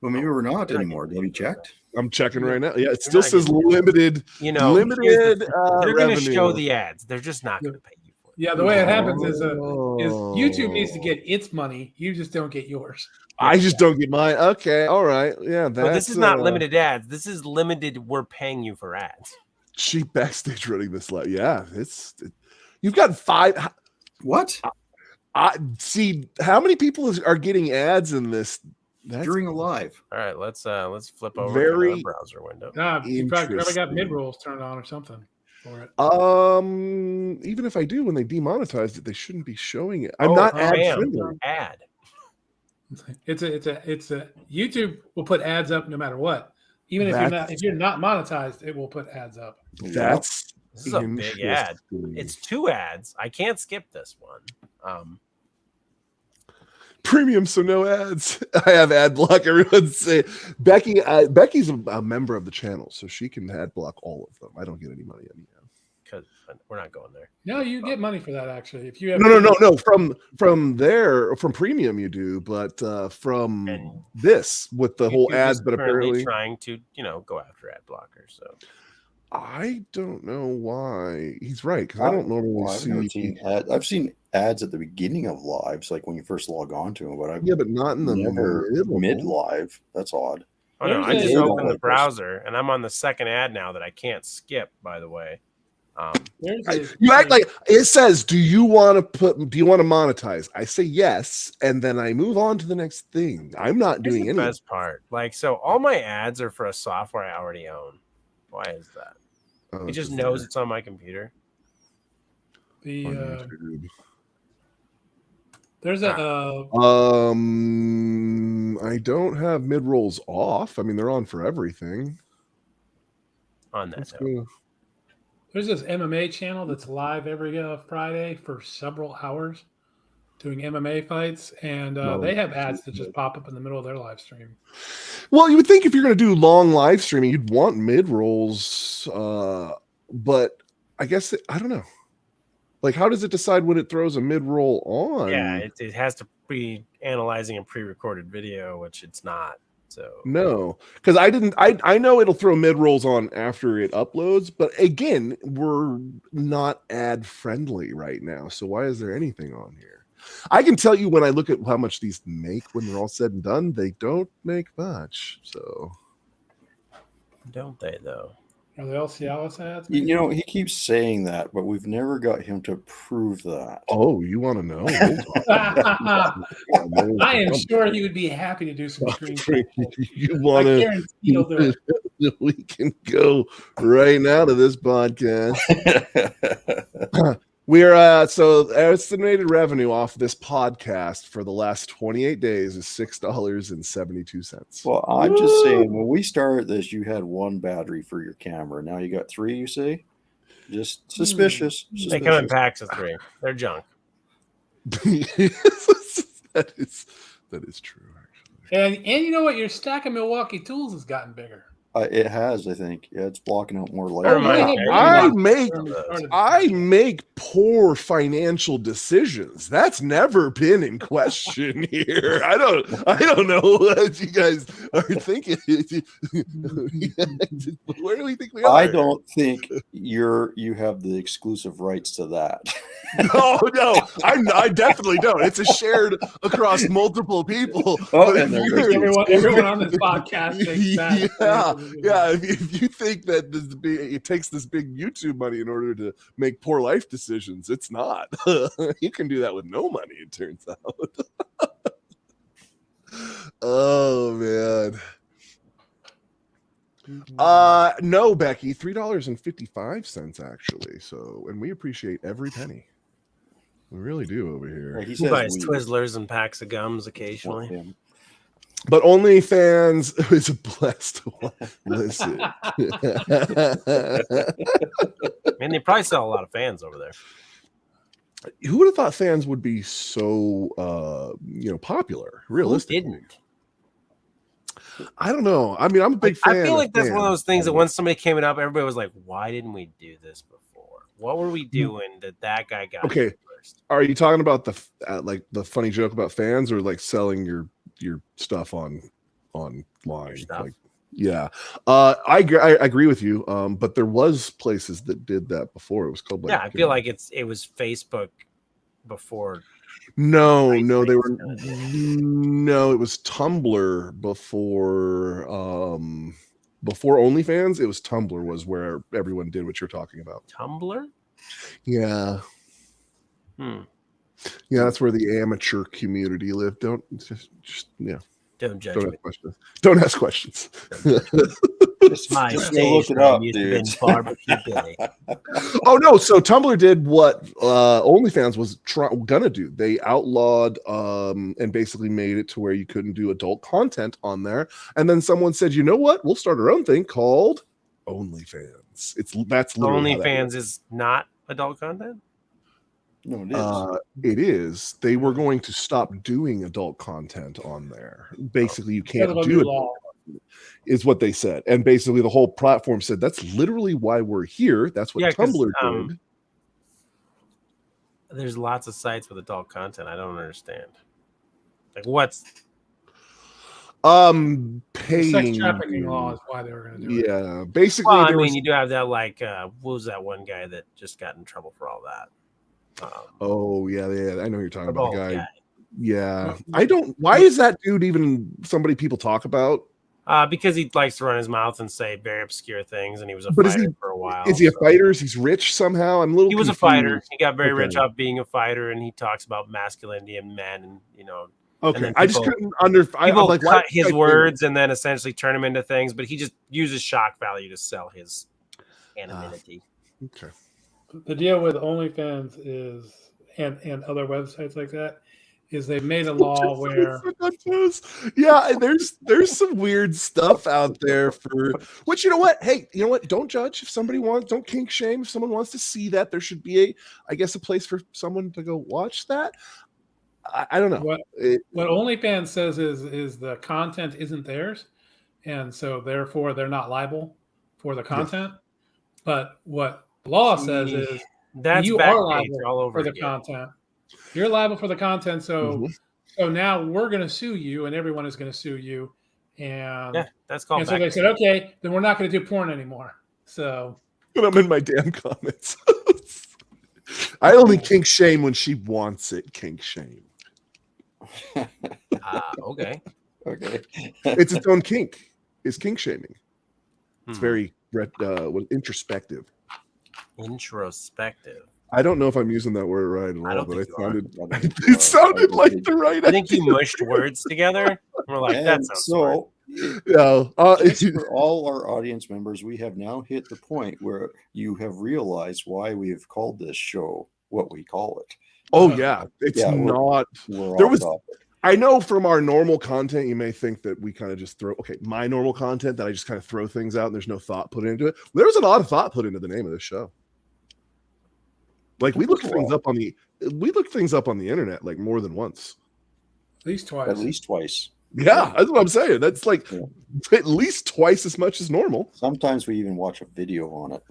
Well, maybe we're not anymore. Have you checked? I'm checking right now. Yeah, it still says limited. Limited. They're going to show the ads. They're just not going to pay you for it. Yeah, the way it happens is YouTube needs to get its money. You just don't get yours. I just don't get mine. Okay, all right. Yeah, but this is not limited ads. This is limited. We're paying you for ads. Cheap backstage running this live. Yeah, you've got 5. What? I see. How many people are getting ads in this? During a live. All right, let's flip over to the browser window. You probably got mid rolls turned on or something for it. Even if I do, when they demonetized it, they shouldn't be showing it. I'm not ad friendly. It's a YouTube will put ads up no matter what. Even if you're not monetized, it will put ads up. This is a big ad. It's 2 ads. I can't skip this one. Premium, so no ads. I have ad block. Everyone's saying Becky's a member of the channel, so she can ad block all of them. I don't get any money anyhow. Because we're not going there. No, you get money for that actually. If you have no. From premium you do, but from this with the whole ads, but apparently trying to go after ad blockers. So I don't know why he's right, because I don't normally see ads. I've seen ads at the beginning of lives, like when you first log on to them, but but not in the mid live. That's odd. Oh no, I just opened the browser and I'm on the second ad now that I can't skip. By the way. You act like it says, do you want to monetize? I say yes, and then I move on to the next thing. I'm not doing anything. Best part, so all my ads are for a software I already own. Why is that? It just knows it's on my computer. There's a I don't have mid rolls off. I mean, they're on for everything. On that There's this MMA channel that's live every Friday for several hours doing MMA fights, and they have ads that just pop up in the middle of their live stream. Well, you would think if you're going to do long live streaming, you'd want mid rolls, but I guess I don't know. Like, how does it decide when it throws a mid-roll on? Yeah, it has to be analyzing a pre-recorded video, which it's not. So no, because I know it'll throw mid-rolls on after it uploads, but again, we're not ad friendly right now. So why is there anything on here? I can tell you when I look at how much these make when they're all said and done, they don't make much. So don't they though? Are they all Cialis ads? You know, he keeps saying that, but we've never got him to prove that. Oh, you want to know? I am sure he would be happy to do some screen. You want to? He'll do it. We can go right now to this podcast. We're so estimated revenue off this podcast for the last 28 days is $6.72. Well, I'm just saying, when we started this, you had one battery for your camera. Now you got 3, you say? Just suspicious. They come in packs of 3. They're junk. that is true, actually. And you know what? Your stack of Milwaukee tools has gotten bigger. It has, I think. Yeah, it's blocking out more light. I make poor financial decisions. That's never been in question here. I don't know what you guys are thinking. Where do we think we are? I don't think you have the exclusive rights to that. No, I definitely don't. It's a shared across multiple people. Oh, and everyone on this podcast thinks that. Yeah. If you think that it takes this big YouTube money in order to make poor life decisions, it's not. You can do that with no money, it turns out. Oh man. No, Becky, $3.55 actually. So, and we appreciate every penny. We really do over here. He buys Twizzlers and packs of gums occasionally. But OnlyFans is a blessed one. Listen. Man, they probably sell a lot of fans over there. Who would have thought fans would be so popular, realistically? Who didn't? I don't know. I mean, I'm a big fan. I feel like that's one of those things that once somebody came up, everybody was like, why didn't we do this before? What were we doing that guy got first? Are you talking about the funny joke about fans, or like selling your stuff online? Like, yeah, I agree with you. But there was places that did that before. It was called I feel like it was Facebook before. No, it was Tumblr before OnlyFans. It was Tumblr was where everyone did what you're talking about. Tumblr? Yeah. Yeah, that's where the amateur community lived. Don't judge me. Don't ask questions. It's my stage. Look it up, dude. Oh no! So Tumblr did what OnlyFans was gonna do. They outlawed and basically made it to where you couldn't do adult content on there. And then someone said, "You know what? We'll start our own thing called OnlyFans." That's literally OnlyFans is not adult content. No, it is. It is. They were going to stop doing adult content on there. Basically, you can't do it. Is what they said, and basically the whole platform said that's literally why we're here. That's what Tumblr did. There's lots of sites with adult content. I don't understand. Like what's paying sex trafficking law is why they were going to do it. Yeah, basically. Well, I mean, you do have that. Like, what was that one guy that just got in trouble for all that? Oh yeah, I know you're talking about the guy. Yeah, I don't. Why is that dude even somebody people talk about? Because he likes to run his mouth and say very obscure things, and he was a fighter for a while. Is he a fighter? He's rich somehow. I'm a little. He was confused. A fighter. He got very rich off being a fighter, and he talks about masculinity and men, and Okay, I just couldn't People like, cut his words and then essentially turn them into things, but he just uses shock value to sell his anonymity. Okay. The deal with OnlyFans is, and other websites like that, is they've made a law where there's some weird stuff out there for which, you know what? Hey, you know what? Don't judge if somebody wants, don't kink shame. If someone wants to see that, there should be a place for someone to go watch that. I don't know. What OnlyFans says is the content isn't theirs, and so therefore they're not liable for the content. But what law says is That's you back are page liable all over for the again. content. You're liable for the content. So, Mhm. so now we're going to sue you, and everyone is going to sue you. And Yeah, that's called and so back they page. said, okay, then we're not going to do porn anymore. So But I'm in my damn comments. I only kink shame when she wants it. Kink shame. Okay. Okay. It's its own kink. It's kink shaming. It's Hmm. very introspective. Introspective. I don't know if I'm using that word right at I all, don't but think it you are. sounded I think you it are. sounded I like think- the right. I think you idea. mushed words together. And we're like, that And sounds smart. so, Yeah. just for all our audience members, we have now hit the point where you have realized why we have called this show what we call it. Oh yeah, it's Yeah, not. We're There off was. topic. I know from our normal content, you may think that we kind of just throw. Okay, my normal content that I just kind of throw things out and there's no thought put into it. There was a lot of thought put into the name of this show. Like we looked things up on the internet like more than once. at least twice. At least twice. Yeah, that's what I'm saying. That's like Yeah. at least twice as much as normal. Sometimes we even watch a video on it.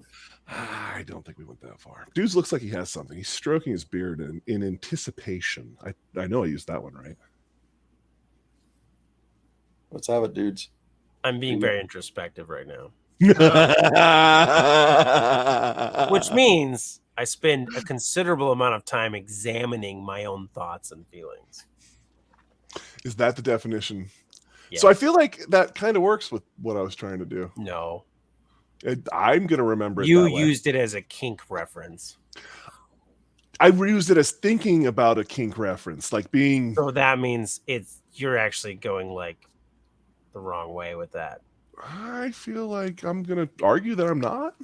I don't think we went that far. Dude looks like he has something. He's stroking his beard in anticipation. I know I used that one right. Let's have it, dudes. I'm being very introspective right now. Which Which means I spend a considerable amount of time examining my own thoughts and feelings. is that the definition? Yes. So I feel like that kind of works with what I was trying to do. No. I'm gonna remember it. You that way. used it as a kink reference. I used it as thinking about a kink reference, like being. So that means you're actually going like the wrong way with that. I feel like I'm gonna argue that I'm not.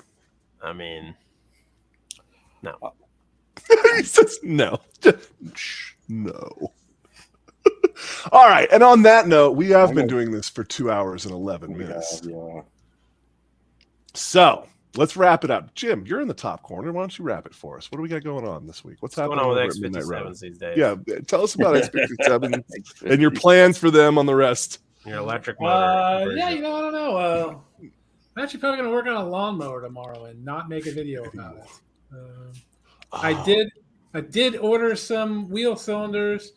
I mean, no. He says no. No. All right. And on that note, we have been doing this for 2 hours and 11 minutes. Yeah. So let's wrap it up. Jim, you're in the top corner. Why don't you wrap it for us? What do we got going on this week? What's happening Going on over with at Midnight Road? X57s these days? Yeah. Tell us about X57 and your plans for them on the rest. Your electric motor. Yeah, conversion. I don't know. I'm actually probably going to work on a lawnmower tomorrow and not make a video about it. I did order some wheel cylinders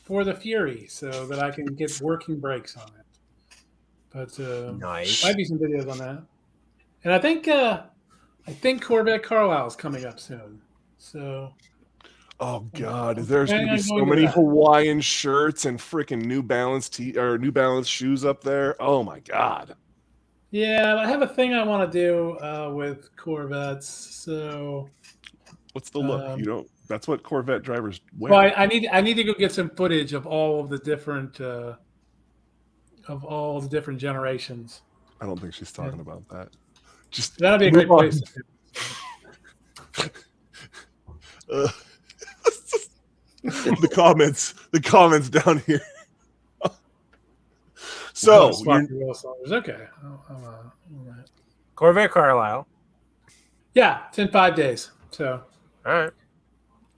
for the Fury so that I can get working brakes on it. But Nice. might be some videos on that. And I think Corvette Carlisle is coming up soon. So Oh God, there's Planning gonna be on so going to many that. Hawaiian shirts and freaking New Balance New Balance shoes up there. Oh my God. yeah, I have a thing I want to do with Corvettes. So What's the look? You don't. That's what Corvette drivers wear. well, I need to go get some footage of all of the different generations. I don't think she's talking about that. Just That'd be a great move on. place. The comments down here. So Swap the wheel cylinders. Okay. All right. Corvette Carlisle. Yeah, it's in 5 days. So All right.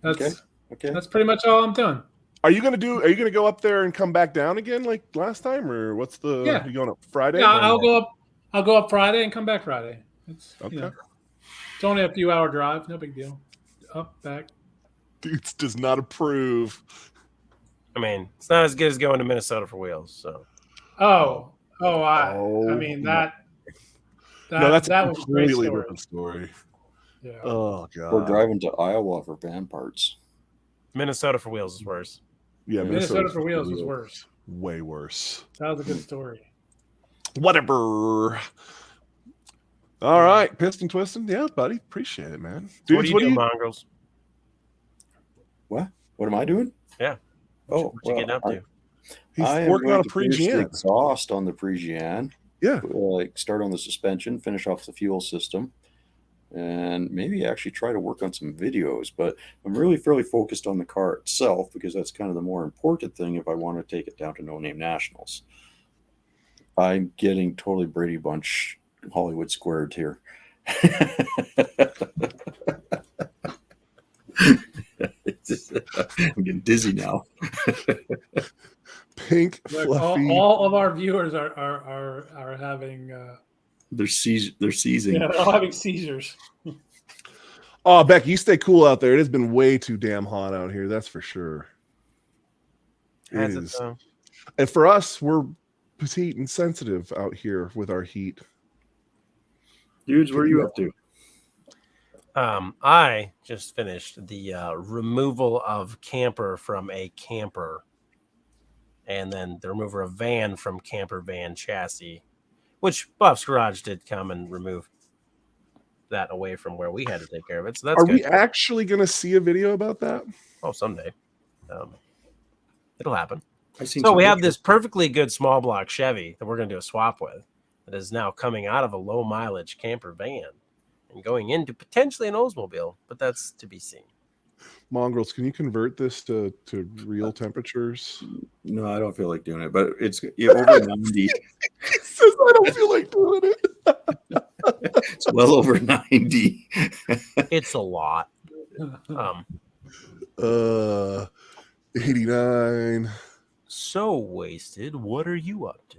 that's Okay. that's pretty much all I'm doing. are you gonna go up there and come back down again like last time, or what's the? Yeah. You going up Friday? Yeah, I'll go up. I'll go up Friday and come back Friday. It's Okay. It's only a few hour drive. No big deal. Up back. Dudes does not approve. I mean, it's not as good as going to Minnesota for wheels. So I Oh, mean no, that that's a was a great completely story. different story. Yeah. Oh God. We're driving to Iowa for van parts. Minnesota for wheels is worse. Yeah, Minnesota for wheels was worse. Way worse. That was a good story. Whatever. All right, piston twisting. Yeah, buddy. Appreciate it, man. What Dudes, do you do, mongrels? What am I doing? Yeah. Oh, What you getting up to? He's I am working on going a to finish the pre-gen. exhaust on the pre-gen. Yeah. Like start on the suspension, finish off the fuel system, and maybe actually try to work on some videos. But I'm really fairly focused on the car itself because that's kind of the more important thing if I want to take it down to No Name Nationals. I'm getting totally Brady Bunch Hollywood squared here. I'm getting dizzy now. Pink, Look, fluffy. all of our viewers are having They're seizing. they're all having seizures. Oh, Becky, you stay cool out there. It has been way too damn hot out here. That's for sure. It is. And for us, we're petite and sensitive out here with our heat. Dudes, what are you up to? I just finished the removal of camper from a camper, and then the removal of van from camper van chassis, which Buff's Garage did come and remove that away from where we had to take care of it. So that's Are good. we actually going to see a video about that? Oh, someday. It'll happen. So we have this perfectly good small block Chevy that we're going to do a swap with that is now coming out of a low mileage camper van and going into potentially an Oldsmobile, but that's to be seen. Mongrels, can you convert this to real temperatures? No, I don't feel like doing it, but it's over 90. He says, I don't feel like doing it. It's well over 90. It's a lot. 89. So wasted. What are you up to?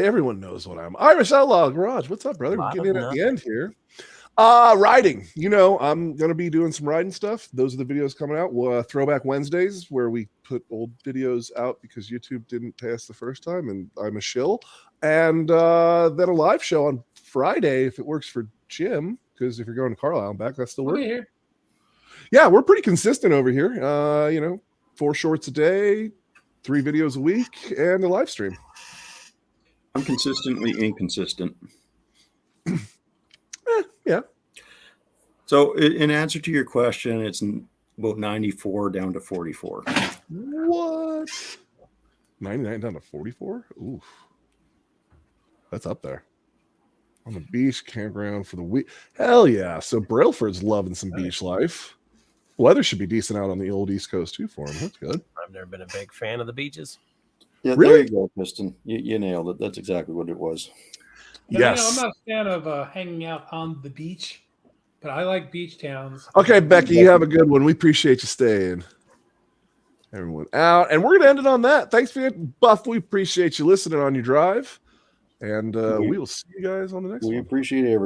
Everyone knows what I'm. Irish Outlaw Garage. What's up, brother? We're getting in at the end here. Riding. You know, I'm gonna be doing some riding stuff. Those are the videos coming out. Throwback Wednesdays, where we put old videos out because YouTube didn't pay us the first time, and I'm a shill. And then a live show on Friday if it works for Jim. Because if you're going to Carlisle and back, that's still working. Here. Yeah, we're pretty consistent over here. 4 shorts a day, 3 videos a week, and a live stream. I'm consistently inconsistent. Yeah. So in answer to your question, it's about 94 down to 44. What? 99 down to 44? Oof. That's up there. On the beach, campground for the week. Hell yeah. So Brailford's loving some beach life. Weather should be decent out on the old East Coast too for him. That's good. I've never been a big fan of the beaches. Yeah, Really? there you go, Piston. You nailed it. That's exactly what it was. Yes. I'm not a fan of hanging out on the beach, but I like beach towns. Okay, Becky, you have a good one. We appreciate you staying. Everyone out. And we're going to end it on that. Thanks for it, Buff. We appreciate you listening on your drive. And we will see you guys on the next one. We appreciate it.